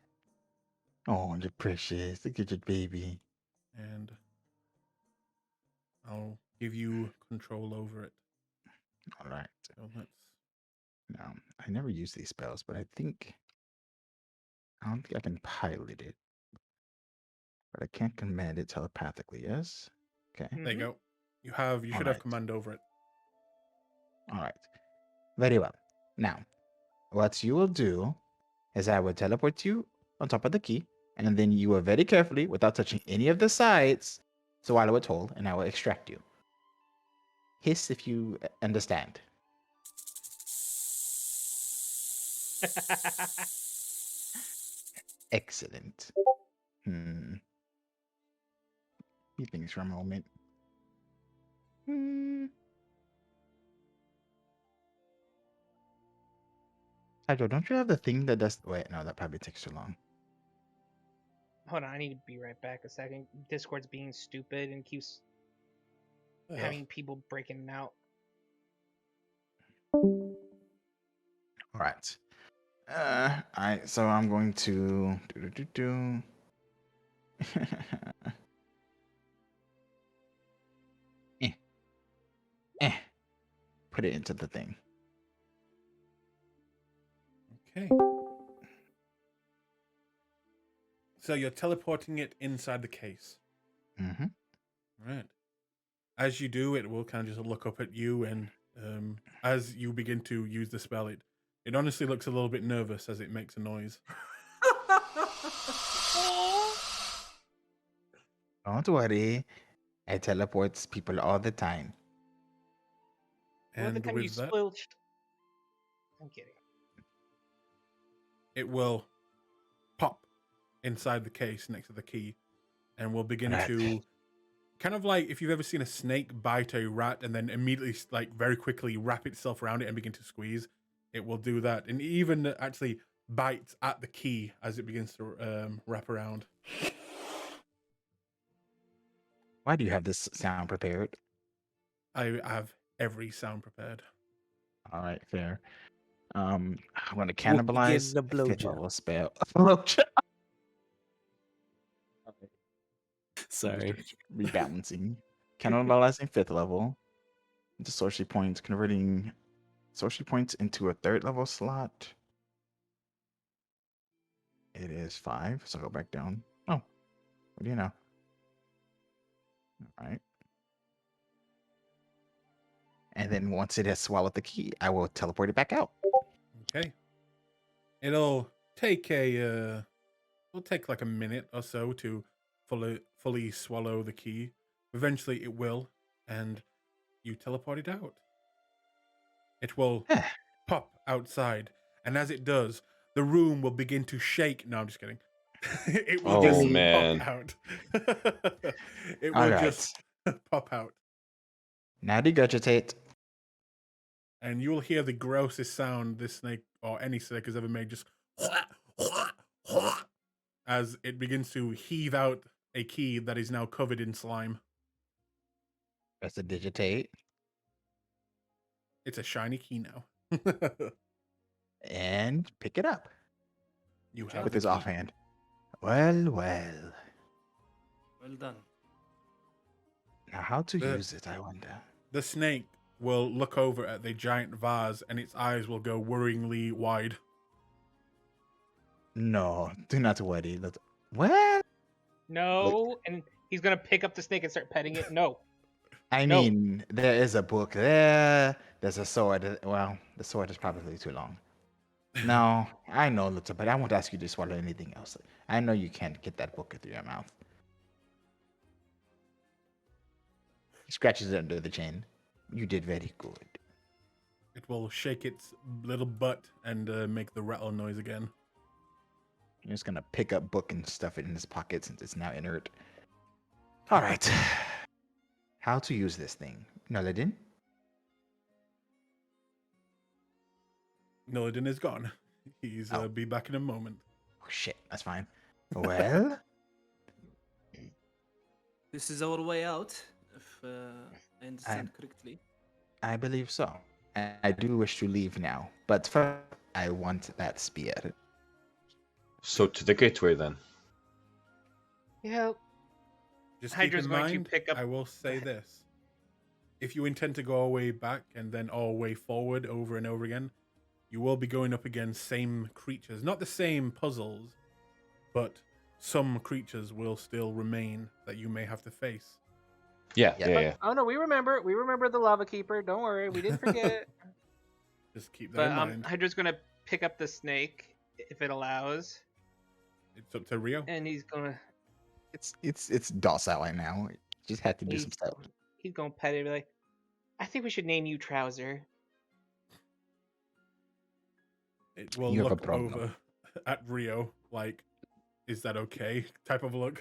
Oh, you're precious. Look at your baby.
and I'll give you control over it.
All right.
So let's.
Now, I never use these spells, but I don't think I can pilot it. But I can command it telepathically, yes? Okay.
There you go. You should have
Alright.
command over it.
All right. Very well. Now, what you will do is I will teleport you on top of the key, and then you will very carefully, without touching any of the sides, swallow it whole, and I will extract you. Hiss if you understand. Excellent. He thinks for a moment. Hydro, don't you have the thing that does... Wait, no, that probably takes too long.
Hold on, I need to be right back a second. Discord's being stupid and keeps having people breaking out.
All right. So I'm going to put it into the thing.
Okay. So you're teleporting it inside the case.
Mm-hmm.
Right. As you do, it will kind of just look up at you, and as you begin to use the spell, it honestly looks a little bit nervous as it makes a noise.
Don't worry. I teleport people all the time.
Well, the
And
time you
with that,
squelched. I'm kidding.
it will pop inside the case next to the key, and will begin
Right.
to kind of like if you've ever seen a snake bite a rat and then immediately like very quickly wrap itself around it and begin to squeeze. It will do that, and even actually bites at the key as it begins to wrap around.
Why do you have this sound prepared?
I have every sound prepared.
All right, fair. I'm going to
Wookiee gives
cannibalize
the
a fifth
blowjob.
level spell. Blowjob.
Sorry.
Rebalancing. Cannibalizing fifth level. Into sorcery points, converting sorcery points into a third level slot. It is 5, so go back down. Oh, what do you know? All right. And then once it has swallowed the key, I will teleport it back out.
Okay. It'll take like a minute or so to fully swallow the key. Eventually it will, and you teleport it out. It will pop outside, and as it does, the room will begin to shake. No, I'm just kidding. It will
Oh,
just
man.
pop out. It will
All right.
just pop out.
Now regurgitate.
And you will hear the grossest sound this snake or any snake has ever made, just as it begins to heave out a key that is now covered in slime.
Press a digitate.
It's a shiny key now.
And pick it up
You have
with
the
his
key.
offhand. Well, well.
Well done.
Now, how to
The-
use it, I wonder.
The snake will look over at the giant vase, and its eyes will go worryingly wide.
No, do not worry. Well,
No, and he's gonna pick up the snake and start petting it. No.
I
No.
mean, there is a book there. There's a sword. Well, the sword is probably too long. No, I know, little, but I won't ask you to swallow anything else. I know you can't get that book through your mouth. He scratches it under the chin. You did very good.
It will shake its little butt and make the rattle noise again.
You're just gonna pick up book and stuff it in his pocket since it's now inert. All right. How to use this thing, Nullidin?
Nillidan is gone. He's be back in a moment.
Oh shit, that's fine. Well,
This is our way out, if I understand correctly.
I believe so. I do wish to leave now, but first I want that spear.
So to the gateway then.
Yeah.
Just
Hydra's
keep in
going to
mind,
pick up-
I will say this. If you intend to go all the way back and then all the way forward over and over again, you will be going up against same creatures. Not the same puzzles, but some creatures will still remain that you may have to face.
Yeah.
Oh no, we remember. We remember the lava keeper. Don't worry, we didn't forget.
Just keep that
But
in mind.
Hydra's gonna pick up the snake if it allows,
It's up to Rio.
and he's gonna
It's docile right now. Just had to do some
he's,
stuff.
he's gonna pet it. And be like, I think we should name you Trouser.
It will
You have a
look
problem.
over at Rio like, is that okay type of look.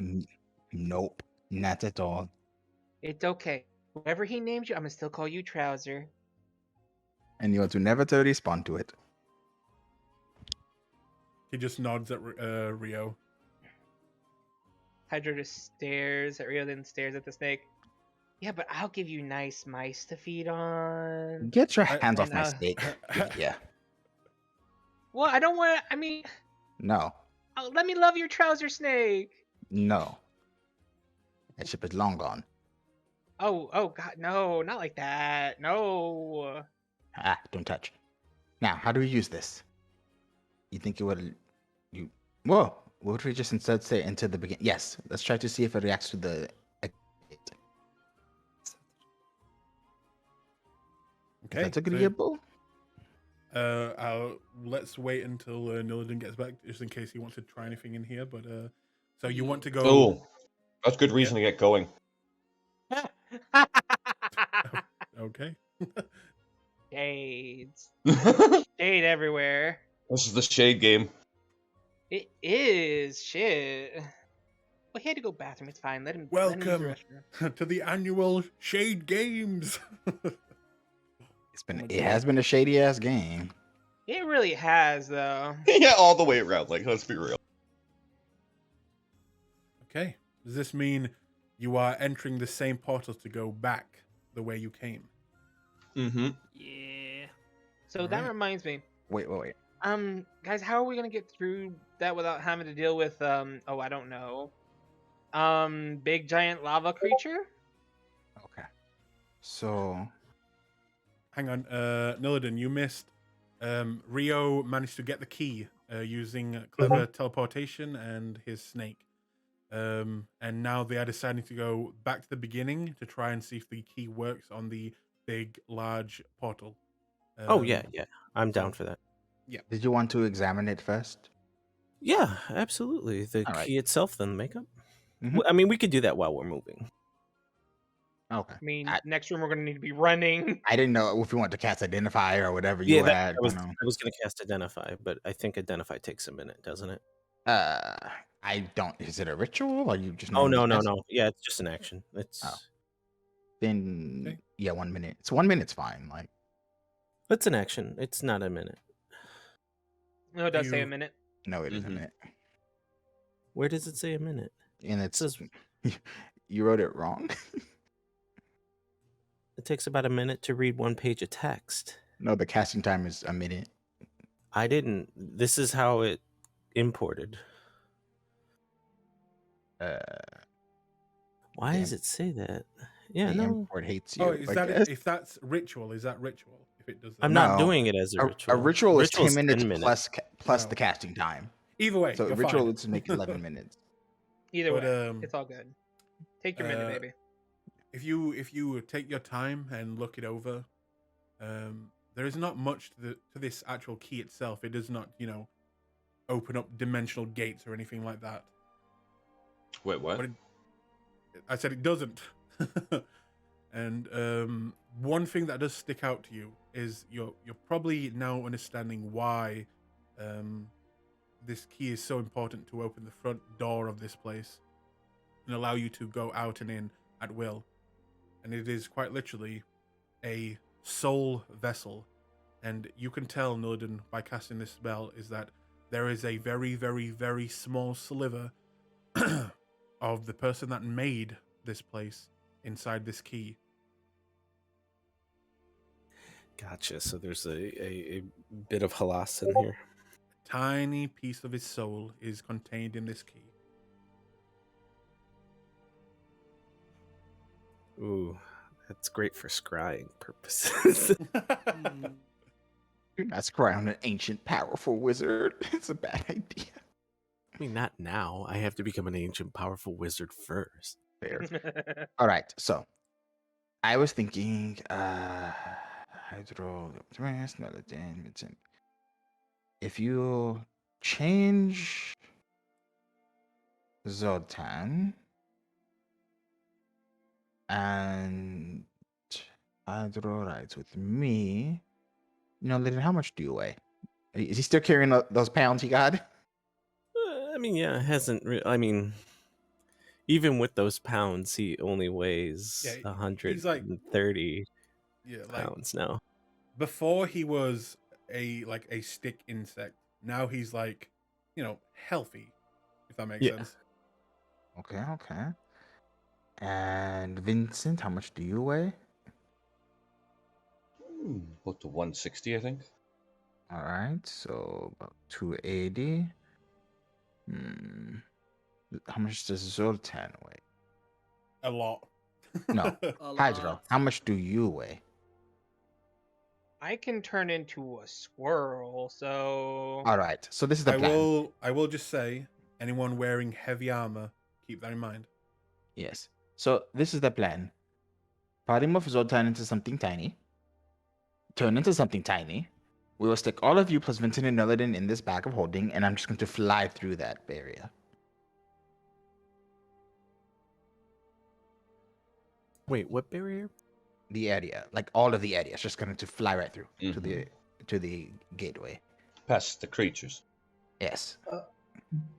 Nope, not at all.
It's okay. Whatever he names you, I'm gonna still call you Trouser.
And you want to never to respond to it.
He just nods at Rio.
Hydra just stares at Rio, then stares at the snake. Yeah, but I'll give you nice mice to feed on.
Get your
I-
hands off
and
my
I'll-
steak. Yeah.
Well, I don't want to. I mean,
No.
let me love your Trouser snake.
No. That ship is long gone.
Oh God, no, not like that. No.
Ah, don't touch. Now, how do we use this? You think it would... Whoa! What would we just instead say into the beginning? Yes, let's try to see if it reacts to the...
Okay.
That's
so,
agreeable.
let's wait until Nillidan gets back, just in case he wants to try anything in here. But so you want to go?
Oh, that's good reason to get going.
Okay.
Shades.
This
Shade everywhere.
is the shade game.
It is shit. Well, he had to go bathroom. It's fine. Let him. Let him use the
Welcome
restroom.
to the annual Shade Games.
It has been a shady ass game.
It really has, though.
Yeah, all the way around. Like, let's be real.
Okay. Does this mean you are entering the same portal to go back the way you came?
Mm-hmm.
Yeah.
So that
Alright.
reminds me.
Wait.
Guys, how are we gonna get through that without having to deal with oh, I don't know, big giant lava creature?
Okay. So...
Hang on, Nillidan, you missed. Rio managed to get the key using clever teleportation and his snake. And now they are deciding to go back to the beginning to try and see if the key works on the big, large portal.
Oh yeah, I'm down
so-
for that.
Did you want to examine it first?
Yeah, absolutely. The
All right.
key itself, then the makeup.
Mhm.
I mean, we could do that while we're moving.
Okay.
I mean,
I-
next room we're gonna need to be running.
I didn't know if you want to cast Identify or whatever you
Yeah, that,
had.
I was
you know.
I was gonna cast Identify, but I think Identify takes a minute, doesn't it?
I don't. Is it a ritual or you just?
Oh no,
normally
no,
cast-
no. Yeah, it's just an action. It's
Oh. Then
Okay.
yeah, 1 minute. It's 1 minute's fine. Like
it's an action. It's not a minute.
No, it does say a
You-
minute.
no, it isn't
Mhm.
it.
Where does it say a minute?
And
It
it's
says
you wrote it wrong.
it takes about a minute to read one page of text.
No, the casting time is a minute.
I didn't. This is how it imported.
Uh,
Why
the
does it say that? Yeah,
the
no.
import hates you.
Oh, is
I
that
guess.
if that's ritual? Is that ritual? If it does that?
I'm not
No.
doing it as a ritual.
A ritual is 10
Ritual's
minutes
10 minutes.
plus
No.
the casting time.
Either way,
So
you're
ritual
fine.
is make 11 minutes.
Either
But,
way,
um,
it's all good. Take your minute, baby.
If you take your time and look it over, there is not much to this actual key itself. It does not, open up dimensional gates or anything like that.
Wait, what?
But I said it doesn't. And one thing that does stick out to you is you're probably now understanding why this key is so important to open the front door of this place and allow you to go out and in at will. And it is quite literally a soul vessel. And you can tell, Nillidan, by casting this spell, is that there is a very, very, very small sliver of the person that made this place inside this key.
Gotcha. So there's a bit of halas in here.
A tiny piece of his soul is contained in this key.
Ooh, that's great for scrying purposes.
You're not scrying on an ancient, powerful wizard. It's a bad idea.
I mean, not now. I have to become an ancient, powerful wizard first.
Fair. All right, so I was thinking, if you change Zoltan and tal'dorei with me, Lyndon, how much do you weigh? Is he still carrying those pounds he got?
I mean, yeah, it hasn't. I mean, even with those pounds, he only weighs
Yeah, he's like
130
yeah, like
pounds now.
before he was a stick insect. Now he's like, healthy, if that makes
Yeah.
sense.
Okay, okay. And Vincent, how much do you weigh?
About to 160, I think.
All right, so about 280. Hmm. How much does Zoltan weigh?
A lot.
No,
A
Hydro,
lot.
how much do you weigh?
I can turn into a squirrel, so
All right, so this is the
I
plan.
will just say, anyone wearing heavy armor, keep that in mind.
Yes. So this is the plan. Polymorph Zoltan into something tiny. Turn into something tiny. We will stick all of you plus Vincent and Nelladin in this bag of holding, and I'm just going to fly through that barrier.
Wait, what barrier?
The area, like all of the area, it's just going to fly right through to
Mhm.
the gateway.
Past the creatures.
Yes.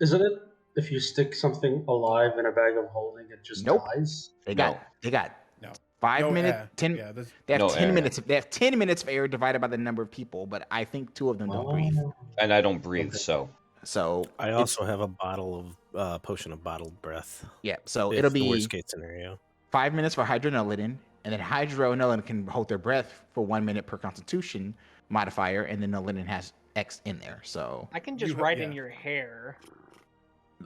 Isn't it if you stick something alive in a bag of holding, it just
Nope.
dies?
They
No.
got
No.
5
No
minutes,
air.
10.
Yeah, there's
They have
No
10
air.
minutes. They have 10 minutes of air divided by the number of people, but I think 2 of them don't breathe.
Oh,
And I don't breathe,
Okay.
so
So
I
it's-
also have a bottle of potion of bottled breath.
yeah. So
If
it'll
the
be
worst case scenario.
5 minutes for Hydronelladin, and then Hydronelladin can hold their breath for 1 minute per Constitution modifier, and then Nelladin has X in there. So
I can
You
just
ha-
ride
yeah.
in your hair.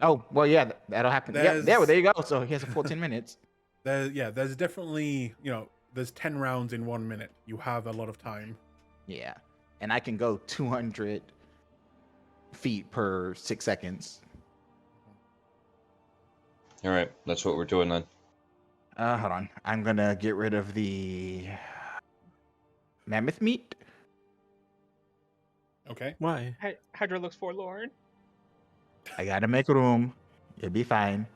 oh well, yeah, that'll happen. Yeah,
There's-
there you go. So he has a full 10 minutes.
there's definitely, there's 10 rounds in 1 minute. You have a lot of time.
Yeah, and I can go 200 feet per 6 seconds.
all right, that's what we're doing then.
Hold on. I'm gonna get rid of the mammoth meat.
Okay.
Why?
Hydra looks forlorn.
I gotta make room. You'll be fine.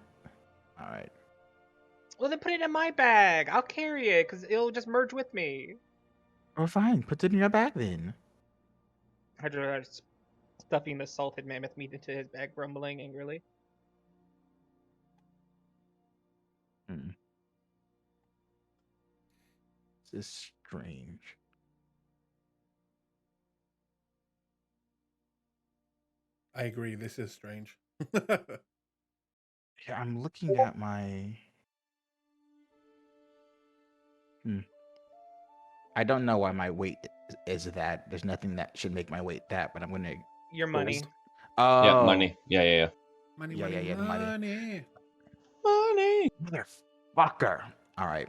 All right.
Well, then put it in my bag. I'll carry it because it'll just merge with me.
Oh, fine. Put it in your bag then.
Hydra is stuffing the salted mammoth meat into his bag, grumbling angrily.
This is strange.
I agree. This is strange.
Yeah, I'm looking at my. I don't know why my weight is that. There's nothing that should make my weight that, but I'm gonna.
Your money.
Oh.
Yeah, money. Yeah.
Money,
Yeah,
money,
yeah, the money.
money.
Money.
Motherfucker. All right.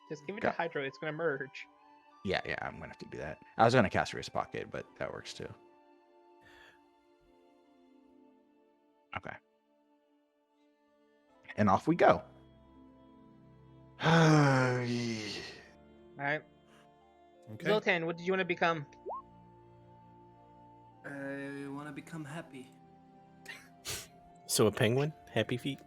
Just give it
Go.
to Hydra. It's gonna merge.
Yeah, I'm gonna have to do that. I was gonna cast Wrist Pocket, but that works too. Okay. And off we go.
All right.
Okay.
Zoltan, what did you want to become?
I want to become happy.
So a penguin? Happy feet?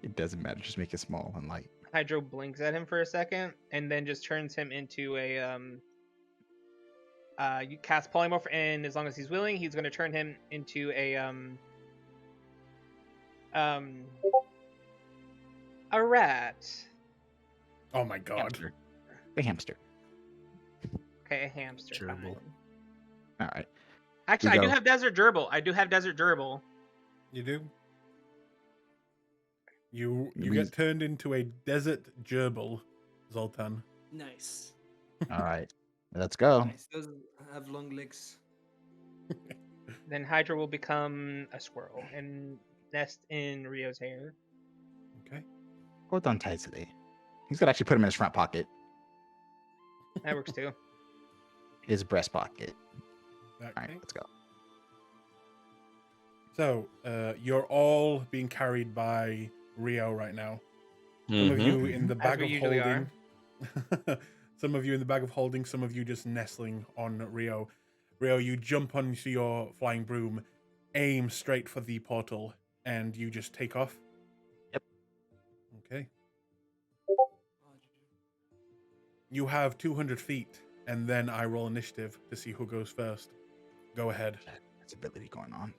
It doesn't matter. Just make it small and light.
Hydro blinks at him for a second and then just turns him into a you cast polymorph, and as long as he's willing, he's going to turn him into a rat.
Oh my god.
Hamster. The hamster.
Okay, a hamster.
Gerbil.
Fine.
All right.
Actually,
We
I do
go.
have desert gerbil.
You do? You
It
get
means-
turned into a desert gerbil, Zoltan.
Nice.
All right. Let's go.
Nice. Those have long legs.
Then Hydra will become a squirrel and nest in Rio's hair.
Okay.
Hold on tightly. He's gonna actually put him in his front pocket,
That works too.
his breast pocket.
Okay.
All right, let's go.
So, you're all being carried by Rio right now. Some of
Mhm.
you in the
As
bag
we
of
usually
holding. Some of you in the bag of holding, some of you just nestling on Rio. Rio, you jump onto your flying broom, aim straight for the portal, and you just take off.
Yep.
Okay. You have 200 feet, and then I roll initiative to see who goes first. Go ahead.
visibility going on.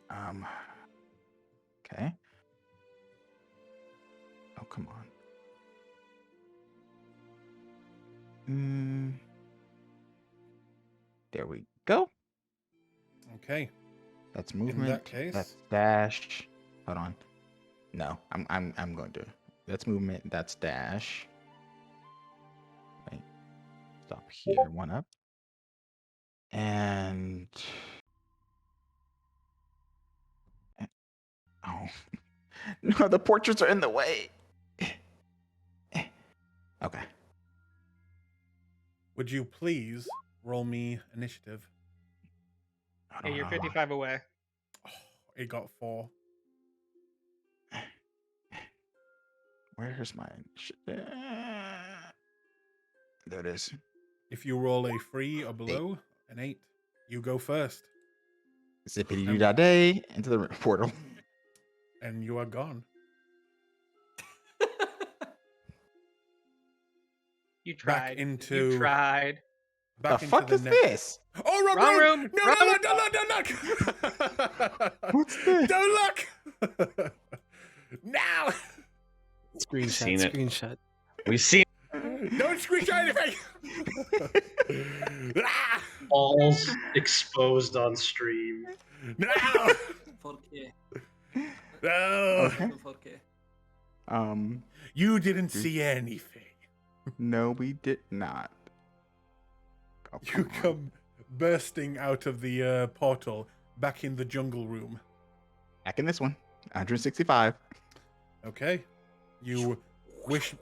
Okay. Oh, come on. There we go.
Okay.
That's
In
movement.
that case,
That's dash. Hold on. No, I'm going to. That's movement. That's dash. Wait. Stop here. One up. And oh no, the portraits are in the way. Okay.
would you please roll me initiative?
Hey, you're 55 away.
Oh, it got 4.
Where's my initiative? There it is.
If you roll a 3 or below, an 8, you go first,
Zippity doo da day into the portal.
and you are gone.
You tried.
Back into
You tried.
back
The
into
fuck
the
is
net.
this?
Oh,
Wrong room.
No,
Wrong
don't
room.
look! Don't look! Don't look!
What's this?
Don't look! Now!
Screenshot.
Seen it.
Screenshot.
We see.
Don't screenshot anything! Ah!
Balls exposed on stream.
No!
4K.
No!
Okay.
4K.
You didn't see anything.
No, we did not. Oh,
You
on.
come bursting out of the portal back in the jungle room.
Back in this one. 165.
Okay. You wish.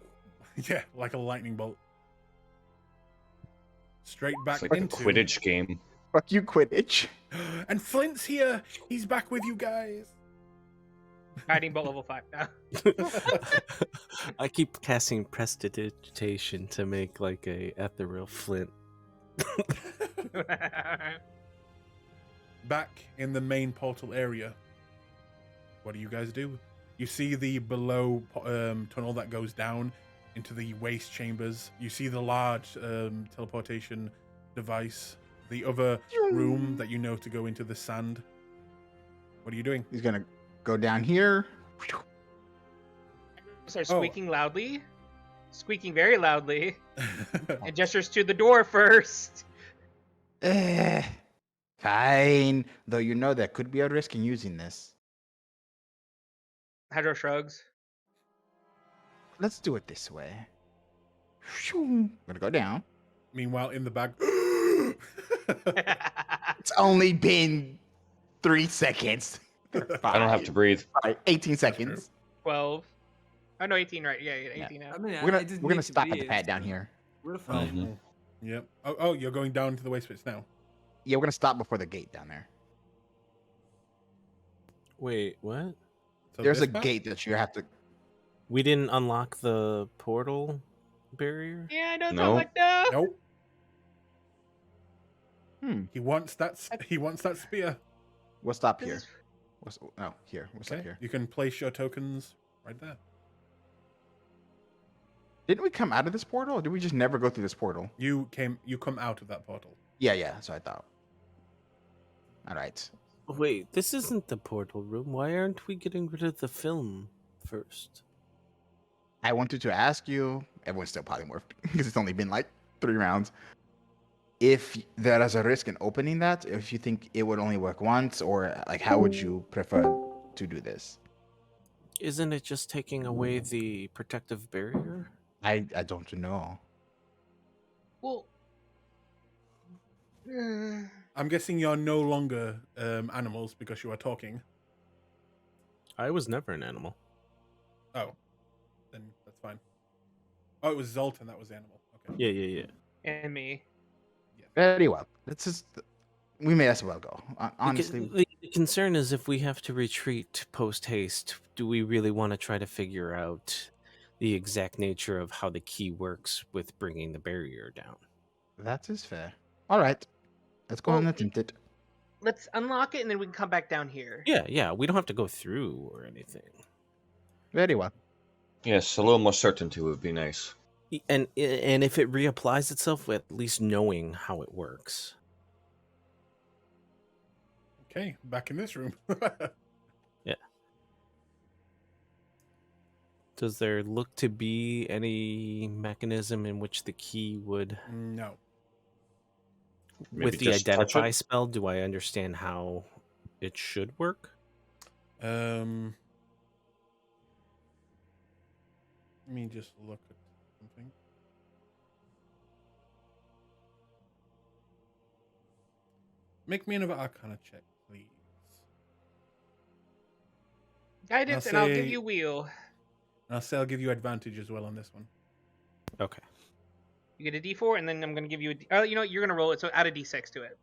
Yeah, like a lightning bolt. Straight back
It's like a
into.
Quidditch game.
Fuck you, Quidditch.
And Flint's here. He's back with you guys.
Guiding bolt level 5 now.
I keep casting prestidigitation to make like a ethereal flint.
Back in the main portal area. What do you guys do? You see the below tunnel that goes down into the waste chambers. You see the large teleportation device. The other room that you know to go into the sand. What are you doing?
He's gonna go down here.
Starts
Oh.
squeaking loudly. Squeaking very loudly. And gestures to the door first.
Fine. Though you know there could be a risk in using this.
Hydro shrugs.
Let's do it this way. I'm gonna go down.
Meanwhile, in the back.
It's only been 3 seconds.
I don't have to breathe.
18 seconds.
12. Oh no, 18, right? Yeah, 18 now.
I mean,
We're
I
gonna
didn't
we're gonna
need to
stop at the
breathe.
pad down here.
We're fine.
Mhm.
Yep. Oh, you're going down to the waste pits now.
Yeah, we're gonna stop before the gate down there.
Wait, what?
So
There's a
this path?
gate that you have to.
We didn't unlock the portal barrier?
Yeah, I know.
No.
Like no.
Nope.
Hmm.
He wants that spear.
We'll stop
This
here.
is-
Here. We'll stop
Okay.
here.
You can place your tokens right there.
Didn't we come out of this portal, or did we just never go through this portal?
You come out of that portal.
Yeah. So I thought. All right.
Wait, this isn't the portal room. Why aren't we getting rid of the film first?
I wanted to ask you. Everyone's still polymorphed because it's only been like 3 rounds. If there is a risk in opening that, if you think it would only work once, or like, how would you prefer to do this?
Isn't it just taking away the protective barrier?
I don't know.
Well.
I'm guessing you're no longer animals because you are talking.
I was never an animal.
Oh, then that's fine. Oh, it was Zoltan that was the animal. Okay.
Yeah.
And me.
Very well. Let's just. We may as well go. Honestly,
The concern is if we have to retreat post haste, do we really want to try to figure out the exact nature of how the key works with bringing the barrier down?
that is fair. All right. Let's go
Well,
and attempt it.
Let's unlock it and then we can come back down here.
Yeah, we don't have to go through or anything.
Very well.
Yes, a little more certainty would be nice.
And if it reapplies itself, at least knowing how it works.
Okay, back in this room.
Does there look to be any mechanism in which the key would,
No.
Maybe
with the
just touch
identify
it?
spell, do I understand how it should work?
Let me just look at something. Make me another Arcana check, please.
Guidance, and I'll give you wheel.
And I'll say I'll give you advantage as well on this one.
Okay.
You get a D4, and then I'm gonna give you a. Oh, you know what? You're gonna roll it, so add a D6 to it.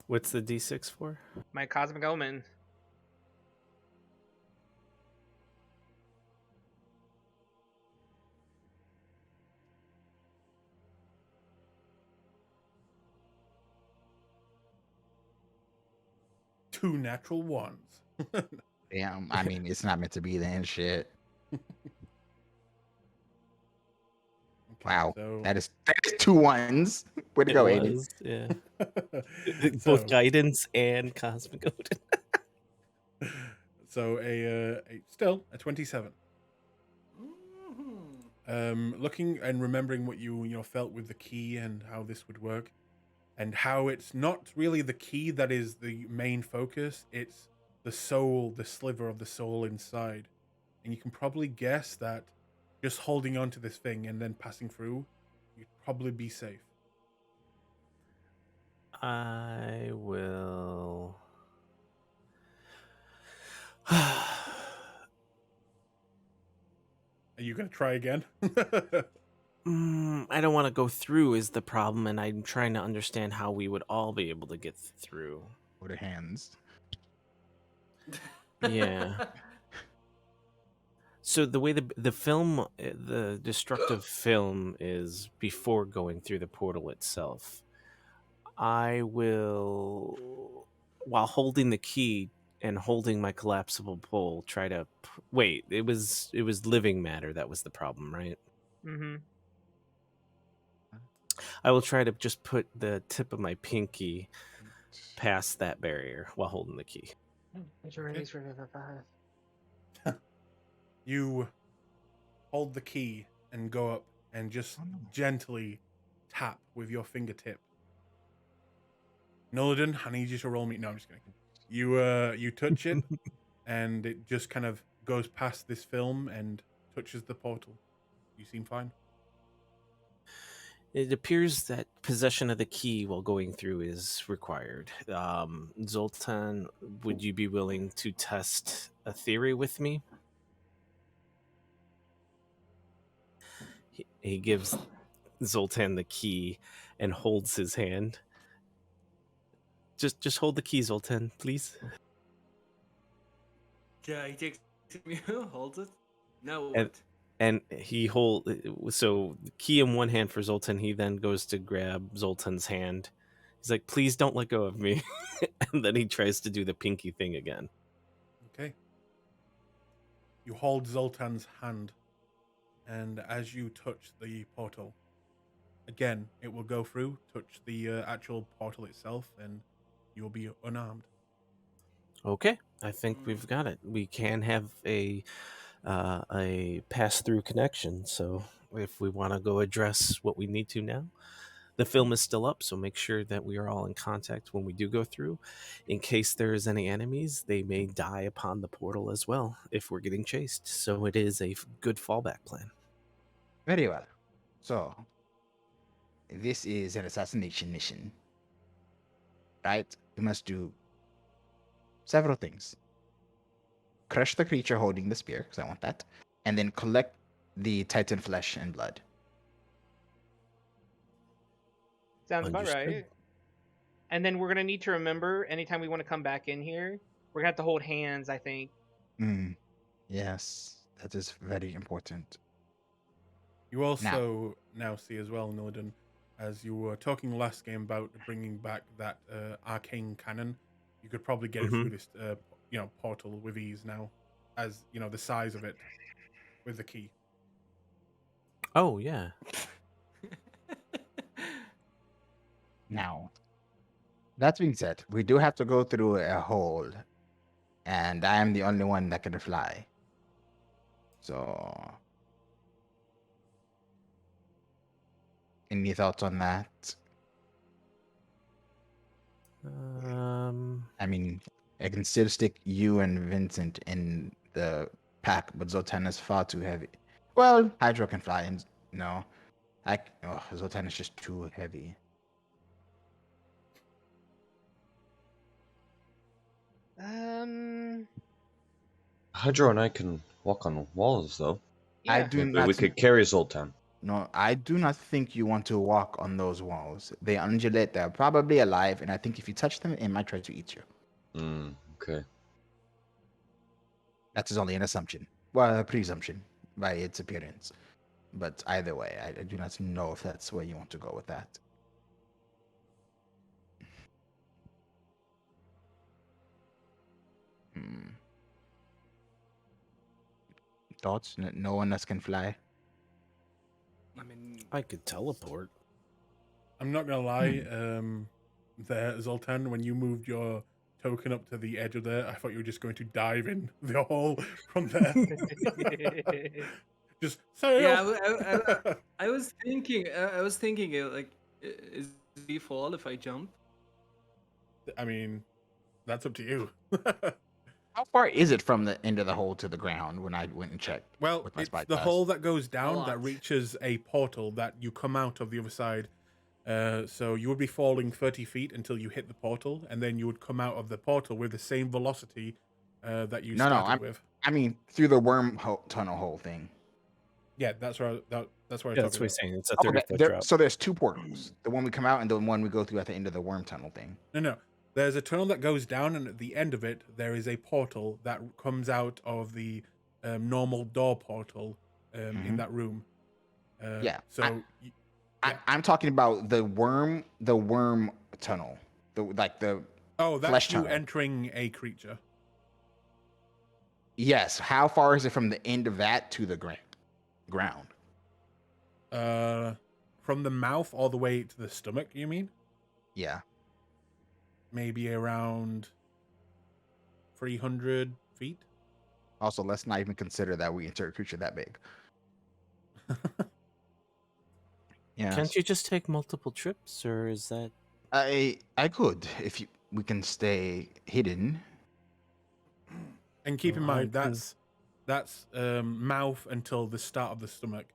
What's the D6 for?
My cosmic omen.
Two natural ones.
Damn, I mean, it's not meant to be then shit. Wow,
so-
that is 2 1s. Way to
It
go, Aiden.
was, yeah.
So-
Both guidance and cosmic Odin.
So still a 27. Looking and remembering what you felt with the key and how this would work, and how it's not really the key that is the main focus, it's the soul, the sliver of the soul inside. And you can probably guess that just holding on to this thing and then passing through, you'd probably be safe.
I will.
Are you going to try again?
I don't want to go through is the problem, and I'm trying to understand how we would all be able to get through.
With the hands.
Yeah. So the way the film, the destructive film is before going through the portal itself. I will, while holding the key and holding my collapsible pole, try to wait. It was living matter that was the problem, right?
Mm-hmm.
I will try to just put the tip of my pinky past that barrier while holding the key.
You hold the key and go up and just gently tap with your fingertip. Noladin, I need you to roll me. No, I'm just kidding. You touch it, and it just kind of goes past this film and touches the portal. You seem fine.
It appears that possession of the key while going through is required. Zoltan, would you be willing to test a theory with me? He gives Zoltan the key and holds his hand. Just hold the key, Zoltan, please.
Yeah, he takes it, holds it. Now what?
And he so the key in one hand for Zoltan. He then goes to grab Zoltan's hand. He's like, "Please don't let go of me." And then he tries to do the pinky thing again.
Okay. You hold Zoltan's hand, and as you touch the portal, again, it will go through, touch the actual portal itself, and you'll be unarmed.
Okay, I think we've got it. We can have a pass-through connection. So if we want to go address what we need to now, the film is still up. So make sure that we are all in contact when we do go through. In case there is any enemies, they may die upon the portal as well if we're getting chased. So it is a good fallback plan.
Very well. So, this is an assassination mission. Right? You must do several things. Crush the creature holding the spear, because I want that. And then collect the Titan flesh and blood.
Sounds about
Understood.
right. And then we're gonna need to remember anytime we want to come back in here, we're gonna have to hold hands, I think.
Yes, that is very important.
You also now see as well, Noladin, as you were talking last game about bringing back that arcane cannon, you could probably get it through this portal with ease now, as the size of it with the key.
Oh yeah.
Now, That being said, we do have to go through a hole, and I am the only one that can fly. So, any thoughts on that? I mean, I can still stick you and Vincent in the pack, but Zotan is far too heavy. Well, Hydro can fly, and no, Zotan is just too heavy.
Hydro and I can walk on walls, though.
I
Yeah.
do
Maybe
not.
we could carry Zoltan.
No, I do not think you want to walk on those walls. They undulate. They're probably alive, and I think if you touch them, it might try to eat you.
Okay.
That is only an assumption. Well, a presumption by its appearance. But either way, I do not know if that's where you want to go with that. Thoughts? No one else can fly?
I mean,
I could teleport.
I'm not gonna lie. There, Zoltan, when you moved your token up to the edge of there, I thought you were just going to dive in the hole from there. Just sail.
yeah, I was thinking, like, is we fall if I jump?
I mean, that's up to you.
How far is it from the end of the hole to the ground when I went and checked?
Well,
with my
it's
spy
the
glass?
hole that goes down that
lot.
reaches a portal that you come out of the other side. So you would be falling 30 feet until you hit the portal, and then you would come out of the portal with the same velocity that you started with.
I mean, through the worm tunnel hole thing.
Yeah, that's what that's what I'm
Yeah,
talking
that's what
about.
he's saying. It's a
Okay,
30-foot drop.
so there's two portals. The one we come out and the one we go through at the end of the worm tunnel thing.
No. There's a tunnel that goes down, and at the end of it, there is a portal that comes out of the normal door portal in that room.
Yeah,
So
I'm talking about the worm tunnel.
that's
flesh
you
tunnel.
entering a creature.
Yes. How far is it from the end of that to the ground?
From the mouth all the way to the stomach, you mean?
Yeah.
Maybe around 300 feet.
Also, let's not even consider that we enter a creature that big. Yeah.
Can't you just take multiple trips, or is that?
I could if we can stay hidden.
And keep in
Well,
mind
I can-
that's mouth until the start of the stomach.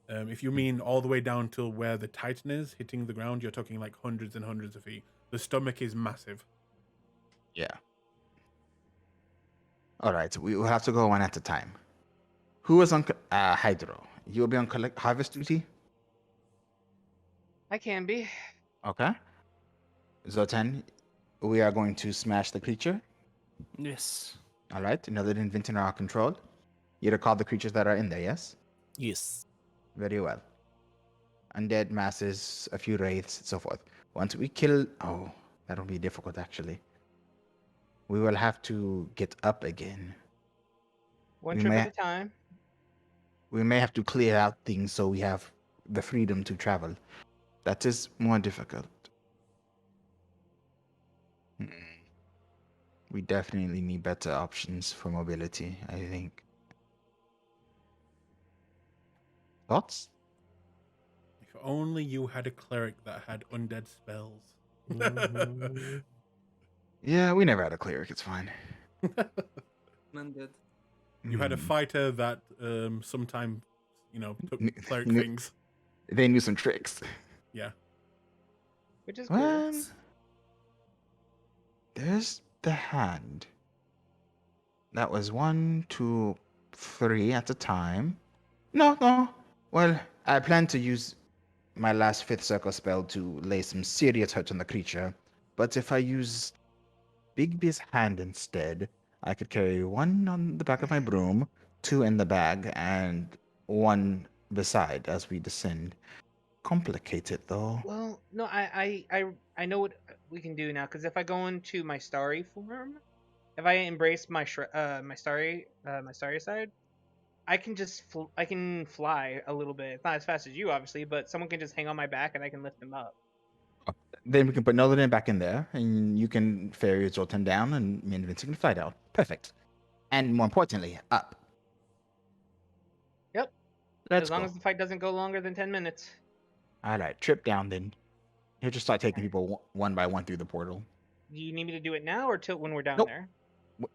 If you mean all the way down till where the Titan is hitting the ground, you're talking like hundreds and hundreds of feet. The stomach is massive.
Yeah. All right. We will have to go one at a time. Who is on Hydro? You will be on harvest duty.
I can be.
Okay. Zotan, we are going to smash the creature.
Yes.
All right. Another inventor in our control. You recall the creatures that are in there, yes?
Yes.
Very well. Undead masses, a few wraiths, and so forth. Once we kill... Oh, that'll be difficult, actually. We will have to get up again.
One
We
trip
may-
at a time.
We may have to clear out things so we have the freedom to travel. That is more difficult. We definitely need better options for mobility, I think. Thoughts?
If only you had a cleric that had undead spells.
Mhm.
Yeah, we never had a cleric. It's fine.
Undead.
You had a
Hmm.
fighter that sometimes, took cleric
N-
things.
They knew some tricks.
Yeah.
Which is cool.
Well, there's the hand. That was 1, 2, 3 at a time. No. Well, I plan to use my last 5th circle spell to lay some serious hurt on the creature. But if I use Bigby's hand instead, I could carry 1 on the back of my broom, 2 in the bag, and 1 beside as we descend. Complicated though.
Well, no, I know what we can do now. Because if I go into my starry form, if I embrace my my starry side, I can just I can fly a little bit. It's not as fast as you, obviously, but someone can just hang on my back and I can lift them up.
Then we can put Nolan back in there, and you can ferry Zoltan down, and me and Vincent can fly down. Perfect. And more importantly, up.
Yep.
Let's
As long
go.
as the fight doesn't go longer than 10 minutes.
All right, trip down then. He'll just start taking people one by one through the portal.
Do you need me to do it now or till when we're down
Nope.
there?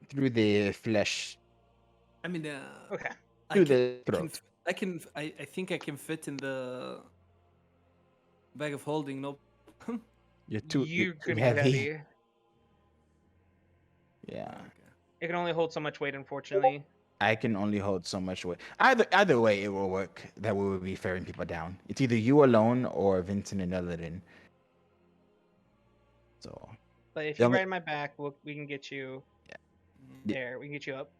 Through the flesh.
I mean,
Okay.
I
Through
can,
the throat.
I think I can fit in the bag of holding. No.
You're too
You're
heavy.
heavy.
Yeah.
Okay.
It can only hold so much weight, unfortunately.
I can only hold so much weight. Either way, it will work. That we will be ferrying people down. It's either you alone or Vincent and Illidan. So
But if
The
you
only-
ride my back, we can get you there. We can get you up.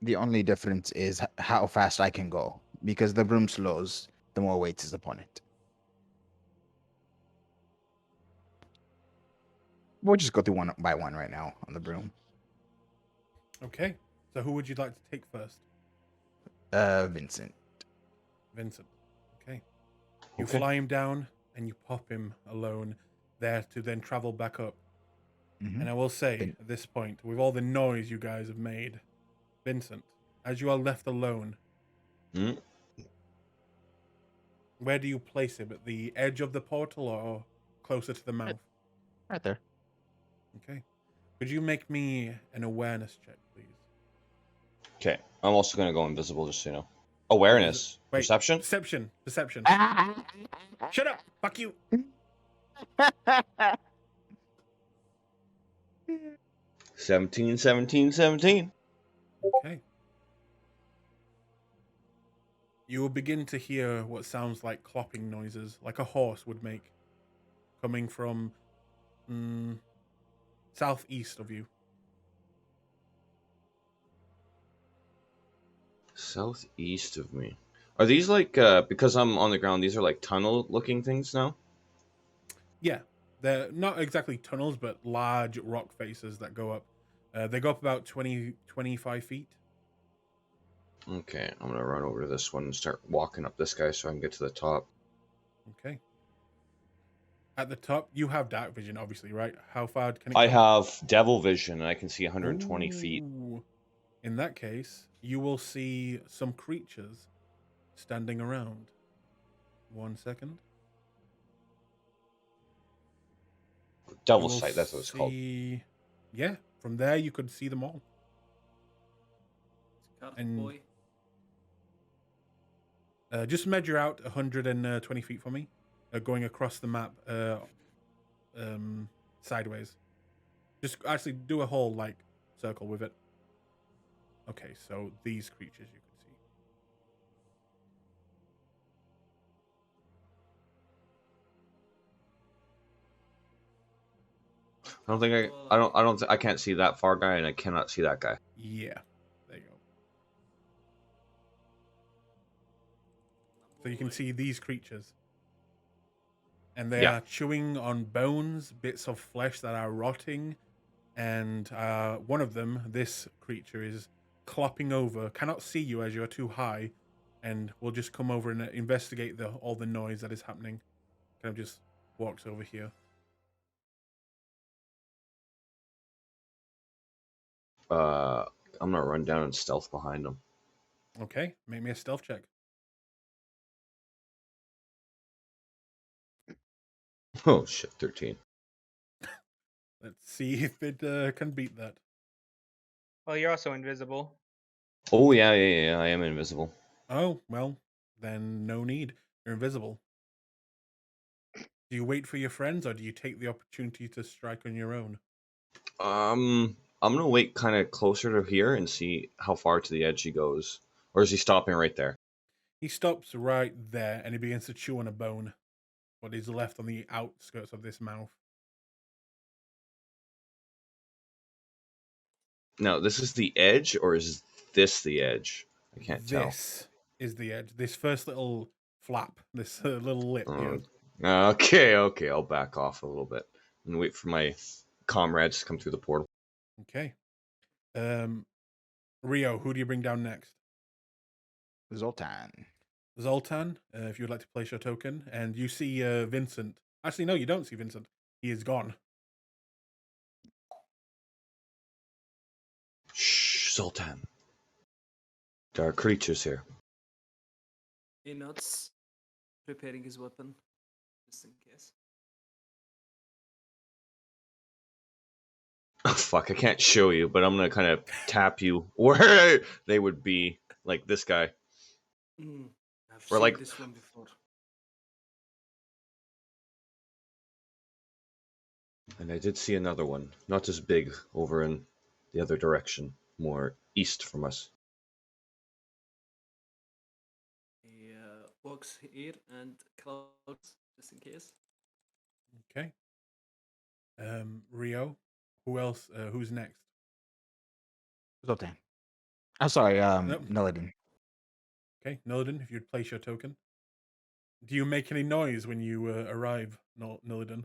the only difference is how fast I can go. Because the broom slows, the more weight is upon it. We'll just go through one by one right now on the broom.
Okay. So who would you like to take first?
Vincent.
Vincent. Okay. You
Okay.
fly him down and you pop him alone there to then travel back up.
Mhm.
And I will say
Vin-
at this point, with all the noise you guys have made, Vincent, as you are left alone,
Hmm?
where do you place him? At the edge of the portal or closer to the mouth?
Right there.
Okay. Could you make me an awareness check, please?
Okay. I'm also gonna go invisible, just so you know. Awareness.
Wait,
Perception?
Perception. Perception.
Ah!
Shut up! Fuck you!
17, 17, 17.
Okay. You will begin to hear what sounds like clopping noises, like a horse would make, coming from southeast of you.
Southeast of me. Are these like, because I'm on the ground, these are like tunnel looking things now?
Yeah, they're not exactly tunnels, but large rock faces that go up. They go up about 20, 25 feet.
Okay, I'm gonna run over to this one and start walking up this guy so I can get to the top.
Okay. At the top, you have dark vision, obviously, right? How far can it
I
go?
have devil vision and I can see 120 feet.
Ooh. In that case, you will see some creatures standing around. 1 second. You
Devil
will
sight, that's what it's called.
see- Yeah, from there you could see them all. And-
Boy.
Just measure out 120 feet for me, going across the map sideways. Just actually do a whole like circle with it. Okay, so these creatures you can see.
I don't think I can't see that far guy and I cannot see that guy.
Yeah, there you go. So you can see these creatures. And they
Yeah.
are chewing on bones, bits of flesh that are rotting. And one of them, this creature, is clopping over, cannot see you as you're too high, and will just come over and investigate all the noise that is happening. Kind of just walks over here.
I'm gonna run down and stealth behind him.
Okay, make me a stealth check.
Oh shit, 13.
Let's see if it can beat that.
Well, you're also invisible.
Oh yeah, I am invisible.
Oh, well, then no need. You're invisible. Do you wait for your friends, or do you take the opportunity to strike on your own?
I'm gonna wait kind of closer to here and see how far to the edge he goes. Or is he stopping right there?
He stops right there, and he begins to chew on a bone. What is left on the outskirts of this mouth.
Now, this is the edge, or is this the edge? I can't tell.
This is the edge. This first little flap, this little lip here.
Okay, I'll back off a little bit and wait for my comrades to come through the portal.
Okay. Rio, who do you bring down next?
Zoltan.
Zoltan, if you would like to place your token. And you see Vincent. Actually, no, you don't see Vincent. he is gone.
Shh, Zoltan. There are creatures here.
He nods, preparing his weapon, just in case.
Oh, fuck, I can't show you, but I'm gonna kind of tap you where they would be, like this guy.
I've
Or
seen
like-
this one before.
And I did see another one, not as big, over in the other direction, more east from us.
He walks here and crouches, just in case.
Okay. Rio. Who else? Who's next?
Zoltan. I'm sorry,
Nope.
Noladin.
Okay, Nillidan, if you'd place your token. Do you make any noise when you arrive, Nillidan?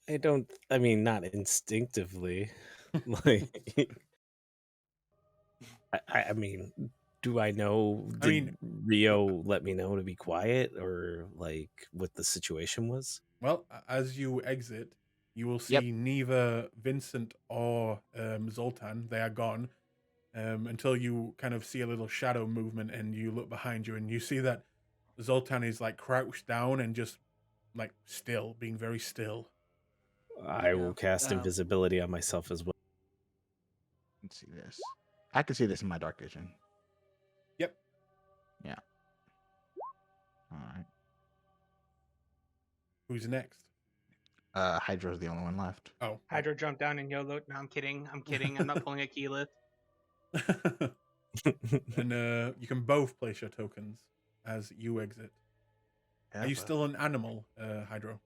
I don't. I mean, not instinctively. Like, I mean, do I know?
I
Did
mean-
Rio let me know to be quiet, or like what the situation was?
Well, as you exit, you will see
Yep.
neither Vincent or Zoltan. They are gone until you kind of see a little shadow movement and you look behind you and you see that Zoltan is like crouched down and just like still, being very still.
I
Yeah,
will cast invisibility on myself as well.
Let's see this. I can see this in my dark vision.
Yep.
Yeah. All right.
Who's next?
Hydra's the only one left.
Oh.
Hydro jumped down and YOLO. No, I'm kidding. I'm kidding. I'm not pulling a keyleth.
And you can both place your tokens as you exit. Are you still an animal, Hydro?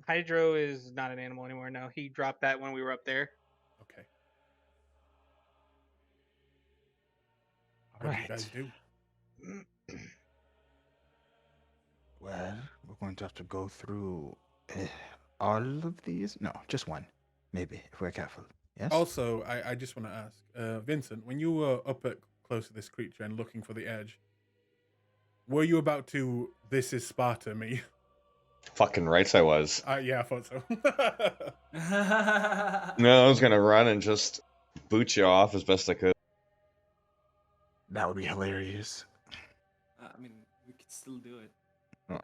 Hydro is not an animal anymore. No, he dropped that when we were up there.
Okay.
All
What do you guys
right.
do?
Well, we're going to have to go through all of these. No, just one, maybe, if we're careful. Yes.
Also, I just want to ask, Vincent, when you were up at close to this creature and looking for the edge, were you about to "This is Sparta" me?
Fucking rights I was.
Yeah, I thought so.
No, I was gonna run and just boot you off as best I could.
That would be hilarious.
I mean, we could still do it.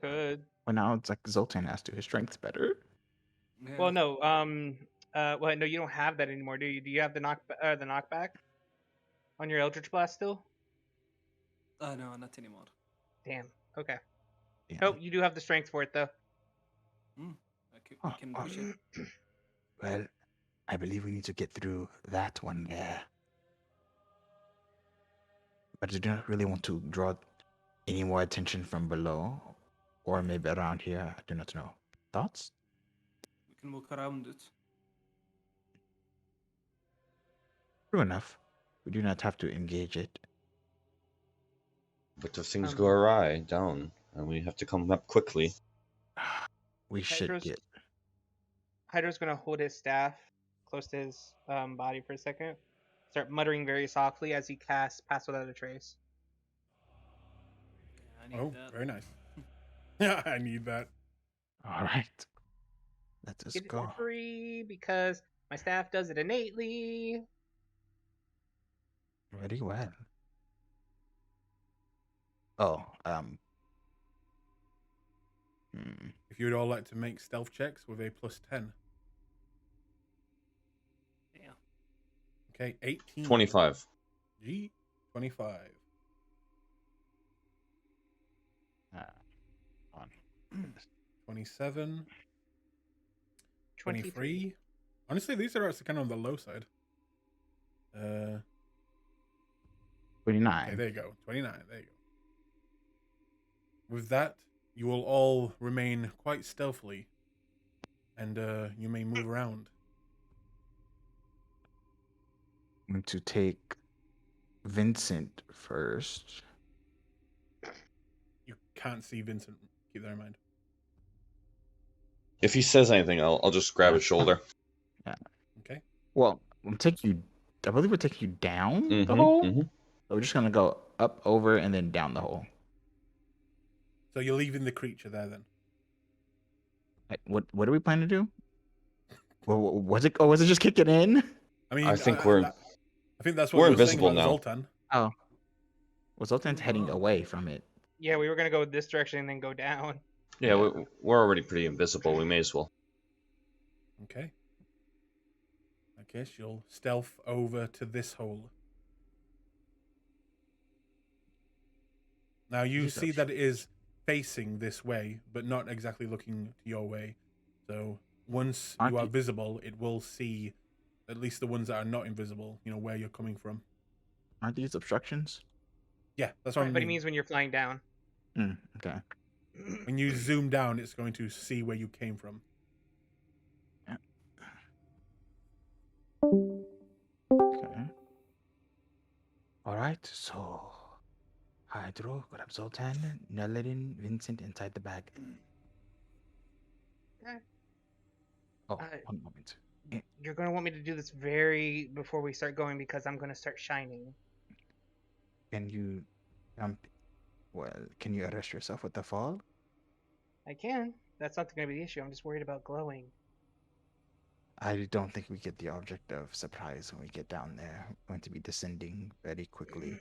Good.
Well, now it's like Zoltan has to. His strength's better.
Yeah.
Well, no. Well, no, you don't have that anymore, do you? Do you have the knockback on your Eldritch Blast still?
No, not anymore.
Damn. Okay.
Yeah.
Oh, you do have the strength for it though.
We can push it.
Well, I believe we need to get through that one there. But I do not really want to draw any more attention from below, or maybe around here. I do not know. Thoughts?
We can walk around it.
True enough. We do not have to engage it.
But if things go awry down, and we have to come up quickly.
We should
Hydro's-
get.
Hydro's gonna hold his staff close to his body for a second. Start muttering very softly as he casts Pass Without a Trace.
Yeah, I need
Oh,
that.
very nice. Yeah, I need that.
All right. Let us
Get it
go.
for free because my staff does it innately.
Very well. Oh,
If you'd all like to make stealth checks with a +10.
Yeah.
Okay, 18.
25.
G 25.
on.
27. 23. Honestly, these are actually kind of on the low side.
29.
Okay, there you go. 29. There you go. With that, you will all remain quite stealthily, and you may move around.
I'm going to take Vincent first.
You can't see Vincent. Keep that in mind.
If he says anything, I'll just grab his shoulder.
Okay.
Well, we'll take you. I believe we'll take you down the
Mhm,
hole.
mhm.
So we're just gonna go up, over, and then down the hole.
So you're leaving the creature there then?
What do we plan to do? Well, was it? Oh, was it just kicking in?
I mean,
I think we're
I think that's what
we're
you were saying
invisible
about
now.
Zoltan.
Oh, well, Zoltan's heading away from it.
Yeah, we were gonna go this direction and then go down.
Yeah, we're already pretty invisible. We may as well.
Okay. I guess you'll stealth over to this hole. Now you
Use
see
of-
that it is facing this way, but not exactly looking your way. So once
Aren't
you are
you-
visible, it will see at least the ones that are not invisible, where you're coming from.
Aren't these obstructions?
Yeah, that's what I
Right, but it
mean.
means when you're flying down.
Okay.
When you zoom down, it's going to see where you came from.
Okay. All right. So, Hydro, grab Zoltan, Nullidin, Vincent inside the bag.
Okay.
Oh,
Uh,
one moment.
You're gonna want me to do this before we start going because I'm gonna start shining.
Can you, can you arrest yourself with the fall?
I can. That's not gonna be the issue. I'm just worried about glowing.
I don't think we get the object of surprise when we get down there. We're going to be descending very quickly.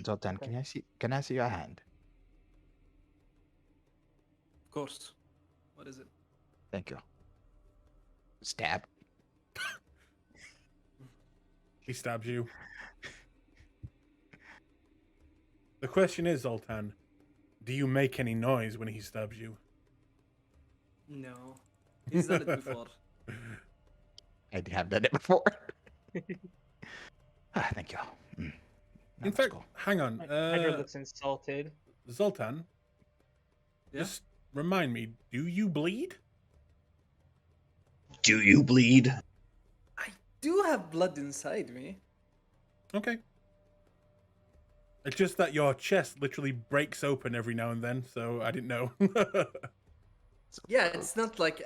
Zoltan,
Okay.
can I see your hand?
Of course. What is it?
Thank you. Stab.
He stabs you. The question is, Zoltan, do you make any noise when he stabs you?
No. He's done it before.
I have done it before. Thank you.
In
That's
fact,
cool.
hang on.
Hydra looks insulted.
Zoltan,
Yeah?
just remind me, do you bleed?
Do you bleed?
I do have blood inside me.
Okay. It's just that your chest literally breaks open every now and then, so I didn't know.
Yeah, it's not like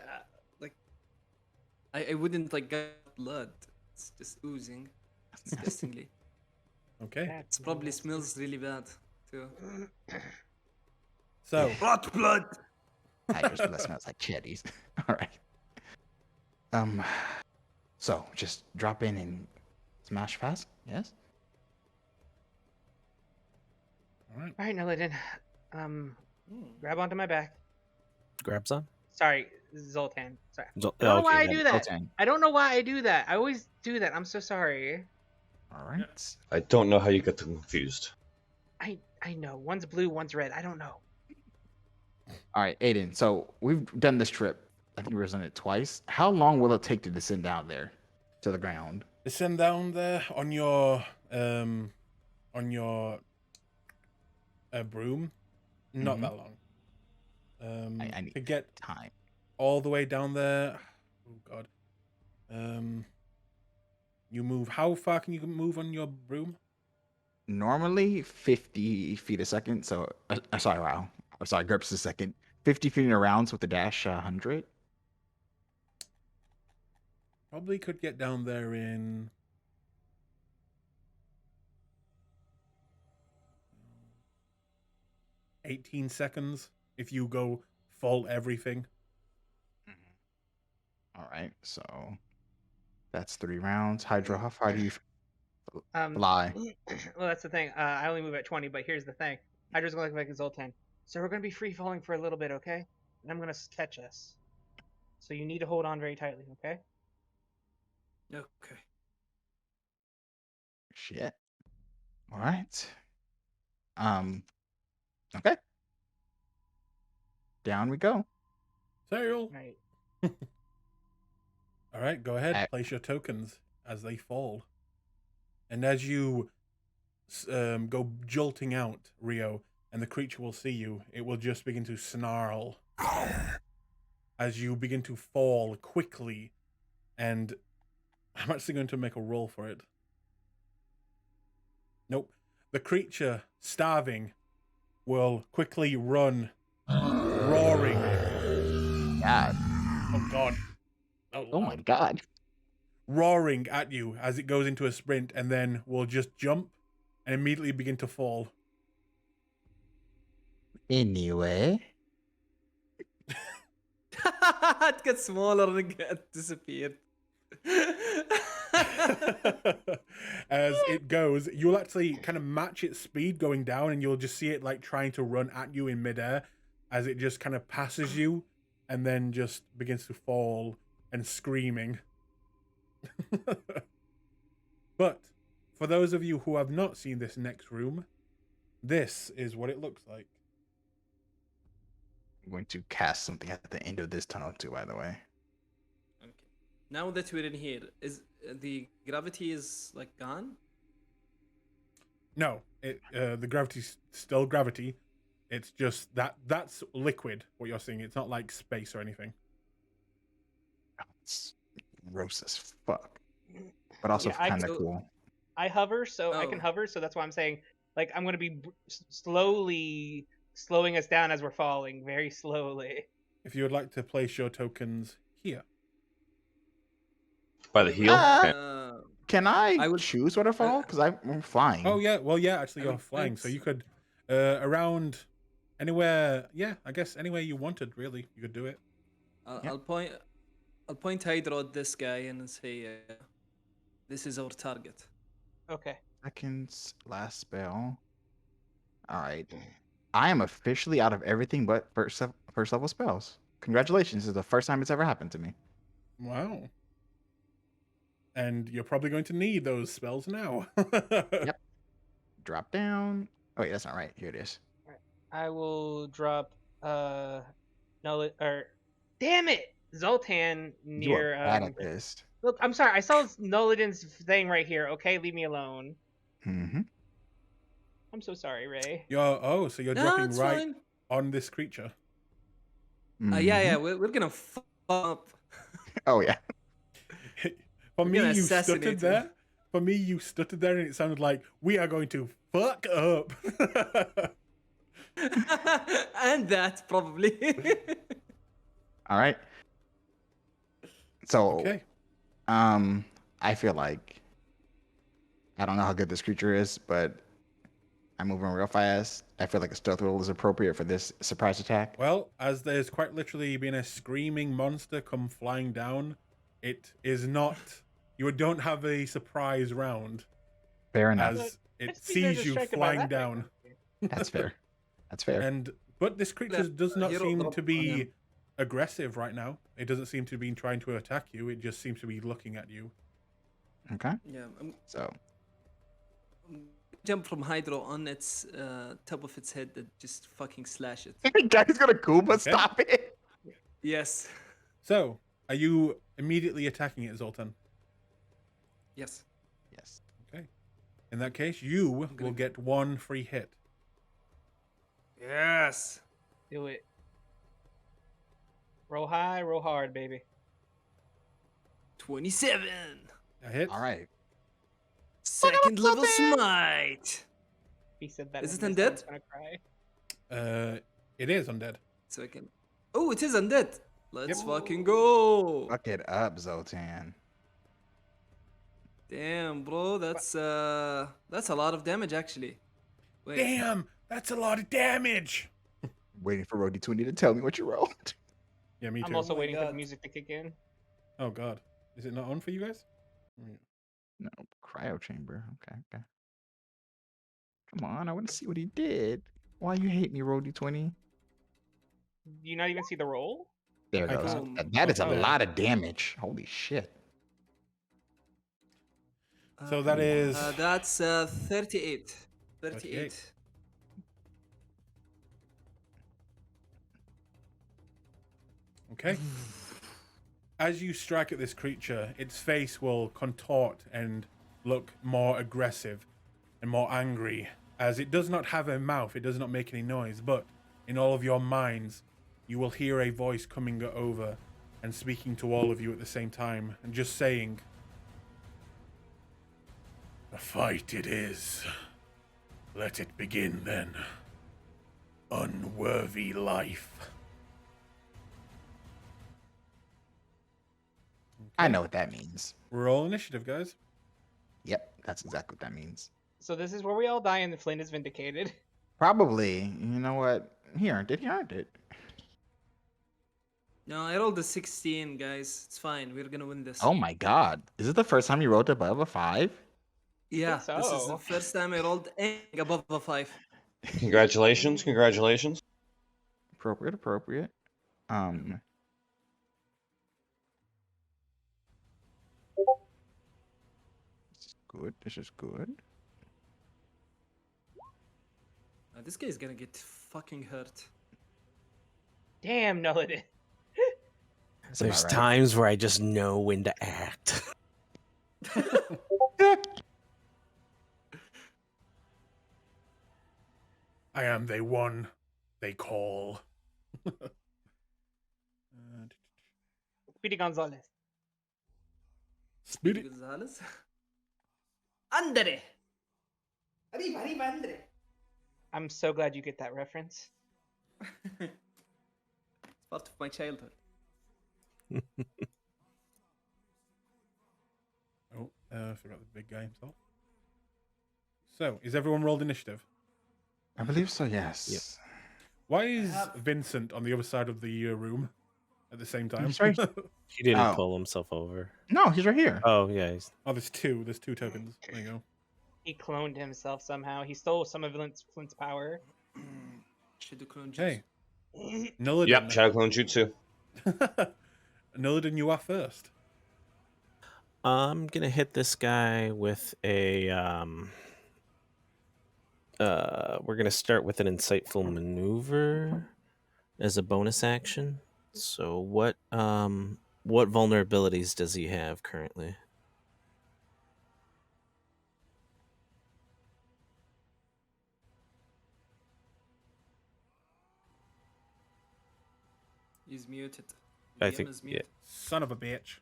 I wouldn't get blood. It's just oozing disgustingly.
Okay.
That's
It probably
nasty.
smells really bad too.
So,
Rot blood.
Hydra's blood smells like cherries. All right. So just drop in and smash fast. Yes.
all right.
All right, Nullidin. Grab onto my back.
Grabs on.
Sorry, Zoltan. Sorry.
Zol-
I don't know why I
then
do that.
Zoltan.
I don't know why I do that. I always do that. I'm so sorry.
All right.
I don't know how you get them confused.
I know. One's blue, one's red. I don't know.
All right, Aiden. So we've done this trip. I think we've done it twice. How long will it take to descend down there to the ground?
Descend down there on your broom. Not
Mhm.
that long.
I need
To get
time.
all the way down there. Oh God. You move. How far can you move on your broom?
Normally 50 feet a second. So, sorry, wow. I'm sorry, grips a second. 50 feet in a rounds with the dash 100.
Probably could get down there in 18 seconds if you go full everything.
All right, so that's 3 rounds. Hydra, how far do you fly?
Well, that's the thing. I only move at 20, but here's the thing. Hydra's gonna look like a Zoltan. So we're gonna be free falling for a little bit, okay? And I'm gonna catch us. So you need to hold on very tightly, okay?
Okay.
Shit. All right. Okay. Down we go.
Sail.
Right.
All right, go ahead.
Ac-
Place your tokens as they fall. And as you go jolting out, Rio, and the creature will see you, it will just begin to snarl as you begin to fall quickly. And I'm actually going to make a roll for it. Nope. The creature, starving, will quickly run, roaring.
God.
Oh, God.
Oh my God.
Roaring at you as it goes into a sprint, and then will just jump and immediately begin to fall.
Anyway.
it gets smaller and it disappeared.
As it goes, you'll actually kind of match its speed going down, and you'll just see it like trying to run at you in midair as it just kind of passes you and then just begins to fall and screaming. But for those of you who have not seen this next room, this is what it looks like.
I'm going to cast something at the end of this tunnel too, by the way.
Okay. Now that we're in here, is the gravity is like gone?
No, the gravity's still gravity. It's just that's liquid, what you're seeing. It's not like space or anything.
It's gross as fuck, but also
Yeah, I
kind of
do-
cool.
I hover, so I can
Oh.
hover, so that's why I'm saying, like, I'm gonna be slowly slowing us down as we're falling, very slowly.
If you would like to place your tokens here.
By the heel.
Can I,
I would-
choose where to fall? Because I'm flying.
Oh yeah, well yeah, actually
I
you're
would
flying,
point-
so you could around anywhere. Yeah, I guess anywhere you wanted. Really, you could do it.
Yeah.
I'll point Hydro at this guy and say, "This is our target."
Okay.
Seconds, last spell. All right. I am officially out of everything but first level spells. Congratulations! This is the first time it's ever happened to me.
Wow. And you're probably going to need those spells now.
Yep. Drop down. Oh wait, that's not right. Here it is.
I will drop no or damn it! Zoltan
You are
near
bad at this.
look, I'm sorry, I saw Noladin's thing right here, okay? Leave me alone.
Mm-hmm.
I'm so sorry, Ray.
So you're
No,
dropping
it's
right
fine.
on this creature.
Yeah, we're gonna fuck up.
Oh yeah.
For
We're
me,
gonna
you
assassinate
stuttered
him.
there. For me, you stuttered there, and it sounded like we are going to fuck up.
And that probably.
All right. So,
Okay.
I feel like I don't know how good this creature is, but I'm moving real fast. I feel like a stealth roll is appropriate for this surprise attack.
Well, as there's quite literally been a screaming monster come flying down, it is not. You don't have a surprise round
Fair enough.
as it
Let's be there
sees you
distracted by
flying
that
down.
That's fair. That's fair.
But this creature does not
Hero
seem
drop
to
on
be
him.
aggressive right now. It doesn't seem to be trying to attack you. It just seems to be looking at you.
Okay.
Yeah,
So,
jump from Hydro on its top of its head and just fucking slash it.
guy's gonna Koopa. Stop it.
Yes.
So, are you immediately attacking it, Zoltan?
Yes.
Yes.
Okay. In that case, you
gonna-
will get one free hit.
Yes.
Do it. Roll high, roll hard, baby.
27.
A hit?
All right.
Second level smite.
He said that.
Is
and
it
this
undead?
one's gonna cry.
It is undead.
Second. Oh, it is undead. Let's
Yep.
fucking go.
Fuck it up, Zoltan.
Damn, bro, that's a lot of damage actually. Wait.
Damn, that's a lot of damage.
Waiting for Rody 20 to tell me what you rolled.
Yeah, me too.
I'm also
Oh my
waiting for the
God.
music to kick in.
Oh god, is it not on for you guys?
No, cryo chamber. Okay. Come on, I want to see what he did. Why you hate me, Rody 20?
Do you not even see the roll?
There it
I
goes.
can't-
That is a
Oh, yeah.
lot of damage. Holy shit.
So that is
that's 38. 38.
okay. As you strike at this creature, its face will contort and look more aggressive and more angry, as it does not have a mouth, it does not make any noise, but in all of your minds, you will hear a voice coming over and speaking to all of you at the same time, and just saying, "A fight it is. Let it begin then. Unworthy life."
I know what that means.
Roll initiative, guys.
Yep, that's exactly what that means.
So this is where we all die and the Flynn is vindicated.
Probably. You know what? He earned it.
No, I rolled a 16, guys. It's fine. We're gonna win this.
Oh my god. Is it the first time you rolled above a 5?
Yeah, this is the
so.
first time I rolled anything above a 5.
Congratulations, congratulations.
Appropriate, appropriate. This is good. This is good.
This guy's gonna get fucking hurt.
Damn, no, it didn't.
That's
There's
about right.
times where I just know when to act.
I am they one, they call.
Speedy Gonzalez.
Speedy.
Gonzalez. Andere. Arriba, arriba, Andre.
I'm so glad you get that reference.
It's part of my childhood.
Oh, I forgot the big guy himself. So, is everyone rolled initiative?
I believe so, yes.
Why is Vincent on the other side of the room at the same time?
He's right.
He didn't
Oh.
pull himself over.
No, he's right here.
Oh, yeah.
Oh, there's two. There's 2 tokens. There you go.
He cloned himself somehow. He stole some of Flint's power.
Should do clone juice.
Hey, Nullidan.
Yep, Shadow Clone Jutsu.
Nullidan, you are first.
I'm gonna hit this guy with a we're gonna start with an insightful maneuver as a bonus action. So what vulnerabilities does he have currently?
He's muted.
I
DM
think
is
yeah.
muted.
Son of a bitch.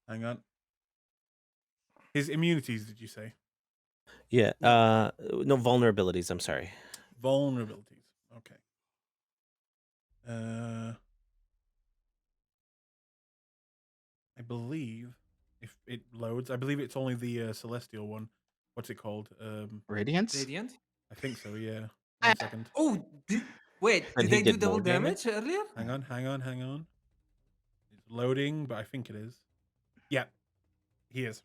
Hang on. His immunities, did you say?
Yeah. No vulnerabilities, I'm sorry.
Vulnerabilities. Okay. I believe if it loads, I believe it's only the celestial one. What's it called?
Radiance?
Radiant?
I think so. Yeah. 1 second.
Oh, wait.
Can
Did
he
I do
get
double
more
damage earlier?
Hang on. It's loading, but I think it is. Yeah, he is.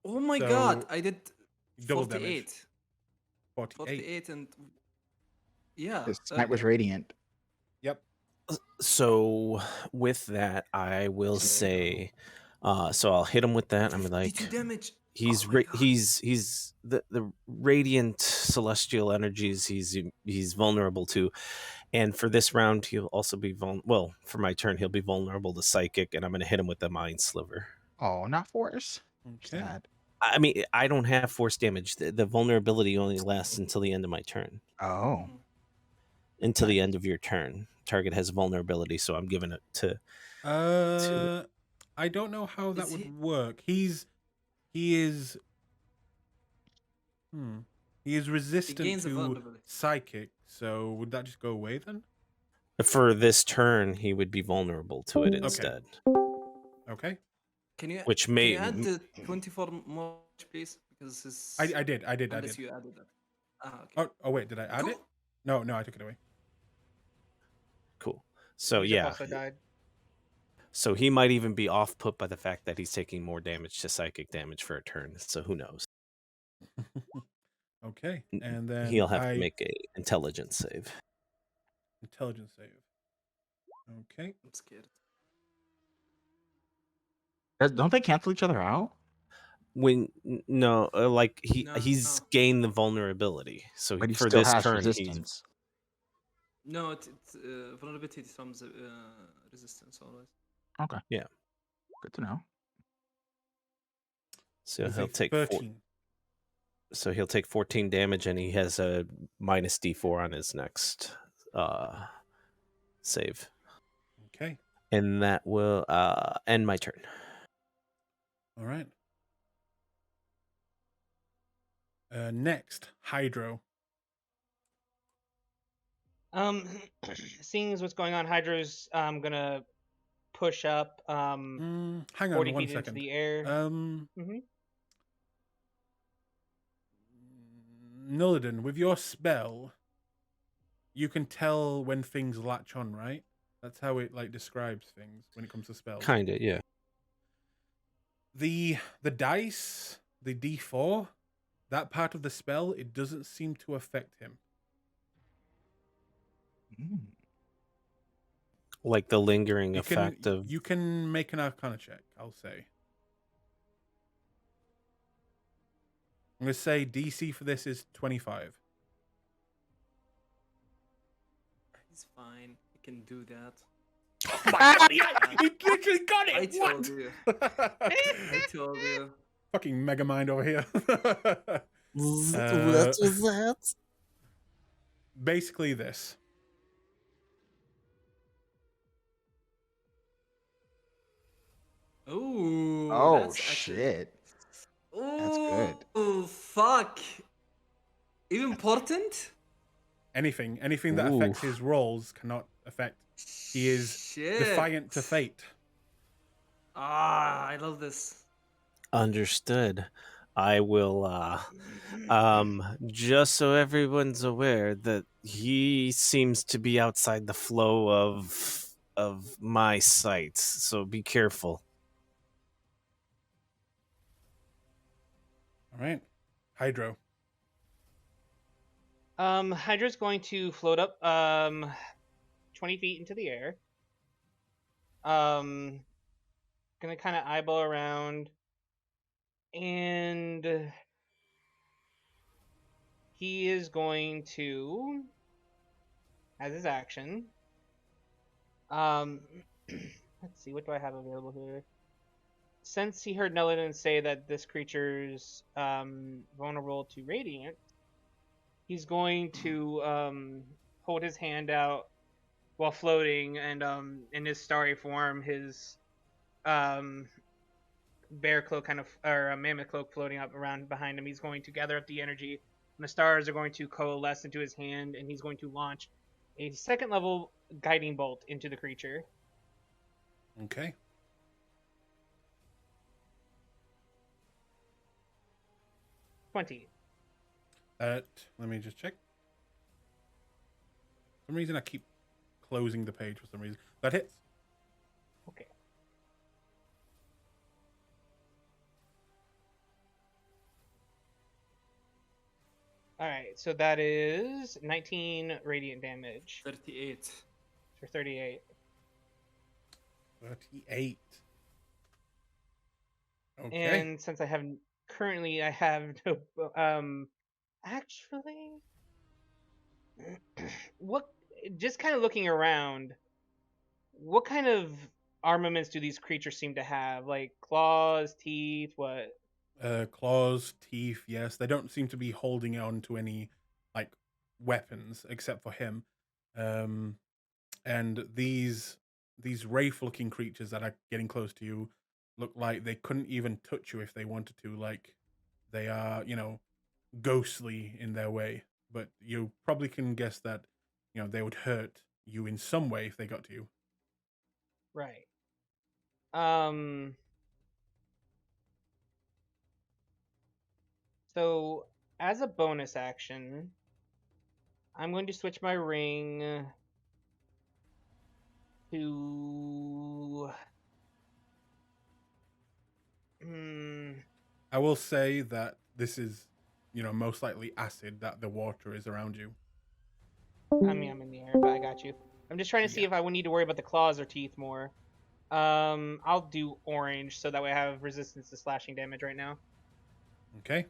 Oh my
So,
god. I did
double
48.
damage. 48.
48 and... Yeah.
His snipe was radiant.
Yep.
So with that, I will say, so I'll hit him with that. I'm
52
like,
damage.
he's
Oh my God.
he's the radiant celestial energies. He's vulnerable to, and for this round, he'll also be well. For my turn, he'll be vulnerable to psychic, and I'm going to hit him with the mind sliver.
Oh, not force.
Okay.
Sad.
I mean, I don't have force damage. The vulnerability only lasts until the end of my turn.
Oh.
Until the end of your turn. Target has vulnerability, so I'm giving it to.
I don't know how that
Is
would
he-
work. He is resistant
gains a
to
vulnerability.
psychic, so would that just go away then?
For this turn, he would be vulnerable to it instead.
Okay.
Can you,
Which
can
may-
you add the 24 more, please? Because this
I did.
Unless you added that. Ah, okay.
Oh wait, did I add it? No, I took it away.
Cool. So
Joseph
yeah,
also died.
so he might even be off put by the fact that he's taking more damage to psychic damage for a turn. So who knows?
Okay, and then
He'll have to make a intelligence save.
intelligence save. Okay.
I'm scared.
Don't they cancel each other out?
No, like he's
No.
gained the vulnerability. So
But he
for
still
this
has
turn, he's
resistance.
No, it's vulnerability from the resistance always.
Okay.
Yeah.
Good to know.
so
Is
he'll
it
take
13.
So he'll take 14 damage, and he has a minus D4 on his next save,
Okay.
and that will end my turn.
All right. Next, Hydro.
Seeing as what's going on, Hydra's gonna push up
Hang on
40
1
feet into
second.
the air.
Mm-hmm. Nullidan, with your spell, you can tell when things latch on, right? That's how it like describes things when it comes to spells.
Kinda, yeah.
The dice, the D4, that part of the spell, it doesn't seem to affect him.
Mm.
Like the lingering
You
effect
can
of.
you can make an Arcana check, I'll say. I'm gonna say DC for this is 25.
He's fine. He can do that.
Oh my god, he literally got it!
I told
What?
you. I told you.
Fucking Megamind over here.
What was that?
Basically this.
Ooh.
Oh
That's actually.
shit! That's good.
Ooh, fuck. Even important?
Anything that
Ooh.
affects his rolls cannot affect. He is
Shit.
defiant to fate.
Ah, I love this.
Understood. I will just so everyone's aware that he seems to be outside the flow of my sights, so be careful.
All right, Hydro.
Hydra's going to float up 20 feet into the air. Gonna kind of eyeball around, and he is going to, as his action, let's see, what do I have available here? Since he heard Nelladin say that this creature's vulnerable to radiant, he's going to hold his hand out while floating, and in his starry form, his bear cloak or a mammoth cloak floating up around behind him. He's going to gather up the energy, and the stars are going to coalesce into his hand, and he's going to launch a second level guiding bolt into the creature.
Okay. Let me just check. For some reason I keep closing the page for some reason. That hits.
Okay. Alright, so that is 19 radiant damage
38.
for 38.
38. Okay.
And since I have no actually what, just kind of looking around, what kind of armaments do these creatures seem to have? Like claws, teeth, what?
Claws, teeth, yes. They don't seem to be holding on to any like weapons except for him. And these wraith-looking creatures that are getting close to you look like they couldn't even touch you if they wanted to. Like they are, ghostly in their way. But you probably can guess that, they would hurt you in some way if they got to you.
Right. So as a bonus action, I'm going to switch my ring to
I will say that this is, most likely acid that the water is around you.
I mean, I'm in the air, but I got you. I'm just trying to see if I would need to worry about the claws or teeth more. I'll do orange, so that way I have resistance to slashing damage right now.
Okay.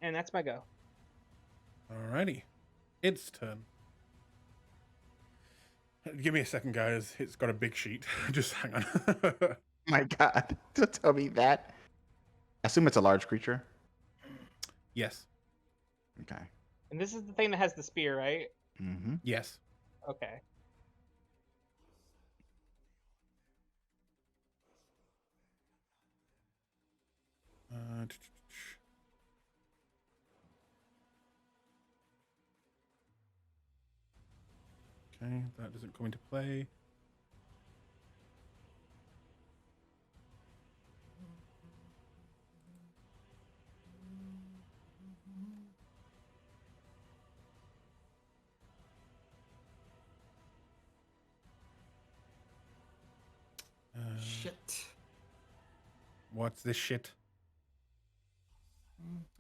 And that's my go.
Alrighty. Its turn. Give me a second, guys. It's got a big sheet. Just hang on.
My God, don't tell me that. I assume it's a large creature.
Yes.
Okay.
And this is the thing that has the spear, right?
Mm-hmm.
Yes.
Okay.
Okay, that doesn't come into play.
Shit.
What's this shit?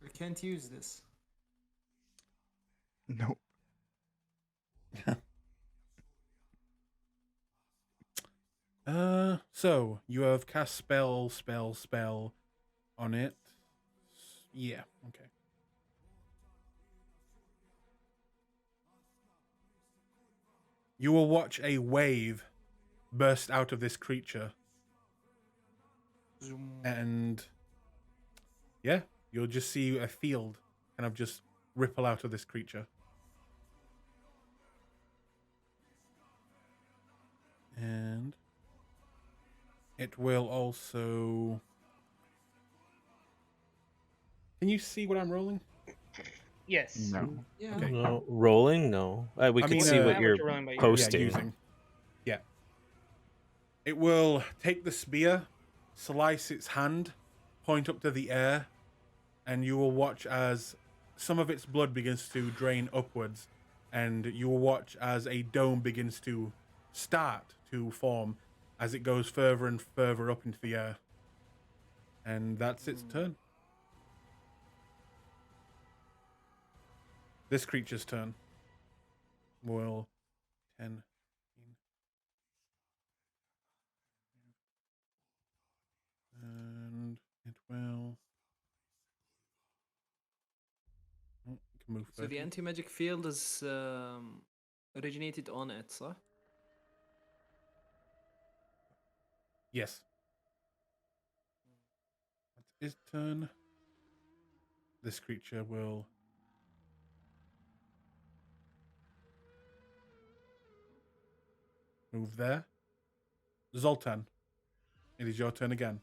I can't use this.
Nope.
So you have cast spell on it. Yeah, okay. You will watch a wave burst out of this creature.
Zoom.
And yeah, you'll just see a field kind of just ripple out of this creature. And it will also... Can you see what I'm rolling?
Yes.
No.
Yeah.
Okay.
No, rolling? No. We
I
can
mean,
see
not
what
what
you're
you're rolling, but
posting.
using. Yeah. It will take the spear, slice its hand, point up to the air, and you will watch as some of its blood begins to drain upwards, and you will watch as a dome begins to start to form as it goes further and further up into the air. And that's its turn. This creature's turn will 10, 15, and it will... Oh, it can move
So the
30.
anti-magic field is originated on it, صح?
Yes. That's his turn. This creature will move there. Zoltan, it is your turn again.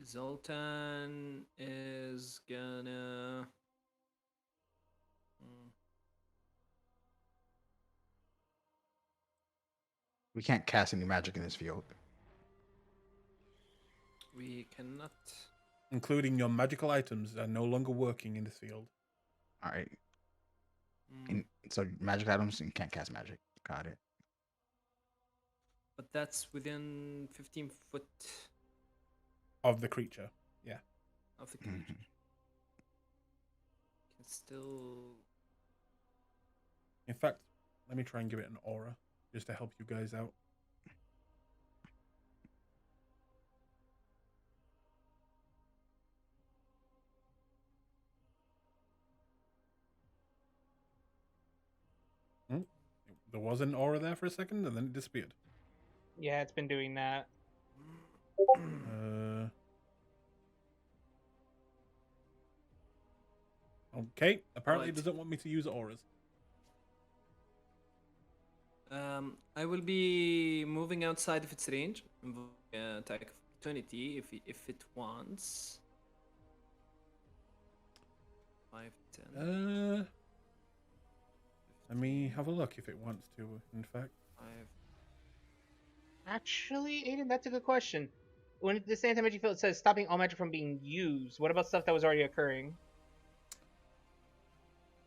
Zoltan is gonna...
We can't cast any magic in this field.
We cannot...
Including your magical items are no longer working in this field.
All right.
Mm,
And so magic items, you can't cast magic. Got it.
but that's within 15 foot
Of the creature. Yeah.
of the creature.
Mhm.
Can still...
In fact, let me try and give it an aura just to help you guys out. There was an aura there for a second and then it disappeared.
Yeah, it's been doing that.
Okay, apparently it
Right.
doesn't want me to use auras.
I will be moving outside of its range. Attack of opportunity if it wants. 5, 10,
Let me have a look if it wants to, in fact.
5.
Actually, Aiden, that's a good question. When this anti-magic field says stopping all magic from being used, what about stuff that was already occurring?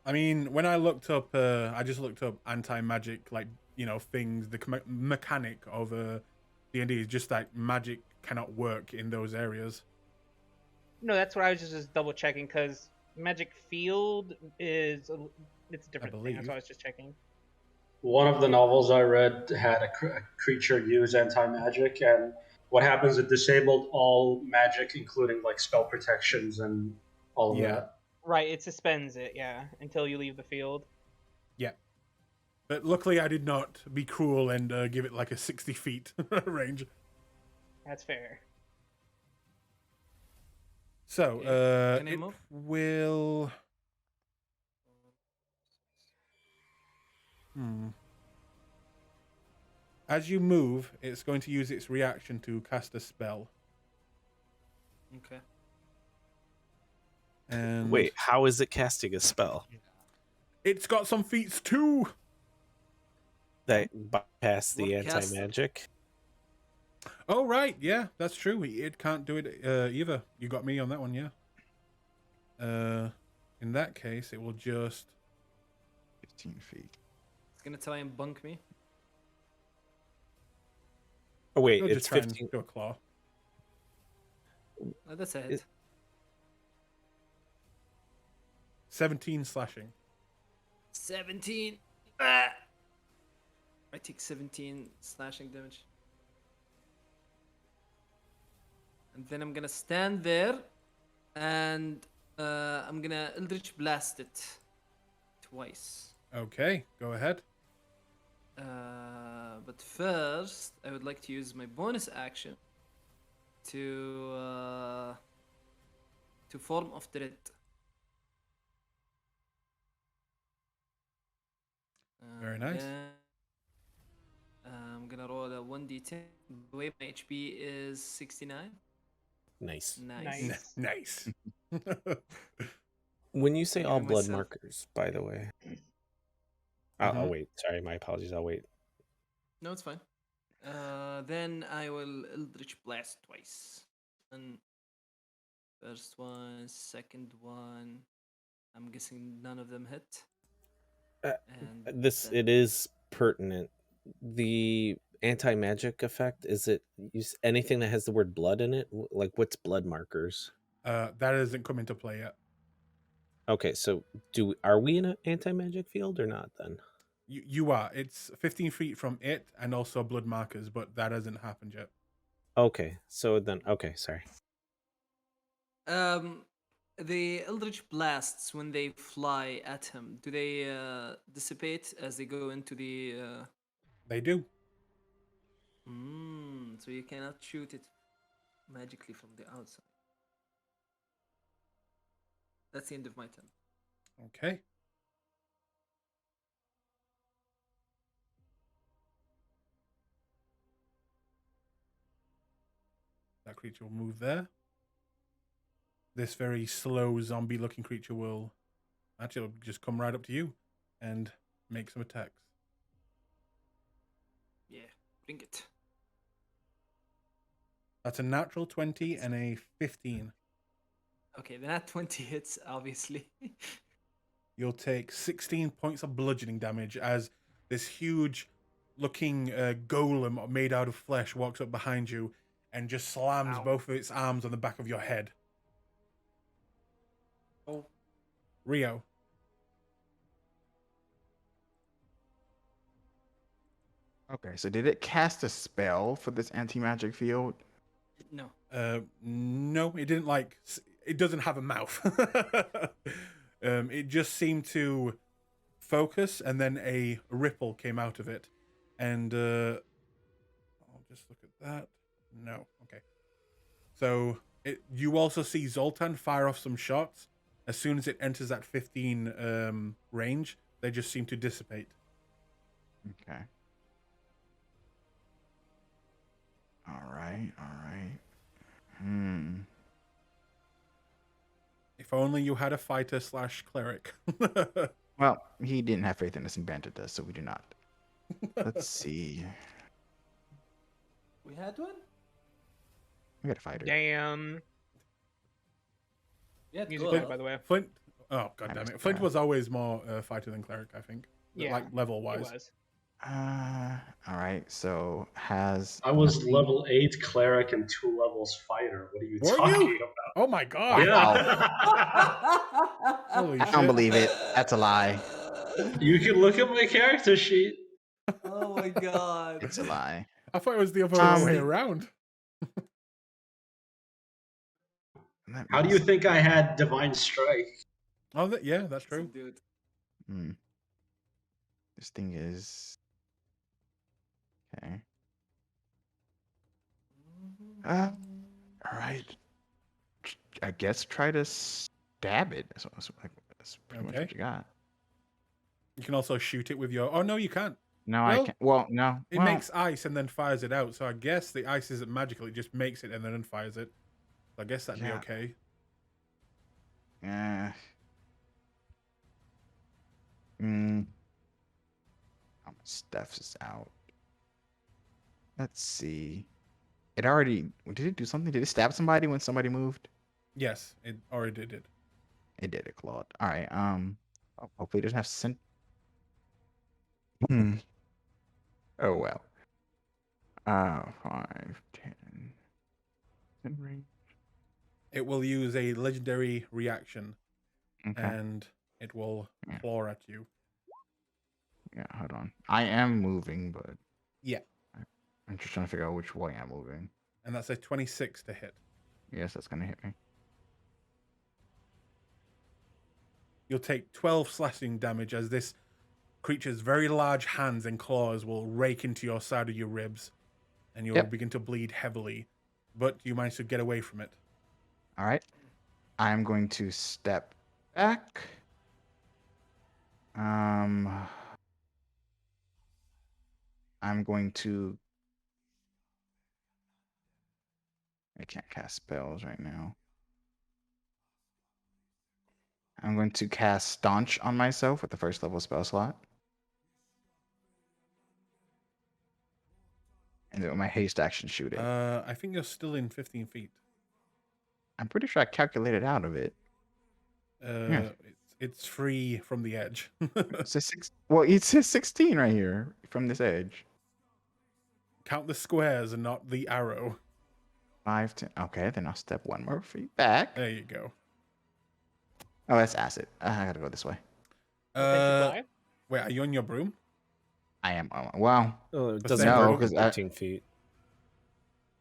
I mean, when I looked up, I just looked up anti-magic, like, things, the mechanic of D&D is just that magic cannot work in those areas.
No, that's what I was just double checking because magic field it's a different thing. That's
believe.
why I was just checking.
One of the novels I read had a creature use anti-magic, and what happens, it disabled all magic, including like spell protections and all of that.
Right, it suspends it, yeah, until you leave the field.
Yeah. But luckily I did not be cruel and give it like a 60 feet range.
That's fair.
So,
Can I
it
move?
will... As you move, it's going to use its reaction to cast a spell.
Okay.
And
Wait, how is it casting a spell
it's got some feats too.
that bypass the
What cast-
anti-magic?
Oh right, yeah, that's true. It can't do it either. You got me on that one, yeah. In that case, it will just
15 feet.
It's gonna try and bunk me.
Oh wait,
He'll
it's
just try
15.
and do a claw.
That's a hit.
It-
17 slashing.
17. Ah! I take 17 slashing damage. And then I'm gonna stand there and I'm gonna Eldritch Blast it twice.
Okay, go ahead.
But first, I would like to use my bonus action to form of threat.
Very nice.
Then, I'm gonna roll a 1d10. The way my HP is 69.
Nice.
Nice.
Nice.
Nice.
When you say all
Giving
blood
myself-
markers, by the way.
Mm-hmm.
I'll wait. Sorry, my apologies. I'll wait.
No, it's fine. Then I will Eldritch Blast twice. And first one, second one. I'm guessing none of them hit.
Uh,
And
This
then-
it is pertinent. The anti-magic effect, is it anything that has the word blood in it? Like what's blood markers?
That hasn't come into play yet.
Okay, so are we in an anti-magic field or not then?
You are. It's 15 feet from it and also blood markers, but that hasn't happened yet.
Okay, so then sorry.
The Eldritch Blasts, when they fly at him, do they dissipate as they go into the...
They do.
So you cannot shoot it magically from the outside. That's the end of my turn.
Okay. That creature will move there. This very slow zombie-looking creature will actually just come right up to you and make some attacks.
Yeah, bring it.
That's a natural 20 and a 15.
Okay, then at 20 hits, obviously.
You'll take 16 points of bludgeoning damage as this huge looking golem made out of flesh walks up behind you and just slams
Ow.
both of its arms on the back of your head.
Oh.
Rio.
Okay, so did it cast a spell for this anti-magic field?
No.
No, it didn't it doesn't have a mouth. It just seemed to focus and then a ripple came out of it. And I'll just look at that. No. Okay. So you also see Zoltan fire off some shots. As soon as it enters that 15 range, they just seem to dissipate.
Okay. All right.
If only you had a fighter / cleric.
Well, he didn't have faith in us and banded us, so we do not. Let's see.
We had one?
We got a fighter.
Damn.
Yeah,
Music
cool.
player, by the way.
Flint. Oh, god
I
damn
missed
it. Flint
that.
was always more fighter than cleric, I think.
Yeah,
Like level
It
wise.
was.
All right. So has
I was
nothing-
level 8 cleric and 2 levels fighter. What are you
Were
talking
you?
about?
Oh my god.
Yeah.
Holy
I
shit.
don't believe it. That's a lie.
You can look at my character sheet.
Oh my god.
It's a lie.
I thought it was the other way
Um,
around.
Let
How
me
do you
see.
think I had Divine Strike?
Oh, yeah, that's true.
Dude.
Hmm. This thing is okay. All right. I guess try to stab it. That's pretty much
Okay.
what you got.
You can also shoot it with your. Oh no, you can't.
No, I
Well,
can't. Well, no.
It
well,
makes ice and then fires it out. So I guess the ice isn't magical. It just makes it and then fires it. So I guess that'd be
Yeah.
okay.
Yeah. Hmm. How much stuff is out? Let's see. It already. Did it do something? Did it stab somebody when somebody moved?
Yes, it already did.
It did. It clawed. All right. Hopefully it doesn't have Oh well. 5, 10. 10 range.
It will use a legendary reaction,
Okay.
and it will
Yeah.
claw at you.
Yeah, hold on. I am moving, but
Yeah,
I'm just trying to figure out which way I'm moving.
and that's a 26 to hit.
Yes, that's gonna hit me.
You'll take 12 slashing damage as this creature's very large hands and claws will rake into your side of your ribs, and you'll
Yep.
begin to bleed heavily, but you manage to get away from it.
All right. I'm going to step back. I'm going to. I can't cast spells right now. I'm going to cast Staunch on myself with the first level spell slot. And then with my haste action, shoot it.
I think you're still in 15 feet.
I'm pretty sure I calculated out of it.
It's free from the edge.
It says well, it says 16 right here from this edge.
Count the squares and not the arrow.
5, 10. Okay, then I'll step 1 more feet back.
There you go.
Oh, that's acid. I gotta go this way.
Thank you, Fly.
Wait, are you on your broom?
I am. Well,
Oh, it
What's
doesn't
that?
work
No,
in
'cause I-
15 feet.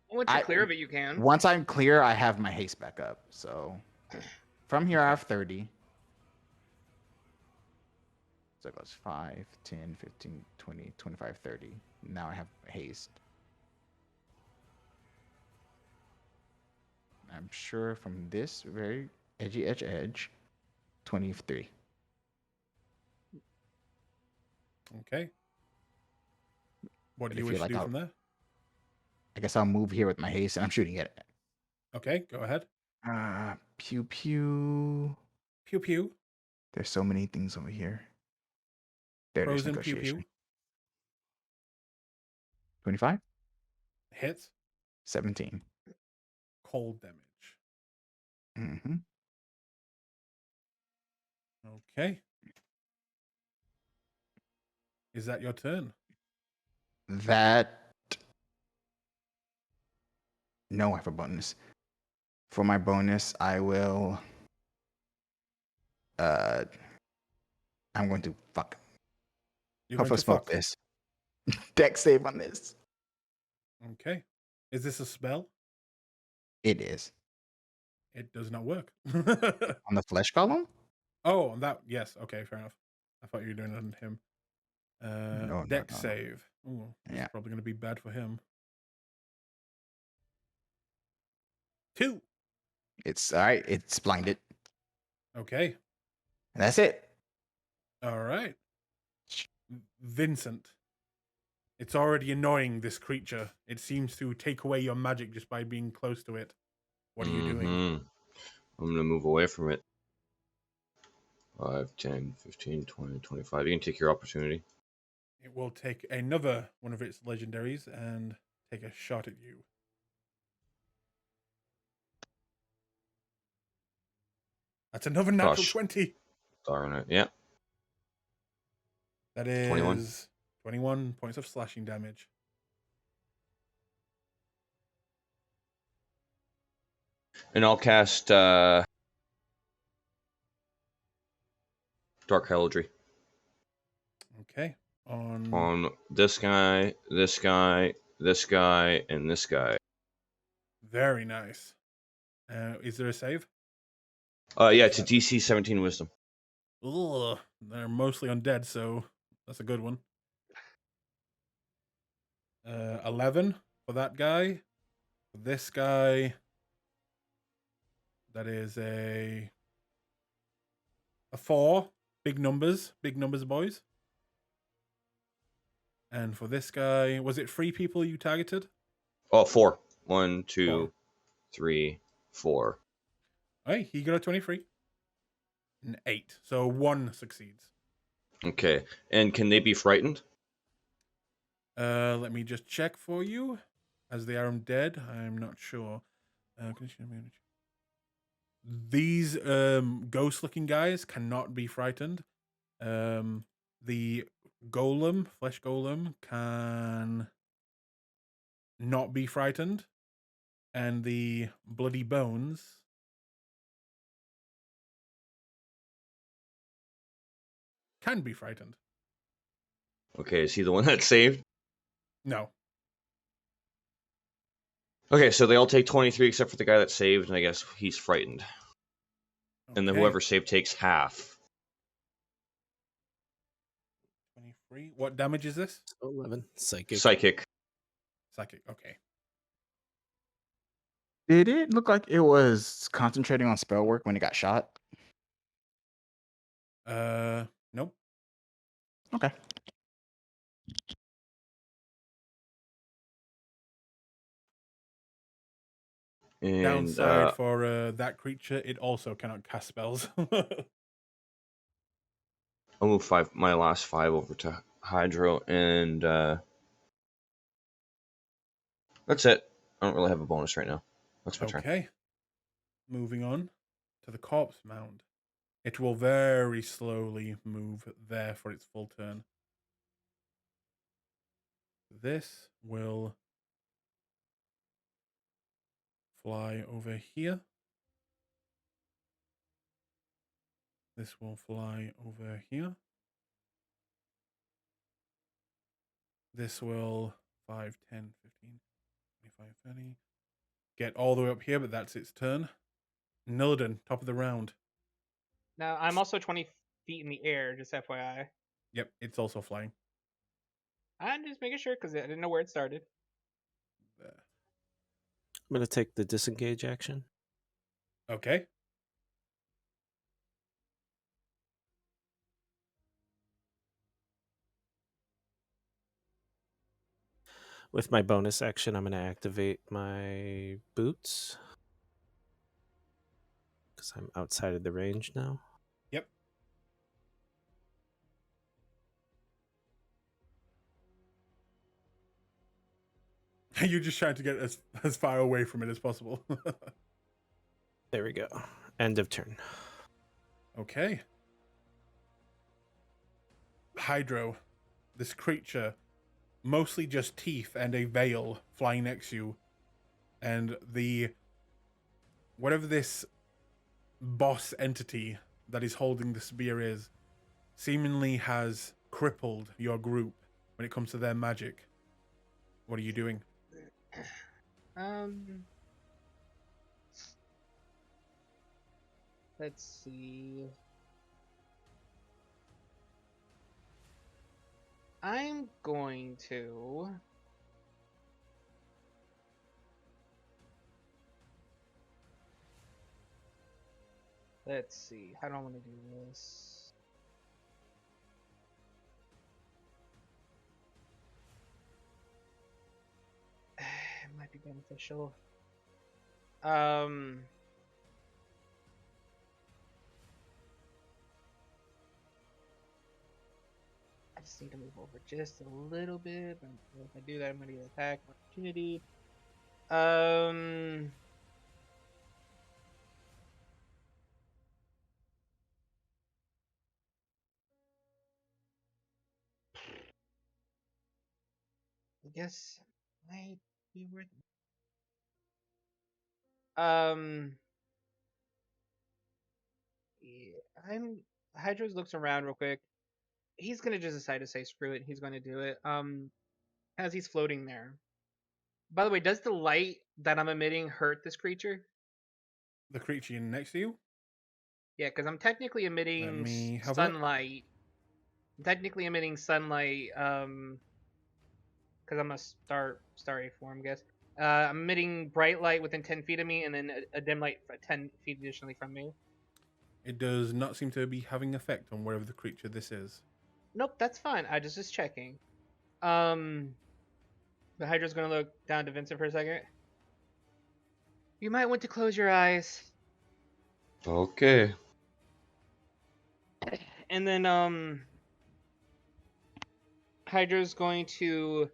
Once you're clear of it, you can.
once I'm clear, I have my haste back up. So from here, I have 30. So it goes 5, 10, 15, 20, 25, 30. Now I have haste. I'm sure from this very edgy edge, 23.
Okay. What do
But
you
if you
wish to
like,
do
I'll-
from there?
I guess I'll move here with my haste, and I'm shooting it.
Okay, go ahead.
Pew pew.
Pew pew.
There's so many things over here. There's
Frozen pew
negotiation.
pew.
25,
Hits.
17.
Cold damage.
Mm-hmm.
Okay. Is that your turn?
That. No, I have a bonus. For my bonus, I will. I'm going to fuck.
You're
Hope
going
I
to
smoke
fuck.
this. Deck save on this.
Okay. Is this a spell?
It is.
It does not work.
On the flesh column?
Oh, on that. Yes. Okay, fair enough. I thought you were doing it on him.
No,
Deck
no.
save. Ooh, this
Yeah.
is probably going to be bad for him. 2.
It's all right. It's blinded.
Okay.
And that's it.
All right. Vincent. It's already annoying, this creature. It seems to take away your magic just by being close to it. What are you doing?
I'm going to move away from it. 5, 10, 15, 20, 25. You can take your opportunity.
It will take another one of its legendaries and take a shot at you. That's another natural
Gosh.
20.
Darn it. Yeah.
That is
21.
21 points of slashing damage.
And I'll cast Dark Heraldry
Okay.
on this guy, this guy, this guy, and this guy.
Very nice. Is there a save?
Yeah, it's a DC 17 Wisdom.
Ugh, they're mostly undead, so that's a good one. 11 for that guy. For this guy, that is a 4. Big numbers, boys. And for this guy, was it 3 people you targeted?
Oh, 4. 1, 2,
4.
3, 4.
Hey, he got a 23. An 8. So 1 succeeds.
Okay. And can they be frightened?
Let me just check for you. As they are undead, I'm not sure. These ghost-looking guys cannot be frightened. The golem, flesh golem, can not be frightened, and the bloody bones can be frightened.
Okay, is he the one that saved?
No.
Okay, so they all take 23 except for the guy that saved, and I guess he's frightened. And then
Okay.
whoever saved takes half.
23. What damage is this?
11. Psychic.
Psychic.
Psychic. Okay.
Did it look like it was concentrating on spell work when it got shot?
Nope.
Okay.
And
Downside for that creature, it also cannot cast spells.
I'll move my last 5 over to Hydro, and that's it. I don't really have a bonus right now. That's my turn.
Okay. Moving on to the corpse mound. It will very slowly move there for its full turn. This will fly over here. This will fly over here. This will 5, 10, 15, 25, 30. Get all the way up here, but that's its turn. Nillidan, top of the round.
Now, I'm also 20 feet in the air, just FYI.
Yep, it's also flying.
I'm just making sure because I didn't know where it started.
There.
I'm going to take the disengage action.
Okay.
With my bonus action, I'm going to activate my boots. Because I'm outside of the range now.
Yep. You're just trying to get as far away from it as possible.
There we go. End of turn.
Okay. Hydro, this creature, mostly just teeth and a veil flying next to you, and whatever this boss entity that is holding the spear is, seemingly has crippled your group when it comes to their magic. What are you doing?
Let's see. I'm going to let's see. How do I want to do this? It might be beneficial. I just need to move over just a little bit, but if I do that, I'm gonna get an attack opportunity. I guess it might be worth it. Yeah, Hydros looks around real quick. He's gonna just decide to say screw it. He's gonna do it. As he's floating there. By the way, does the light that I'm emitting hurt this creature?
The creature next to you?
Yeah, because I'm technically emitting
me have a look.
sunlight. I'm technically emitting sunlight. Because I'm a starry form, I guess. I'm emitting bright light within 10 feet of me, and then a dim light 10 feet additionally from me.
It does not seem to be having effect on whatever the creature this is.
Nope, that's fine. I just checking. The Hydra's gonna look down to Vincent for a second. You might want to close your eyes.
Okay.
And then Hydra's going to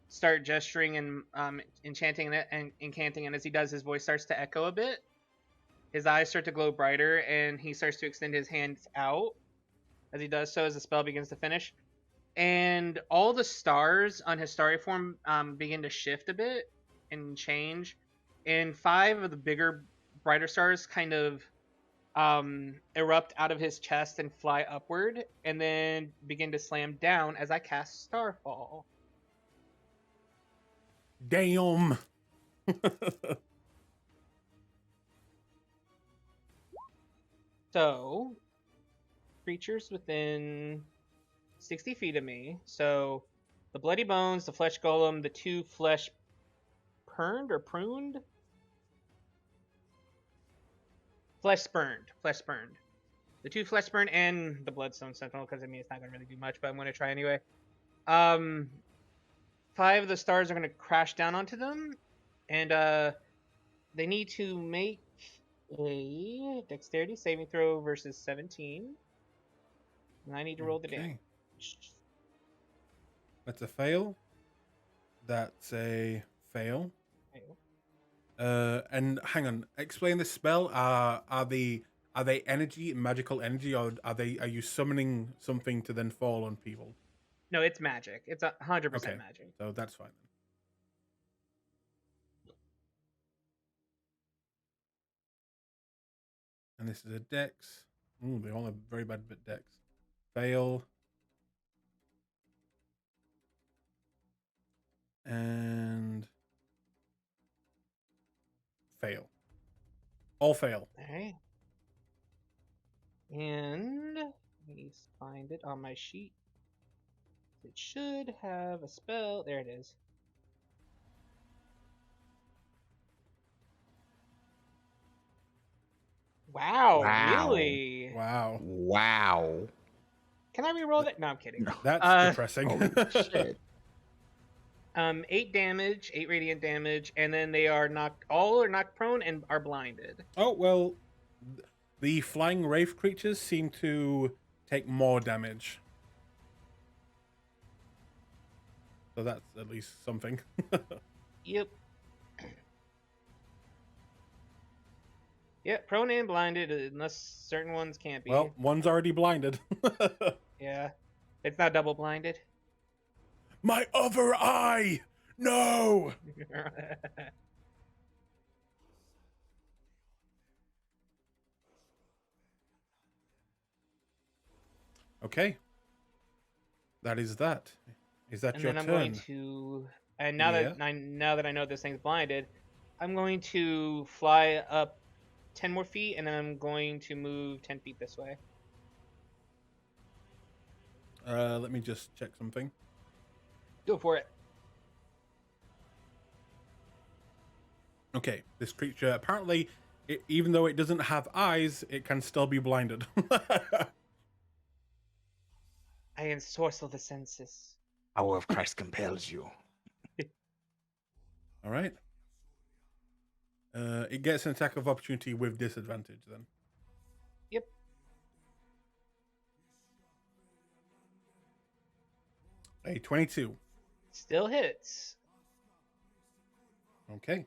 start gesturing and enchanting it and incanting, and as he does, his voice starts to echo a bit. His eyes start to glow brighter, and he starts to extend his hands out as he does so as the spell begins to finish. and all the stars on his starry form begin to shift a bit and change, and 5 of the bigger, brighter stars kind of erupt out of his chest and fly upward, and then begin to slam down as I cast Starfall.
Damn.
So, creatures within 60 feet of me. So, the Bloody Bones, the Flesh Golem, the 2 Flesh Perned or Pruned? Flesh Spurned. Flesh Spurned. The 2 Flesh Spurned and the Bloodstone Sentinel, because I mean, it's not going to really do much, but I'm going to try anyway. 5 of the stars are going to crash down onto them, and they need to make a dexterity saving throw versus 17. And I need to roll the damage.
That's a fail. That's a fail.
Fail.
And hang on, explain the spell. Are they energy, magical energy, or are you summoning something to then fall on people?
No, it's magic. It's 100%
Okay.
magic.
So that's fine then. And this is a dex. Ooh, they all have very bad bit dex. Fail. And fail. All fail.
Alright. And let me find it on my sheet. It should have a spell. There it is. Wow,
Wow.
really?
Wow.
Wow.
Can I re-roll that? No, I'm kidding.
That's depressing.
Holy shit.
8 damage, 8 radiant damage, and then they are knocked prone and are blinded.
Oh, well, the flying wraith creatures seem to take more damage. So that's at least something.
Yep. Yep, prone and blinded, unless certain ones can't be.
Well, one's already blinded.
Yeah. It's not double blinded.
My other eye! No! Okay. That is that. Is that
And
your
then I'm
turn?
going to, and now that I know this thing's blinded, I'm going to fly up 10 more feet, and then I'm going to move 10 feet this way.
Let me just check something.
Go for it.
Okay, this creature apparently, even though it doesn't have eyes, it can still be blinded.
I ensorcel the senses.
Power of Christ compels you.
All right. It gets an attack of opportunity with disadvantage then.
Yep.
A 22.
Still hits.
Okay.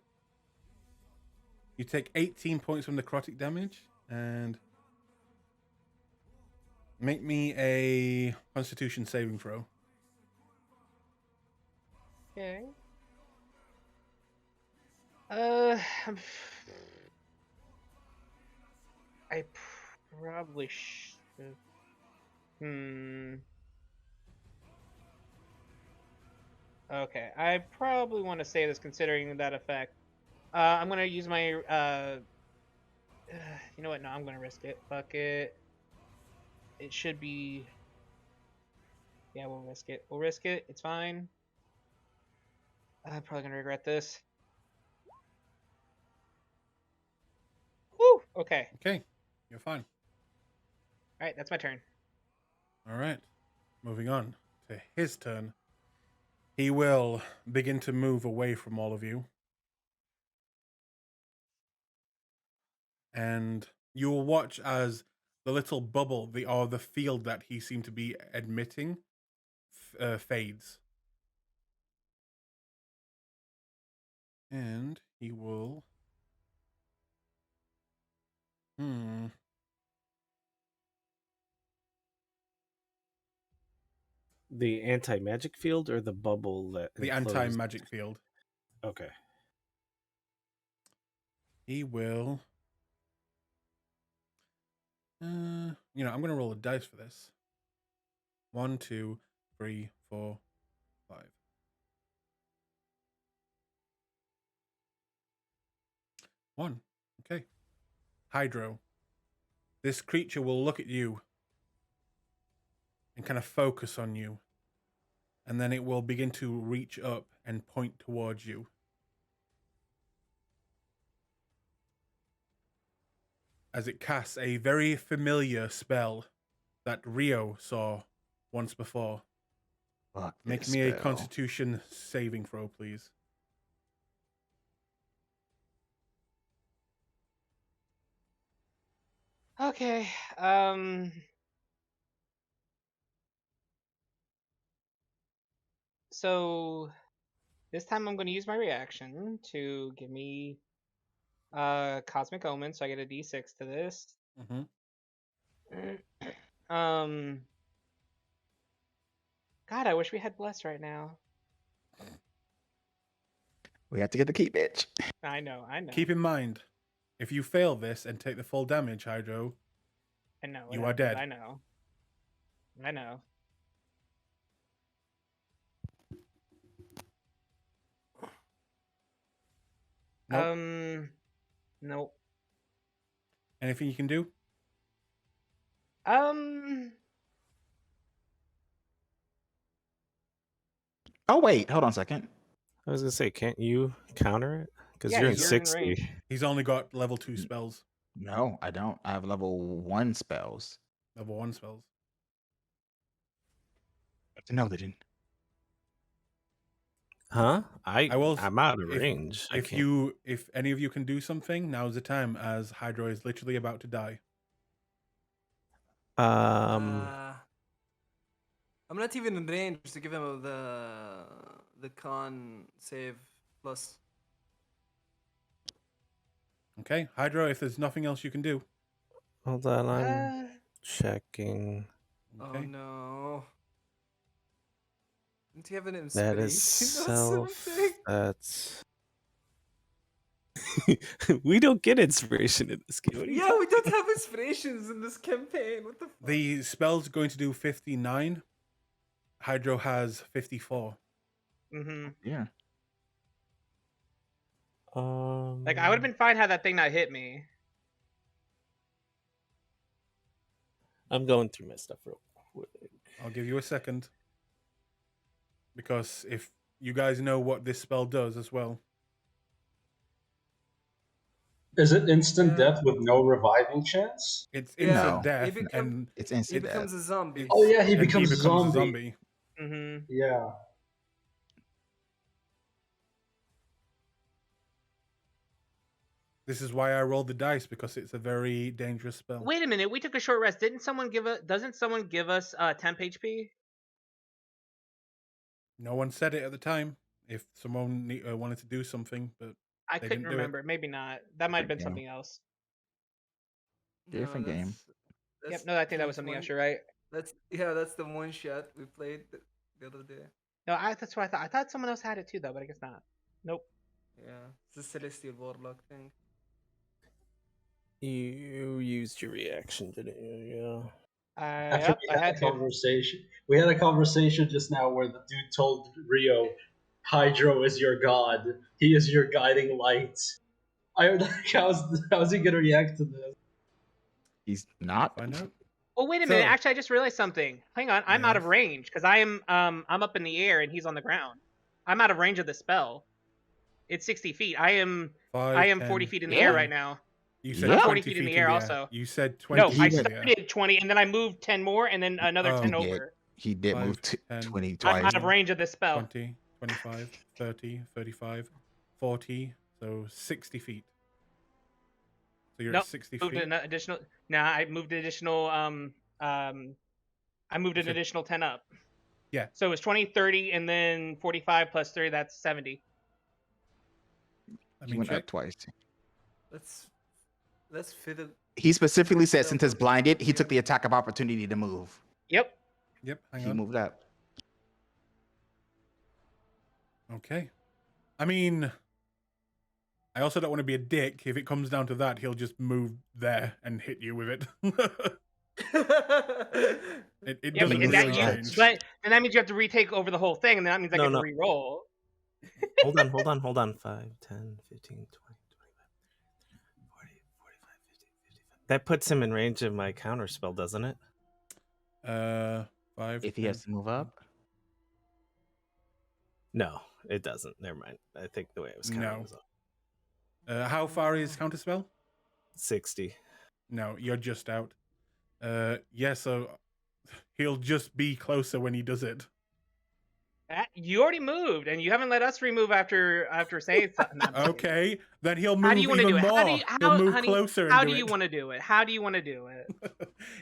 You take 18 points from necrotic damage and make me a Constitution saving throw.
Okay. I probably should. Okay, I probably want to say this considering that effect. I'm gonna use my. You know what? No, I'm gonna risk it. Fuck it. It should be. Yeah, we'll risk it. We'll risk it. It's fine. I'm probably gonna regret this. Whew. Okay.
Okay, you're fine.
All right, that's my turn.
All right, moving on to his turn. He will begin to move away from all of you. And you will watch as the little bubble, the field that he seemed to be emitting, fades. And he will...
The anti-magic field or the bubble that
The
enclosed-
anti-magic field.
Okay.
He will. I'm gonna roll a dice for this. 1, 2, 3, 4, 5. 1. Okay. Hydro. This creature will look at you and kind of focus on you. And then it will begin to reach up and point towards you. As it casts a very familiar spell that Rio saw once before.
Fuck
Make
this
me a
spell.
Constitution saving throw, please.
Okay. So this time I'm going to use my reaction to give me Cosmic Omen, so I get a D6 to this.
Mm-hmm.
God, I wish we had Bless right now.
We have to get the key, bitch.
I know.
Keep in mind, if you fail this and take the full damage, Hydro,
I know.
you are dead.
I know.
Nope.
Nope.
Anything you can do?
Oh wait, hold on a second.
I was gonna say, can't you counter it? Because
Yeah,
you're in
you're in
60.
range.
He's only got level 2 spells.
No, I don't. I have level 1 spells.
Level 1 spells.
No, they didn't.
Huh?
I will.
I'm out of range.
If any of you can do something, now's the time, as Hydro is literally about to die.
I'm not even in range to give him the con save plus.
Okay, Hydro, if there's nothing else you can do.
Hold on, I'm checking.
Okay.
Oh no. Didn't you have an inspiration?
That is
or
self.
something?
That's. We don't get inspiration in this game. What are you
Yeah,
talking
we don't have inspirations in this campaign. What the fuck?
The spell's going to do 59. Hydro has 54.
Mm-hmm.
Yeah.
Like, I would have been fine had that thing not hit me.
I'm going through my stuff real quick.
I'll give you a second. Because if you guys know what this spell does as well.
Is it instant
Yeah.
death with no reviving chance?
It's
Yeah,
instant
No.
death,
It become-
and
It's
He
instant
becomes
death.
a zombie.
it's-
Oh yeah, he
and
becomes,
a
a zombie.
zombie.
Mm-hmm.
Yeah.
This is why I rolled the dice, because it's a very dangerous spell.
Wait a minute, we took a short rest. Doesn't someone give us temp HP?
No one said it at the time. If someone wanted to do something, but
I
They
couldn't
didn't do it.
remember. Maybe not. That might have been
Yeah.
something else.
Different game.
Yep, no, I think that was something else. You're right.
That's the one shot we played the other day.
No, that's what I thought. I thought someone else had it too, though, but I guess not. Nope.
Yeah, it's the Celestial Warlock thing.
You used your reaction, didn't you? Yeah.
After
Yep,
we
I
had
had
a
to.
conversation, we had a conversation just now where the dude told Rio, "Hydro is your god. He is your guiding light." I like, how's he gonna react to this?
He's not.
find out.
Oh, wait a minute.
So-
Actually, I just realized something. Hang on. I'm out of
Yes.
range because I'm up in the air and he's on the ground. I'm out of range of the spell. It's 60 feet. I am 40 feet in the air right now.
You said
Yeah.
20
40 feet in
feet
the air also.
You said 20
No,
feet
I
in the air.
started 20 and then I moved 10 more and then another
Oh.
10
He did.
over.
He did
5,
move
10.
20
I'm
twice.
out of range of this spell.
20, 25, 30, 35, 40, so 60 feet. So you're
Nope,
at 60
Moved
feet.
an additional. Nah, I moved an additional. I moved an
So-
additional 10 up.
Yeah.
So it was 20, 30, and then 45 plus 3. That's 70.
Let
He
me
went
check.
up twice.
Let's fiddle.
He specifically said since it's
Yeah.
blinded, he took the attack of opportunity to move.
Yep.
Yep, hang
He
on.
moved up.
Okay. I mean, I also don't want to be a dick. If it comes down to that, he'll just move there and hit you with it. It
Yeah, but
doesn't
is that
really
you?
change.
But then that means you have to retake over the whole thing, and then that means I
No,
get to
no.
re-roll.
Hold on. 5, 10, 15, 20, 25, 40, 45, 50, 55. That puts him in range of my counter spell, doesn't it?
5.
If he
10,
has to move
15.
up,
No, it doesn't. Never mind. I think the way it was counting
No.
was off.
How far is counterspell?
60.
No, you're just out. Yeah, so he'll just be closer when he does it.
You already moved, and you haven't let us remove after saying something. No, I'm just kidding.
Okay, then he'll
How
move
do you want to do
even
it?
more. He'll move closer and
How
do
do you
it.
want to do it? How do you want to do it?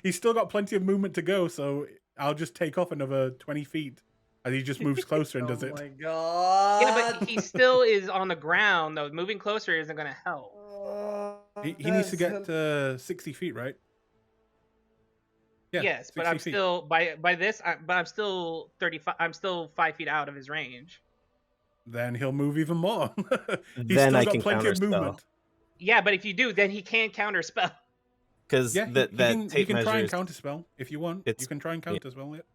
He's still got plenty of movement to go, so I'll just take off another 20 feet as he just moves closer and does
Oh
it.
my god.
Yeah, but he still is on the ground, though. Moving closer isn't going to help.
He needs to get to 60 feet, right? Yeah,
Yes, but
60
I'm
feet.
still by this. But I'm still 35. I'm still 5 feet out of his range.
Then he'll move even more. He's
Then
still
I
got
can
plenty of
counterspell.
movement.
Yeah, but if you do, then he can't counter spell.
Because
Yeah,
that
he
tape
can try and
measure
counterspell if you want.
it's-
You can try and
yeah.
counterspell it.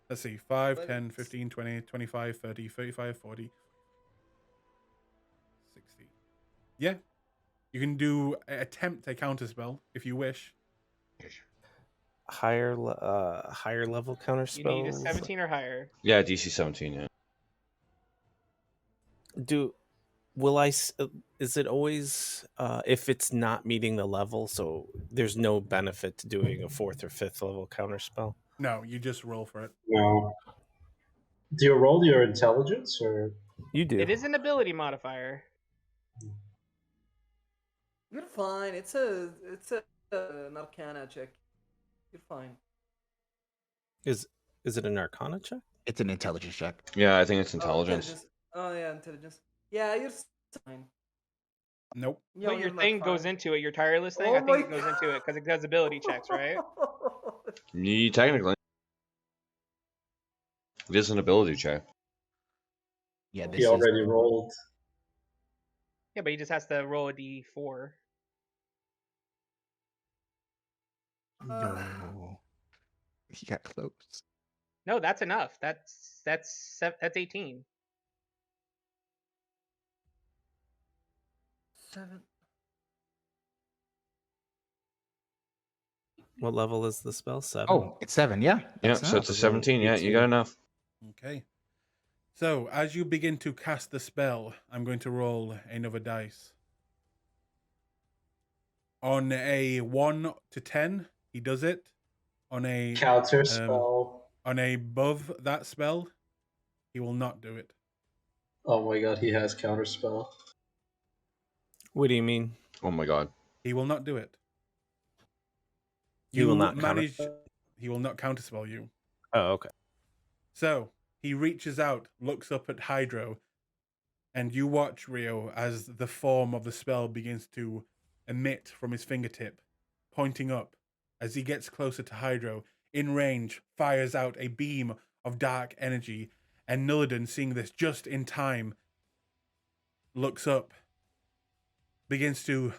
Let's see. 5, 10, 15, 20, 25, 30, 35, 40, 60. Yeah. You can do attempt a counterspell if you wish.
higher level counter
You need a
spells.
17 or higher.
Yeah, DC 17. Yeah.
Is it always if it's not meeting the level, so there's no benefit to doing a 4th or 5th level counter spell?
No, you just roll for it.
No. Do you roll your intelligence or?
You do.
It is an ability modifier.
You're fine. It's an Arcana check. You're fine.
Is it an Arcana check?
it's an intelligence check.
Yeah, I think it's intelligence.
Oh yeah, intelligence. Yeah, you're fine.
Nope.
Yo,
But your
you're not
thing goes
fine.
into it. Your tireless thing,
Oh
I think
my
it goes into it because it does ability checks, right?
Technically, it is an ability check.
Yeah, this
He
is
already rolled.
Yeah, but he just has to roll a d4.
no. He got close.
No, that's enough. That's 18.
7.
What level is the spell? 7.
Oh, it's 7. Yeah.
Yeah,
that's
so
enough.
it's a 17. Yeah, you got enough.
Okay. So, as you begin to cast the spell, I'm going to roll another dice. On a 1 to 10, he does it. On a
Counter spell.
on a above that spell, he will not do it.
Oh my god, he has counter spell.
What do you mean?
Oh my god.
He will not do it.
He will not
manage.
counterspell?
He will not counterspell you.
Oh, okay.
So he reaches out, looks up at Hydro, and you watch Rio as the form of the spell begins to emit from his fingertip, pointing up. As he gets closer to Hydro, in range, fires out a beam of dark energy, and Nullidan, seeing this just in time, looks up, begins to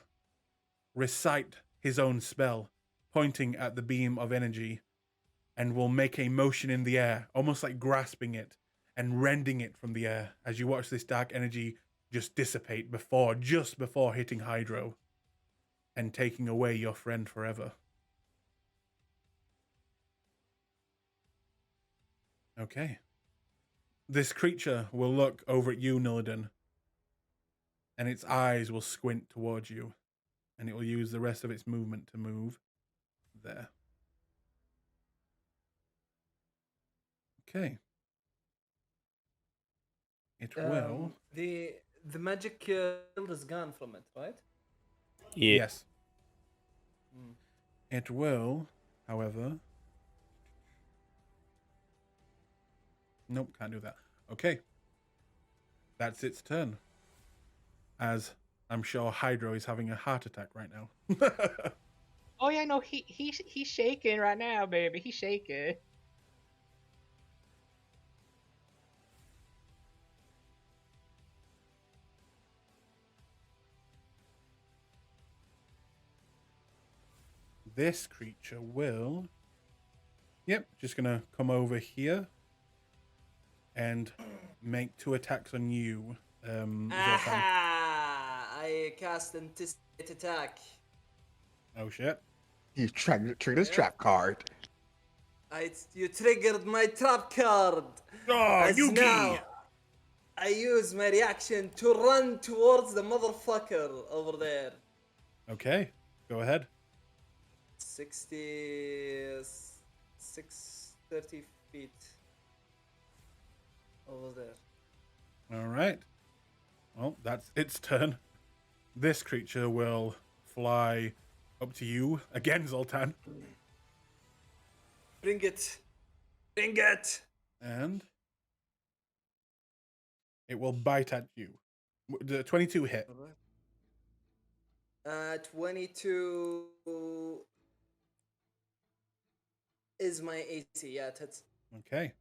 recite his own spell, pointing at the beam of energy, and will make a motion in the air, almost like grasping it and rending it from the air as you watch this dark energy just dissipate just before hitting Hydro and taking away your friend forever. Okay. This creature will look over at you, Nillidan, and its eyes will squint towards you, and it will use the rest of its movement to move there. Okay. It will.
The magic shield is gone from it, right?
Yeah.
Yes. It will, however. Nope, can't do that. Okay. That's its turn. As I'm sure Hydro is having a heart attack right now.
Oh yeah, no, he's shaking right now, baby. He's shaking.
this creature will. Yep, just gonna come over here and make 2 attacks on you. Zoltan.
Aha! I cast anticipate attack.
Oh shit.
You triggered his
Yeah.
trap card.
You triggered my trap card.
Oh,
As
Yugi!
now, I use my reaction to run towards the motherfucker over there.
Okay, go ahead.
30 feet over there.
All right. Well, that's its turn. This creature will fly up to you again, Zoltan,
Bring it. Bring it.
and it will bite at you. The 22 hit.
22 is my AC. Yeah, that's
Okay.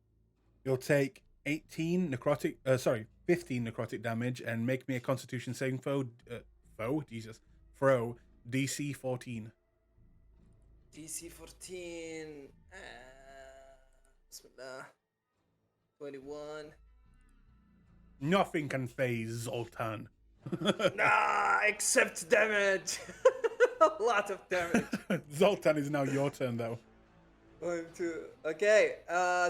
You'll take 15 necrotic damage, and make me a Constitution saving throw. Throw DC 14.
DC 14. Bismillah. 21.
Nothing can phase Zoltan.
Nah, except damage. A lot of damage.
Zoltan is now your turn, though.
1, 2. Okay.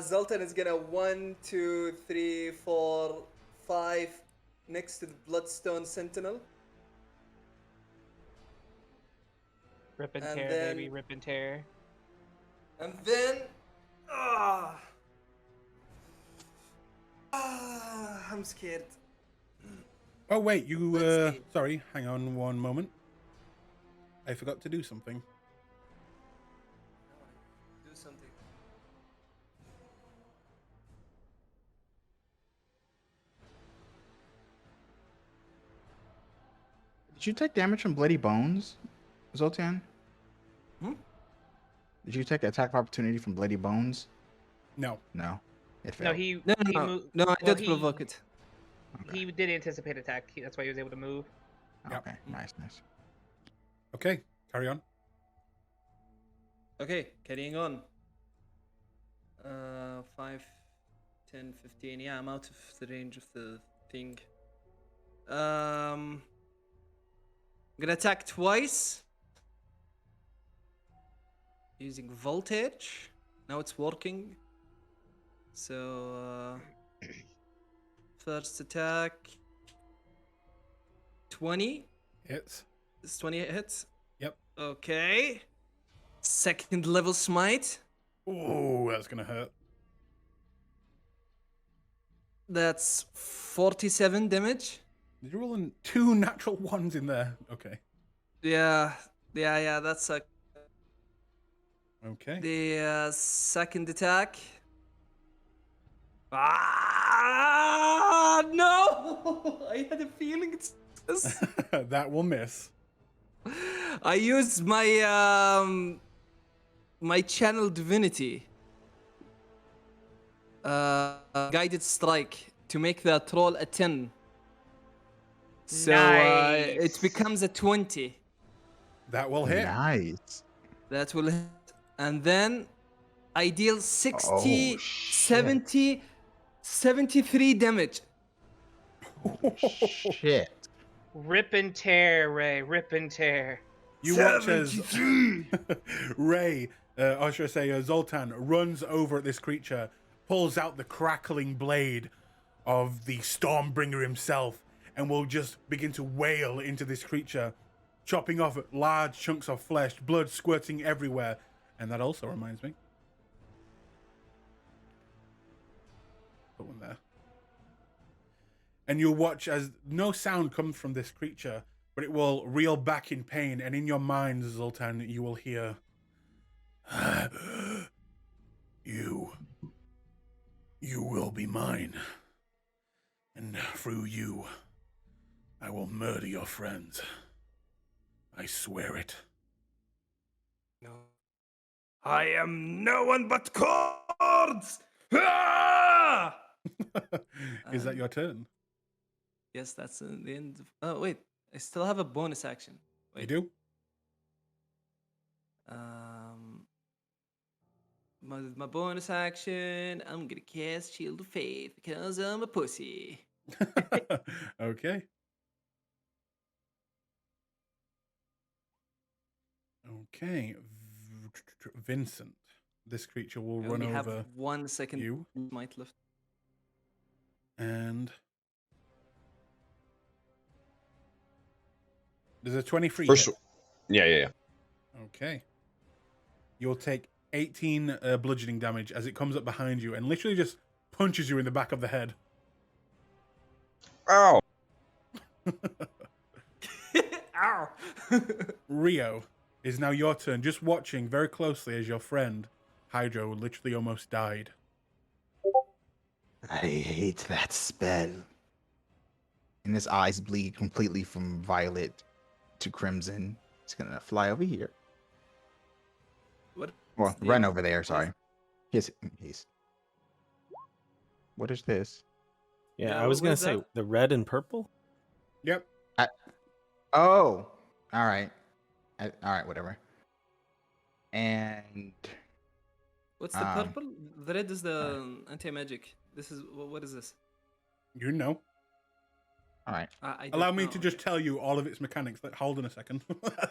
Zoltan is gonna 1, 2, 3, 4, 5 next to the Bloodstone Sentinel.
Rip and
And
tear,
then-
baby, rip and tear.
And then. I'm scared.
Oh, wait, you,
Let's see.
sorry, hang on one moment. I forgot to do something.
Do something.
Did you take damage from Bloody Bones, Zoltan?
Hmm?
Did you take attack of opportunity from Bloody Bones?
No.
No. It
No,
failed.
he
No,
he
no,
moved.
no, I
well,
did
he-
provoke it.
Okay.
He did anticipate attack. That's why he was able to move.
Yep.
Okay. Nice.
Okay, carry on.
Okay, carrying on. 5, 10, 15. Yeah, I'm out of the range of the thing. I'm gonna attack twice. Using voltage. Now it's working. So, first attack. 20.
Hits.
It's 20 hits.
Yep.
Okay. Second level smite.
Ooh, that's gonna hurt.
That's 47 damage.
Did you roll in 2 natural ones in there? Okay.
Yeah, that's a.
Okay.
The second attack. Ah, no! I had a feeling it's this.
That will miss.
I used my my channel divinity. Guided strike to make that roll a 10. So it
Nice.
becomes a 20.
That will hit.
Nice.
That will hit. And then I deal 60,
Oh,
70, 73 damage.
Shit.
Rip and tear, Ray. Rip and tear.
You watch as Ray, or should I say Zoltan, runs over at this creature, pulls out the crackling blade of the Stormbringer himself, and will just begin to wail into this creature, chopping off large chunks of flesh, blood squirting everywhere. And that also reminds me. Put one there. And you'll watch as no sound comes from this creature, but it will reel back in pain, and in your mind, Zoltan, you will hear, You will be mine, and through you, I will murder your friends. I swear it.
No. I am no one but cords! Ah!
Is that your turn?
Yes, that's the end. Oh, wait. I still have a bonus action.
You
Wait.
do?
My bonus action, I'm gonna cast Shield of Faith because I'm a pussy.
Okay. Okay. Vincent. This creature will
I
run
only have
over
1 second
you.
might left.
And there's a 23
First,
hit.
yeah.
Okay. You'll take 18 bludgeoning damage as it comes up behind you and literally just punches you in the back of the head.
Ow!
Ow!
Rio, is now your turn, just watching very closely as your friend, Hydro, literally almost died.
I hate that spell. And his eyes bleed completely from violet to crimson. He's gonna fly over here.
What?
Well,
Yeah.
run over there, sorry. He's. What is this?
Yeah,
Yeah,
I was
what
gonna
is
say
that?
the red and purple.
Yep.
Oh! Alright. Alright, whatever. And.
What's the
Um,
purple? The red is the anti-magic. This is what is this?
You know.
Alright.
I don't
Allow me
know,
to
okay.
just tell you all of its mechanics. Hold on a second.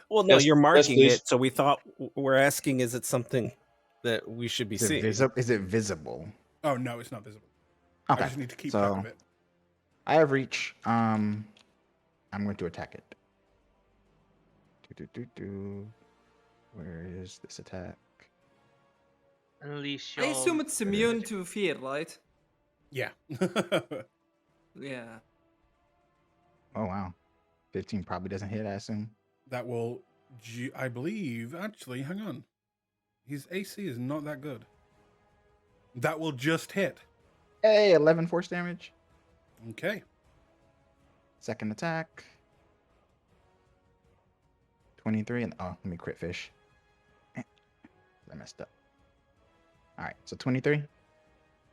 Well, no,
Yes,
you're
yes,
marking
please.
it, so we thought we're asking: is it something that we should be
Is it,
seeing?
is it visible?
Oh, no, it's not visible.
Okay.
I just need to keep track of it.
I have reach. I'm going to attack it. Where is this attack?
Unleash
I assume
your-
it's immune to fear, right?
Yeah.
Yeah.
Oh wow. 15 probably doesn't hit, I assume.
That will, I believe, actually, hang on. His AC is not that good. That will just hit.
Hey, 11 force damage.
Okay.
Second attack. 23 and let me crit fish. I messed up. All right, so 23.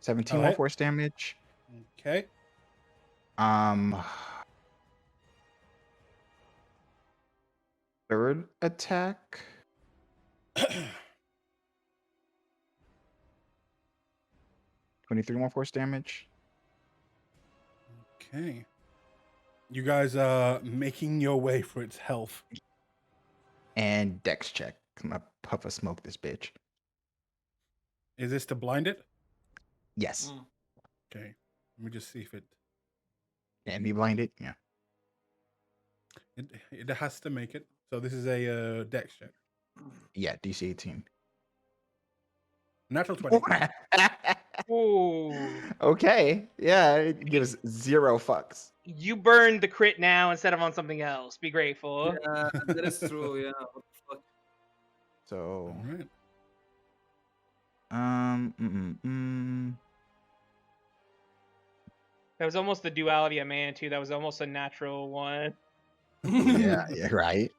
17
I'll
more
hit.
force damage.
Okay.
Third attack. 23 more force damage.
Okay. You guys are making your way for its health.
And dex check. I'm gonna puff a smoke this bitch.
Is this to blind it?
Yes.
Mm.
Okay. Let me just see if it
Can be blinded? Yeah.
it has to make it. So this is a dex check.
Yeah, DC 18.
Natural 20.
Ooh.
Okay. Yeah, it gives 0 fucks.
You burned the crit now instead of on something else. Be grateful.
Yeah, that is true. Yeah. What the fuck?
So,
All right.
That was almost the duality of man too. That was almost a natural one.
yeah, right.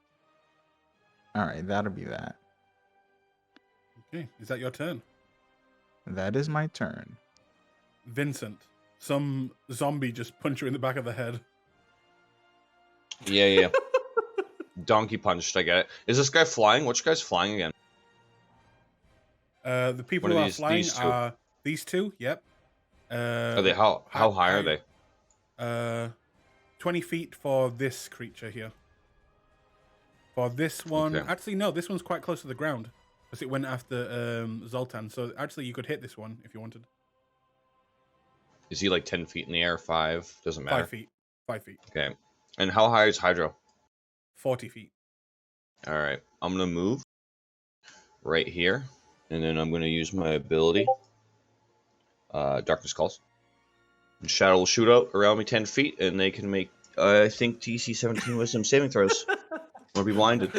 All right, that'll be that.
Okay. Is that your turn?
That is my turn.
Vincent, some zombie just punched you in the back of the head.
Yeah. Donkey punched, I get it. Is this guy flying? Which guy's flying again?
The people
One
who
of
are
these-
flying
these two.
are these two. Yep.
Are they how high are they?
20 feet for this creature here. For this one,
Okay.
actually no, this one's quite close to the ground because it went after Zoltan. So actually, you could hit this one if you wanted.
Is he like 10 feet in the air? 5? Doesn't matter.
5 feet. 5 feet.
Okay. And how high is Hydro?
40 feet.
All right. I'm gonna move right here, and then I'm gonna use my ability, Darkness Calls. And Shadow will shoot out around me 10 feet, and they can make, I think, DC 17 Wisdom saving throws. Or be blinded.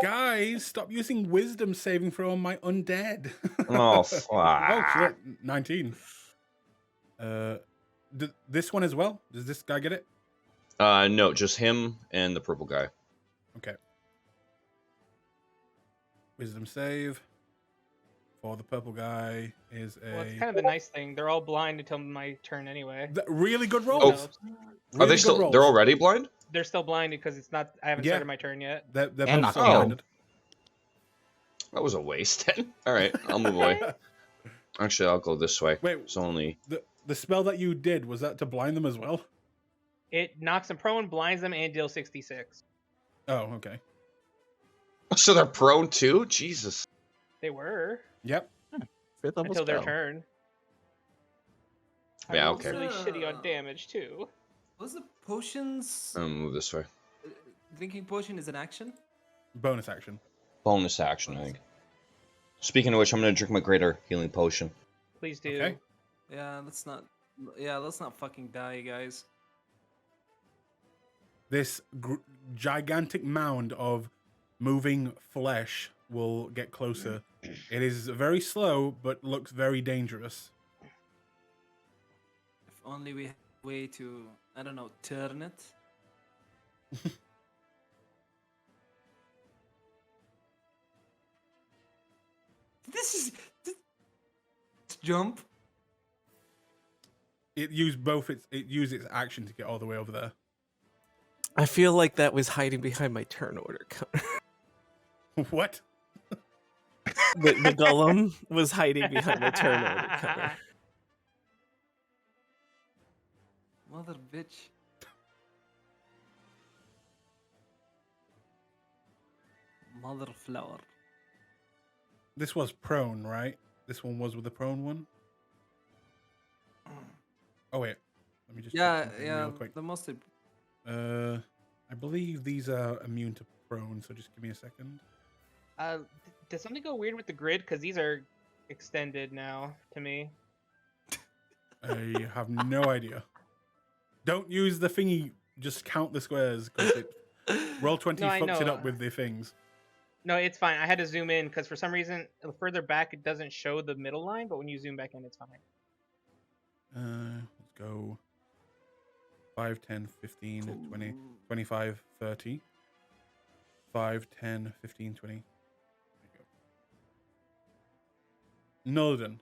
Guys, stop using wisdom saving throw on my undead.
Oh,
Oh
fuck.
shit! 19. This one as well. Does this guy get it?
No, just him and the purple guy.
Okay. Wisdom save for the purple guy is a
Well, it's kind of the nice thing. They're all blind until my turn anyway.
Really good roll.
Oh.
So
Are they still? They're already blind?
they're still blinded because it's not. I haven't
Yeah.
started my turn yet.
They're
And
both
knocked
still
out.
blinded.
That was a waste. All right, I'll move away. Actually, I'll go this way.
Wait,
It's only...
the spell that you did, was that to blind them as well?
It knocks them prone, blinds them, and deals 66.
Oh, okay.
So they're prone too? Jesus.
They were.
Yep.
Fifth level
Until their
spell.
turn. I
Yeah,
rolled
okay.
really shitty on damage, too.
Was the potions?
I'm gonna move this way.
Drinking potion is an action.
Bonus action.
Bonus action, I think. Speaking of which, I'm gonna drink my greater healing potion.
Please do.
Okay.
Yeah, let's not. Yeah, let's not fucking die, guys.
This gigantic mound of moving flesh will get closer. It is very slow, but looks very dangerous.
If only we had a way to, I don't know, turn it. This jump.
It used its action to get all the way over there.
I feel like that was hiding behind my turn order counter.
What?
The golem was hiding behind my turn order counter.
Mother bitch. Mother flower.
This was prone, right? This one was with the prone one? Oh, wait. Let me just check
Yeah,
something
yeah.
real quick.
The most.
I believe these are immune to prone, so just give me a second.
Does something go weird with the grid? Because these are extended now to me.
I have no idea. Don't use the thingy. Just count the squares. Because Roll20
No, I
fucks it
know.
up with the things.
No, it's fine. I had to zoom in because for some reason, further back, it doesn't show the middle line, but when you zoom back in, it's fine.
Let's go 5, 10, 15, 20, 25, 30. 5, 10, 15, 20. There you go. Nolden,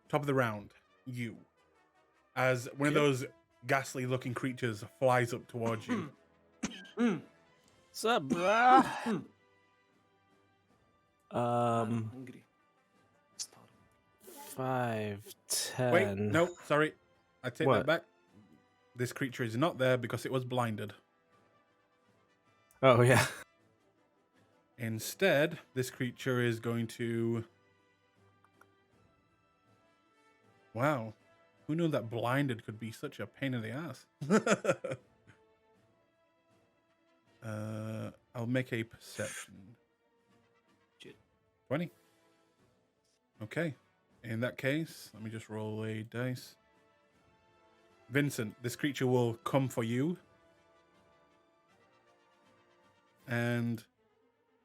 top of the round, you. As one of those ghastly looking creatures flies up towards you.
What's up, bruh?
I'm hungry.
Starving. 5, 10.
Wait, no, sorry. I take
What?
that back. This creature is not there because it was blinded.
Oh, yeah.
Instead, this creature is going to... Wow. Who knew that blinded could be such a pain in the ass? I'll make a perception. 20. Okay. In that case, let me just roll a dice. Vincent, this creature will come for you. And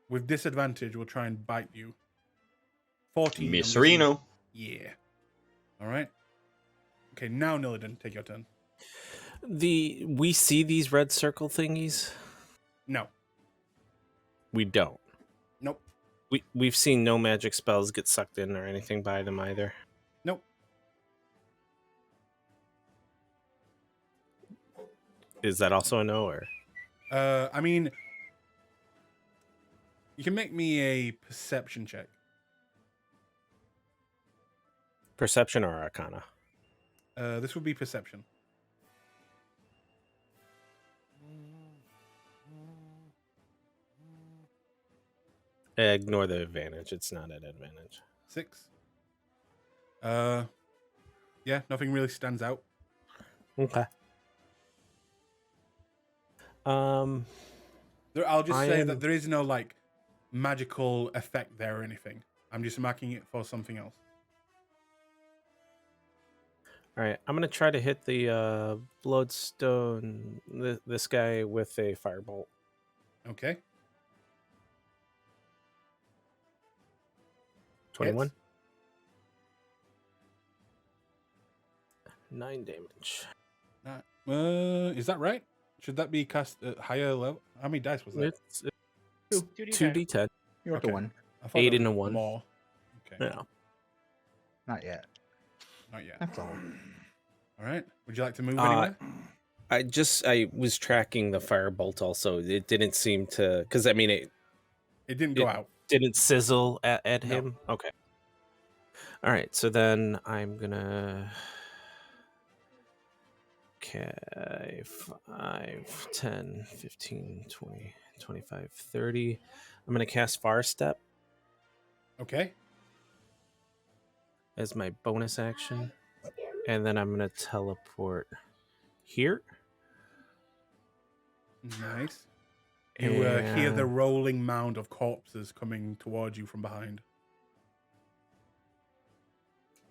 with disadvantage, will try and bite you. 14. I'm guessing-
Miserino.
Yeah. All right. Okay, now Nillidan, take your turn.
We see these red circle thingies?
No.
We don't.
Nope.
We've seen no magic spells get sucked in or anything by them either.
Nope.
Is that also a no, or?
I mean, you can make me a perception check.
Perception or Arcana?
This would be perception.
Ignore the advantage. It's not an advantage.
6. Yeah, nothing really stands out.
Okay.
I'll just
I
say
am-
that there is no like magical effect there or anything. I'm just marking it for something else.
All right, I'm gonna try to hit the bloodstone. This guy with a firebolt.
Okay.
21. 9 damage.
Is that right? Should that be cast at higher level? How many dice was that?
It's
2d10.
2d10.
You're up to
Okay.
one.
I thought
8
there
and a
was
1.
More. Okay.
Yeah.
Not yet.
Not yet.
That's all.
All right. Would you like to move
Uh,
anywhere?
I was tracking the firebolt also. It didn't seem to, because I mean
It didn't go
it-
out.
didn't sizzle at
No.
him. Okay. All right. So then I'm gonna. Okay, 5, 10, 15, 20, 25, 30. I'm going to cast Far Step
Okay.
as my bonus action. And then I'm going to teleport here.
Nice. You hear the
And-
rolling mound of corpses coming towards you from behind.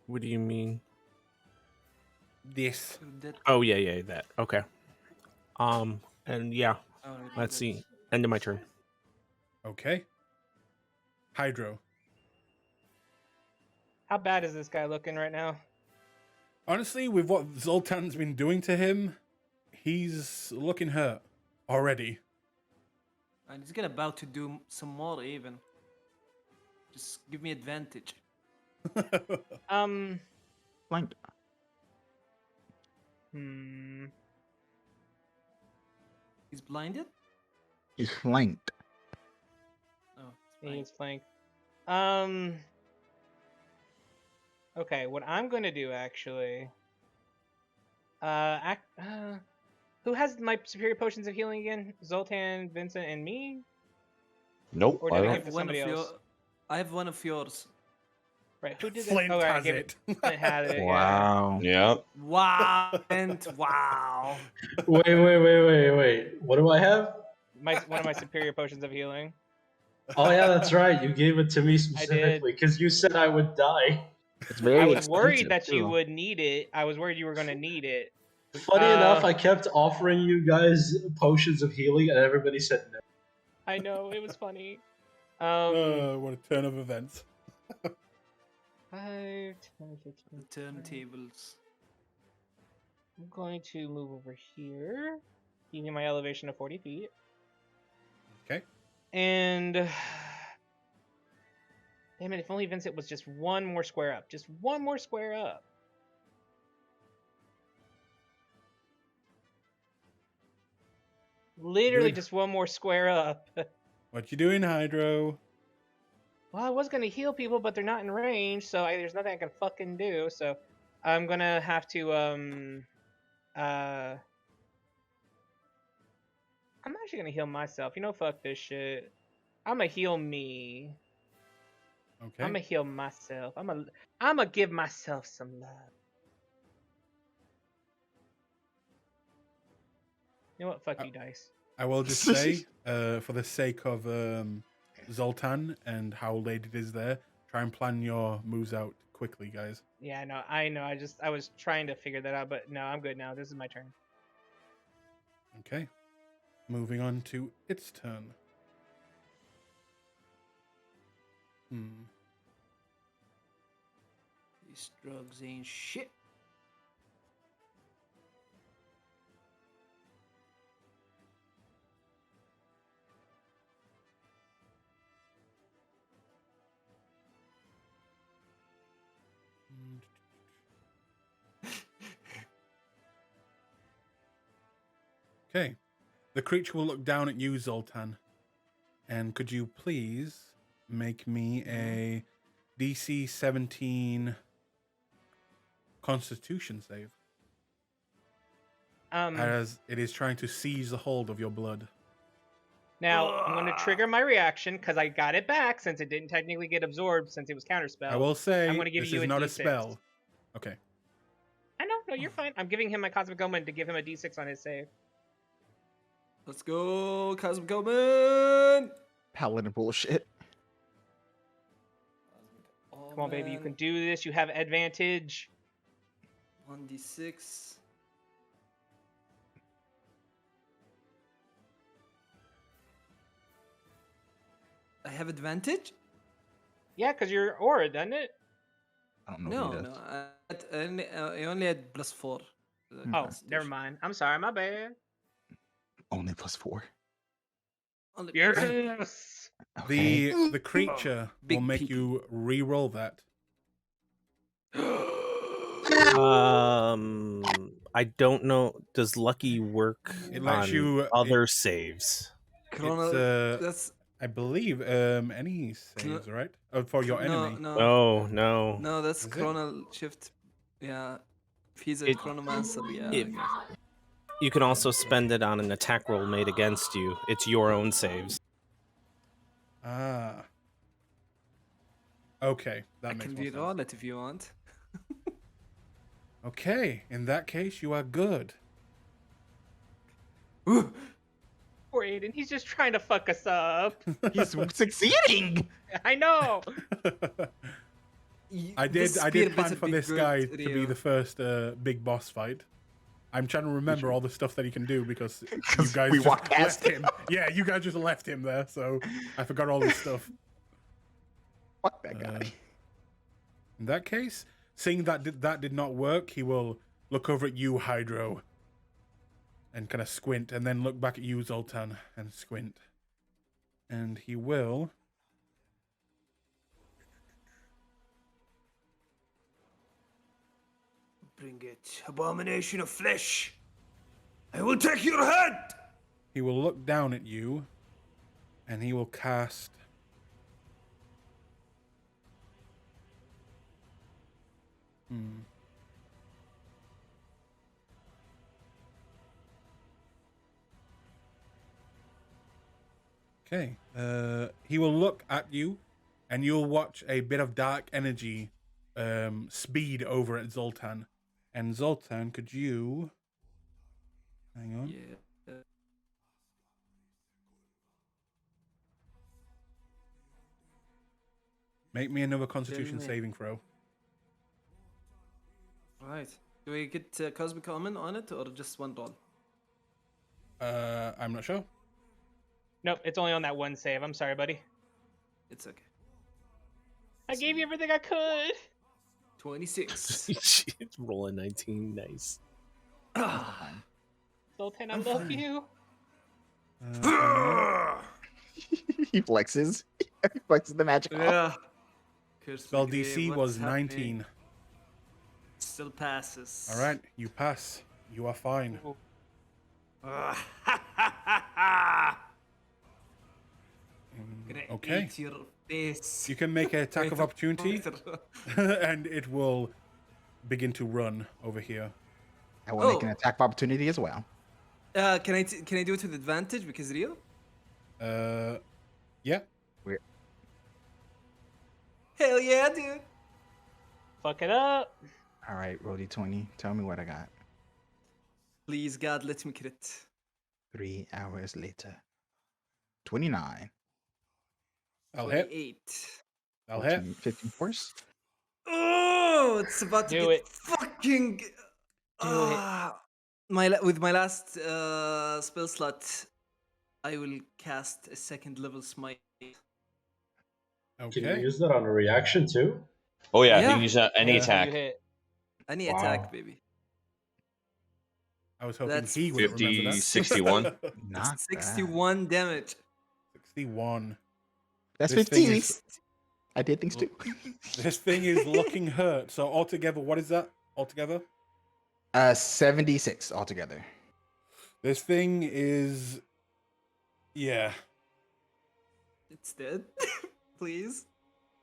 What do you mean?
This.
That-
Oh, yeah, that. Okay. And yeah,
oh, no,
let's
that's-
see. End of my turn.
Okay. Hydro.
How bad is this guy looking right now?
Honestly, with what Zoltan's been doing to him, he's looking hurt already.
And he's gonna about to do some more even. Just give me advantage.
Flanked.
He's blinded?
He's flanked.
Oh,
He
it's
is flanked. Okay, what I'm gonna do actually. Who has my superior potions of healing again? Zoltan, Vincent, and me?
Nope.
Or
I
did I
don't.
give to somebody else?
I have one of yours.
Right, who did
Flint
that? Oh, right, I
has
gave
it.
Flint had it. Yeah.
Wow.
Yeah.
Wow, and wow.
Wait. What do I have?
One of my superior potions of healing.
Oh yeah, that's right. You gave it to me
did.
specifically because you said I would die.
It's very
I was worried
expensive,
that you
too.
would need it. I was worried you were gonna need it.
Funny enough, I kept offering you guys potions of healing, and everybody said no.
I know, it was funny.
What a turn of events.
5, 10, 15,
The turntables.
I'm going to move over here. Give me my elevation of 40 feet.
Okay.
And damn it, if only Vincent was just one more square up. Just one more square up. Literally
Good.
just one more square up.
What you doing, Hydro?
Well, I was gonna heal people, but they're not in range, so there's nothing I can fucking do. So I'm gonna have to I'm actually gonna heal myself. You know, fuck this shit. I'm gonna heal me.
Okay.
I'm gonna heal myself. I'm gonna give myself some love. You know what? Fuck you, dice.
I will just say, for the sake of Zoltan and how late it is there, try and plan your moves out quickly, guys.
Yeah, I know. I was trying to figure that out, but no, I'm good now. This is my turn.
Okay. Moving on to its turn.
These drugs ain't shit.
Okay. The creature will look down at you, Zoltan. And could you please make me a DC 17 Constitution save? As it is trying to seize the hold of your blood.
Now I'm going to trigger my reaction because I got it back since it didn't technically get absorbed since it was counterspell.
I will say,
I'm gonna give
this
you
is
a
not a
D6.
spell. Okay.
I know, no, you're fine. I'm giving him my Cosmic Omen to give him a D6 on his save.
Let's go, Cosmic Omen!
Paladin bullshit.
Come on, baby, you can do this. You have advantage.
1d6. I have advantage?
Yeah, because you're aura, doesn't it?
I don't know.
No,
who
no. I only had +4.
Oh, never
Constitution.
mind. I'm sorry, my bad.
Only +4.
Only
Yes.
Okay.
The creature
Big
will make
pinky.
you re-roll that.
I don't know. Does lucky work
It lets
on
you-
other saves?
Chrono.
It's,
That's
I believe any saves, right? Oh, for your enemy.
No.
that's
Is it?
chronal shift. Yeah, if he's a
It-
chronomancer, yeah.
it-
I guess.
You can also spend it on an attack roll made against you. It's your own saves.
Ah. Okay, that
I
makes
can
more sense.
reroll it if you want.
Okay, in that case, you are good.
Poor Aiden, he's just trying to fuck us up.
He's succeeding.
I know.
I
This
did
spear
plan
better
for
be
this
good,
guy to be
Rio.
the first big boss fight. I'm trying to remember all the stuff that he can do because you
'Cause
guys
we
just
walked past
left him. Yeah, you guys just left him there, so I forgot all this stuff.
Fuck that guy.
In that case, seeing that that did not work, he will look over at you, Hydro, and kind of squint, and then look back at you, Zoltan, and squint. And he will...
Bring it, abomination of flesh. I will take your head.
He will look down at you, and he will cast... Okay. He will look at you, and you'll watch a bit of dark energy speed over at Zoltan. And Zoltan, could you... Hang on.
Yeah.
Make me another Constitution
me.
saving throw.
Right. Do we get Cosmic Omen on it or just one roll?
I'm not sure.
Nope, it's only on that one save. I'm sorry, buddy.
It's okay.
I gave you everything I could.
26.
It's rolling 19. Nice.
Sultan, I
I'm
love
fine.
you.
He flexes. He flexes the magic off.
Yeah. Curse
Spell
me, Grey,
DC
what's
was
happening?
19.
Still passes.
All right, you pass. You are fine.
Gonna
Okay.
eat your face.
You can make an attack of opportunity, and it will begin to run over here.
I will make an
Oh.
attack of opportunity as well.
Can I do it with advantage because Rio?
Yeah.
Hell yeah, dude.
Fuck it up.
All right, roll d20. Tell me what I got.
Please, God, let me crit.
3 hours later. 29.
I'll hit.
28.
I'll hit.
15 force.
Oh, it's about to
Do
get
it.
fucking. With my last spell slot, I will cast a second level smite.
Can you
Okay.
use that on a reaction too?
Oh yeah,
Yeah.
you can use any
Yeah.
attack.
You hit.
Any
Wow.
attack, baby.
I was hoping
That's
he would remember
50,
that.
61.
Not bad.
61 damage.
61.
That's
This thing
15.
is-
I did things too.
This thing is looking hurt. So altogether, what is that? Altogether?
76 altogether.
This thing is... Yeah.
It's dead. Please.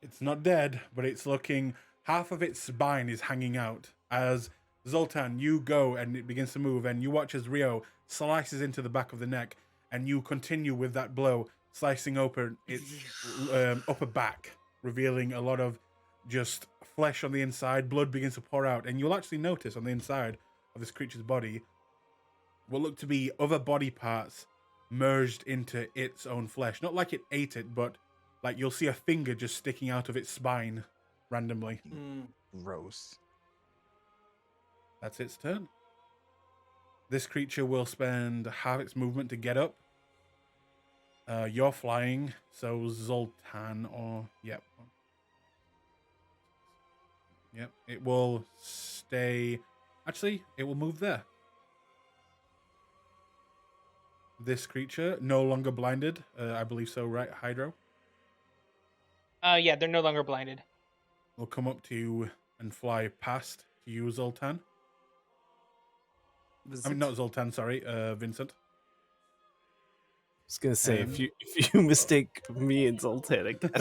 It's not dead, but it's looking... Half of its spine is hanging out. As Zoltan, you go and it begins to move, and you watch as Rio slices into the back of the neck, and you continue with that blow, slicing open its upper back, revealing a lot of just flesh on the inside. Blood begins to pour out, and you'll actually notice on the inside of this creature's body what look to be other body parts merged into its own flesh. Not like it ate it, but like you'll see a finger just sticking out of its spine randomly.
Gross.
That's its turn. This creature will spend half its movement to get up. You're flying, so Zoltan, or yep. Yep, it will stay. Actually, it will move there. This creature, no longer blinded. I believe so, right, Hydro?
Yeah, they're no longer blinded.
Will come up to you and fly past to you, Zoltan. I mean, not Zoltan, sorry, Vincent.
was gonna say
And-
if you mistake me and Zoltan again,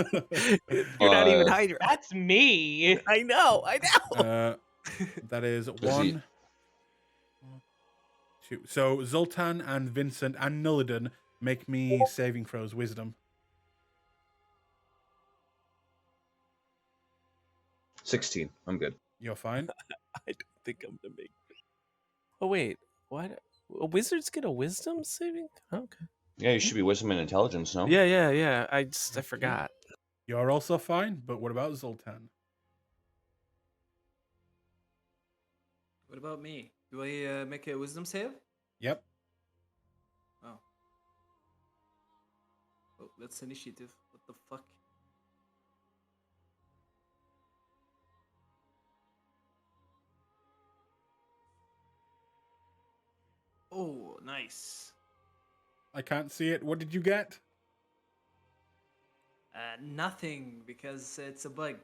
you're not even Hydra.
That's me.
I know.
That is
Does he-
1, 2. So Zoltan and Vincent and Nullidan make me saving throws wisdom.
16. I'm good.
You're fine.
I don't think I'm gonna make it. Oh wait, what? Wizards get a wisdom saving? Okay.
Yeah, you should be wisdom and intelligence, no?
Yeah. I
Okay.
forgot.
You're also fine, but what about Zoltan?
What about me? Do I make a wisdom save?
Yep.
Oh. Oh, that's initiative. What the fuck? Oh, nice.
I can't see it. What did you get?
Nothing because it's a bug.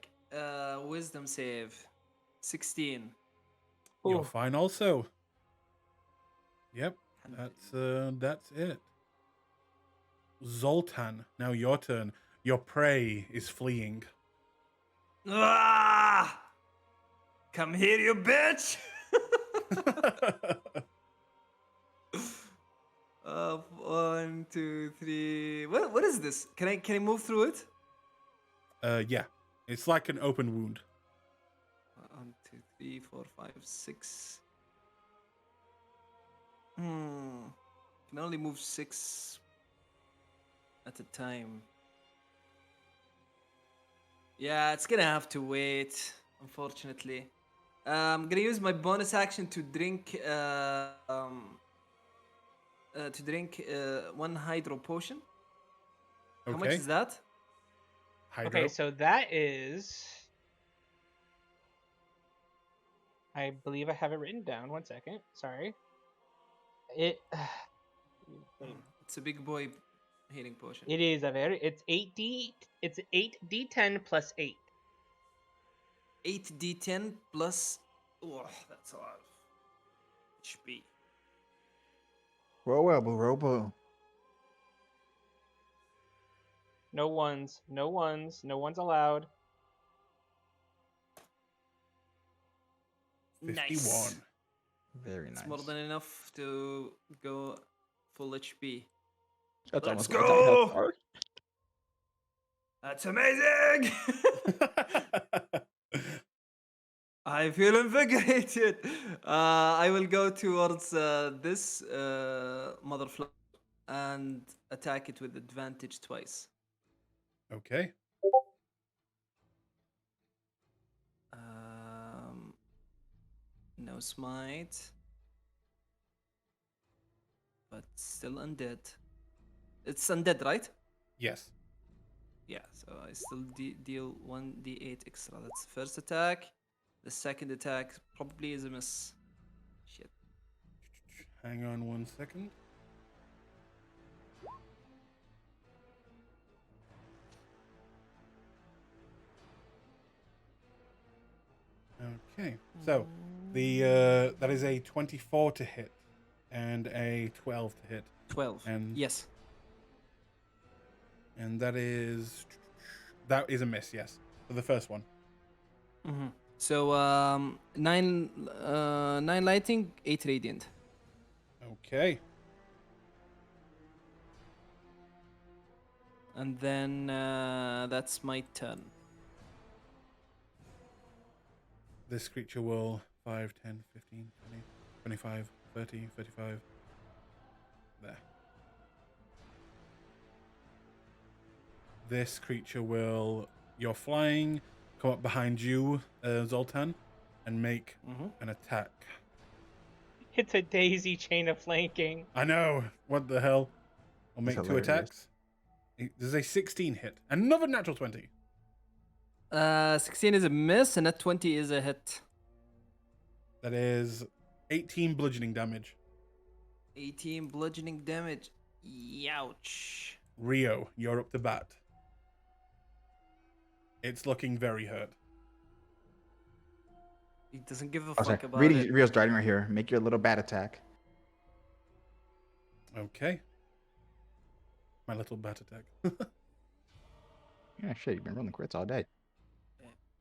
Wisdom save. 16.
You're
Oh.
fine also. Yep. That's it. Zoltan, now your turn. Your prey is fleeing.
Ah! Come here, you bitch! 1, 2, 3. What is this? Can I move through it?
Yeah. It's like an open wound.
1, 2, 3, 4, 5, 6. Can only move 6 at a time. Yeah, it's gonna have to wait, unfortunately. I'm gonna use my bonus action to drink one hydro potion. How much
Okay.
is that?
Hydro.
Okay, so that is. I believe I have it written down. 1 second. Sorry. It.
It's a big boy healing potion.
It is a very. It's 8d. It's 8d10 plus 8.
8d10 plus. Oh, that's a lot of HP.
Robo.
No ones. No ones. No ones allowed.
51.
Nice.
Very nice.
It's more than enough to go full HP.
That's
Let's
almost my entire health
go!
bar.
That's amazing! I feel invigorated. I will go towards this motherfly and attack it with advantage twice.
Okay.
No smite, but still undead. It's undead, right?
Yes.
Yeah, so I still deal 1d8 extra. That's the first attack. The second attack probably is a miss. Shit.
Hang on 1 second. Okay. So the that is a 24 to hit and a 12 to hit.
12.
And
Yes.
And that is a miss, yes. For the first one.
Mm-hmm. So 9 lightning, 8 radiant.
Okay.
And then that's my turn.
This creature will 5, 10, 15, 20, 25, 30, 35. There. This creature will... You're flying, come up behind you, Zoltan, and make an attack.
It's a daisy chain of flanking.
I know! What the hell? I'll make
That's
2
hilarious.
attacks. There's a 16 hit. Another natural 20.
16 is a miss, and a 20 is a hit.
That is 18 bludgeoning damage.
18 bludgeoning damage. Youch.
Rio, you're up to bat. It's looking very hurt.
He doesn't give a
Oh, sorry.
fuck about
Really,
it.
Rio's driving right here. Make your little bat attack.
Okay. my little bat attack.
Yeah, shit, you've been rolling crits all day.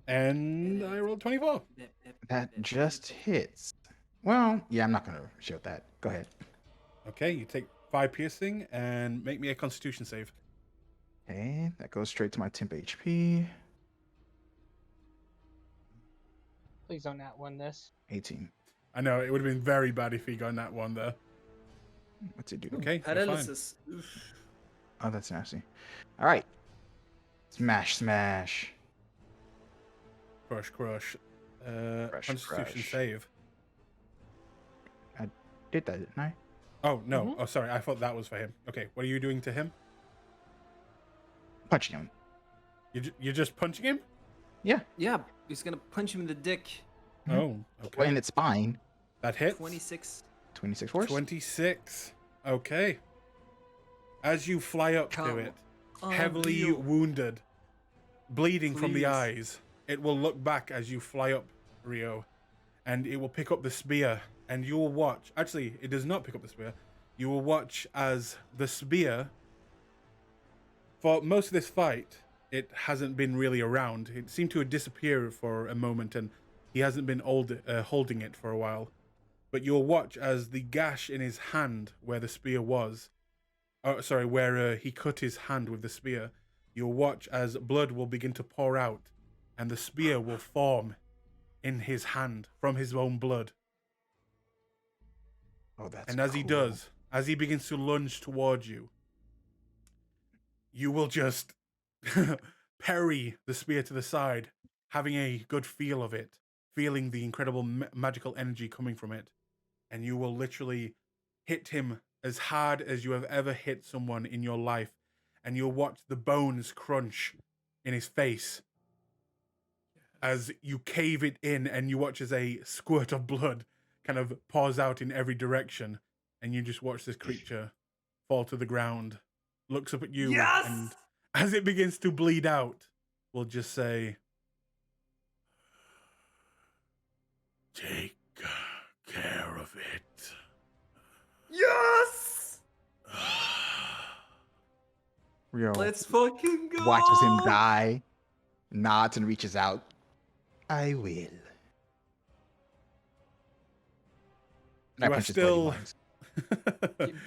And I rolled 24.
That just hits. Well, yeah, I'm not gonna show that. Go ahead.
Okay, you take 5 piercing and make me a Constitution save.
Okay, that goes straight to my temp HP.
Please don't nat one this.
18.
I know it would have been very bad if he got that one there.
What's it do?
Okay, you're fine.
Paralysis. Oof.
Oh, that's nasty. All right. Smash.
Crush.
Crush,
Constitution
crush.
save.
I did that, didn't I?
Oh no! Oh, sorry. I thought that was for him. Okay, what are you doing to him?
Punching him.
You're just punching him?
Yeah.
Yeah, he's gonna punch him in the dick.
Oh, okay.
Well, in its spine.
That hits.
26.
26 force.
26. Okay. As you fly up to
Come
it, heavily
Unreal.
wounded, bleeding from the
Please.
eyes, it will look back as you fly up, Rio, and it will pick up the spear, and you will watch. Actually, it does not pick up the spear. You will watch as the spear, for most of this fight, it hasn't been really around. It seemed to have disappeared for a moment, and he hasn't been holding it for a while. But you'll watch as the gash in his hand where the spear was, where he cut his hand with the spear, you'll watch as blood will begin to pour out, and the spear will form in his hand from his own blood.
Oh, that's
And as he
cool.
does, as he begins to lunge towards you, you will just parry the spear to the side, having a good feel of it, feeling the incredible magical energy coming from it. And you will literally hit him as hard as you have ever hit someone in your life. And you'll watch the bones crunch in his face as you cave it in, and you watch as a squirt of blood kind of pours out in every direction. And you just watch this creature fall to the ground, looks up at you,
Yes!
and as it begins to bleed out, will just say, "Take care of it."
Yes!
Rio
Let's fucking go!
watches him die, nods and reaches out. I will. And I
You are
punch his bloody
still.
bones.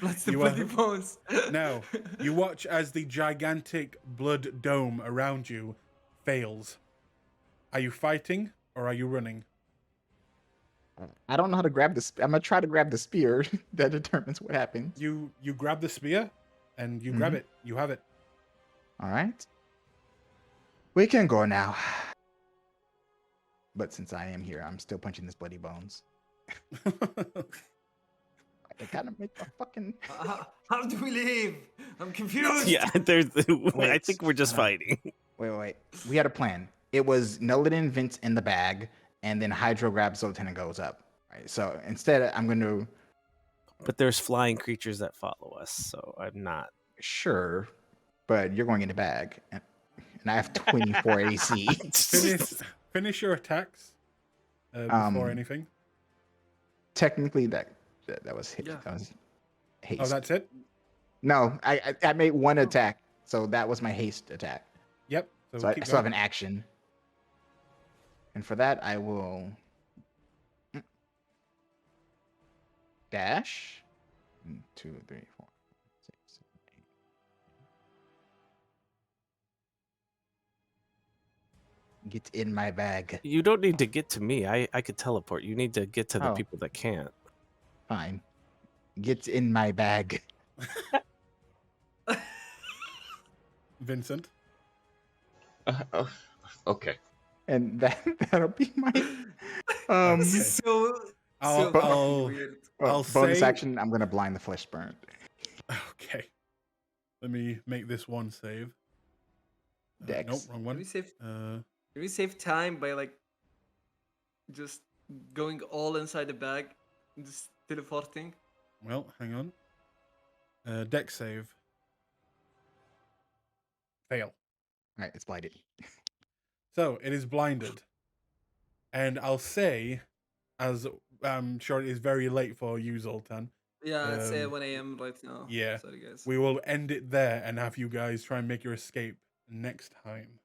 Bless the
You
bloody
are-
bones.
Now, you watch as the gigantic blood dome around you fails. Are you fighting or are you running?
I don't know how to grab this. I'm gonna try to grab the spear. That determines what happens.
You grab the spear and you grab it. You have it.
All right. We can go now. But since I am here, I'm still punching this bloody bones. I gotta make a fucking.
How do we leave? I'm confused.
Yeah, there's. I
Wait,
think we're just fighting.
Wait. We had a plan. It was Nulliden, Vince in the bag, and then Hydro grabs Zoltan and goes up. Right. So instead, I'm gonna.
But there's flying creatures that follow us, so I'm not.
Sure, but you're going in the bag, and I have 24 AC.
Finish your attacks before anything.
Technically, that was hit.
Yeah.
That was haste.
Oh, that's it?
No, I made one attack, so that was my haste attack.
Yep.
So I
keep
still have
going.
an action, and for that I will dash. 1, 2, 3, 4, 6, 7, 8. Get in my bag.
You don't need to get to me. I could teleport. You need to get to the
Oh.
people that can't.
Fine. Get in my bag.
Vincent.
Okay.
And that'll be my
This is so
I'll-
fucking
I'll-
weird.
I'll
bonus
say-
action. I'm gonna blind the flesh burn.
Okay. Let me make this one save.
Dex.
Nope, wrong
Can
one.
we save?
Uh,
Can we save time by like just going all inside the bag, and just teleporting?
well, hang on. Dex save. Fail.
All right, it's blinded.
So it is blinded. And I'll say, as I'm sure it is very late for you, Zoltan,
Yeah, it's
Um,
1 a.m. right now.
yeah.
Sorry, guys.
We will end it there and have you guys try and make your escape next time.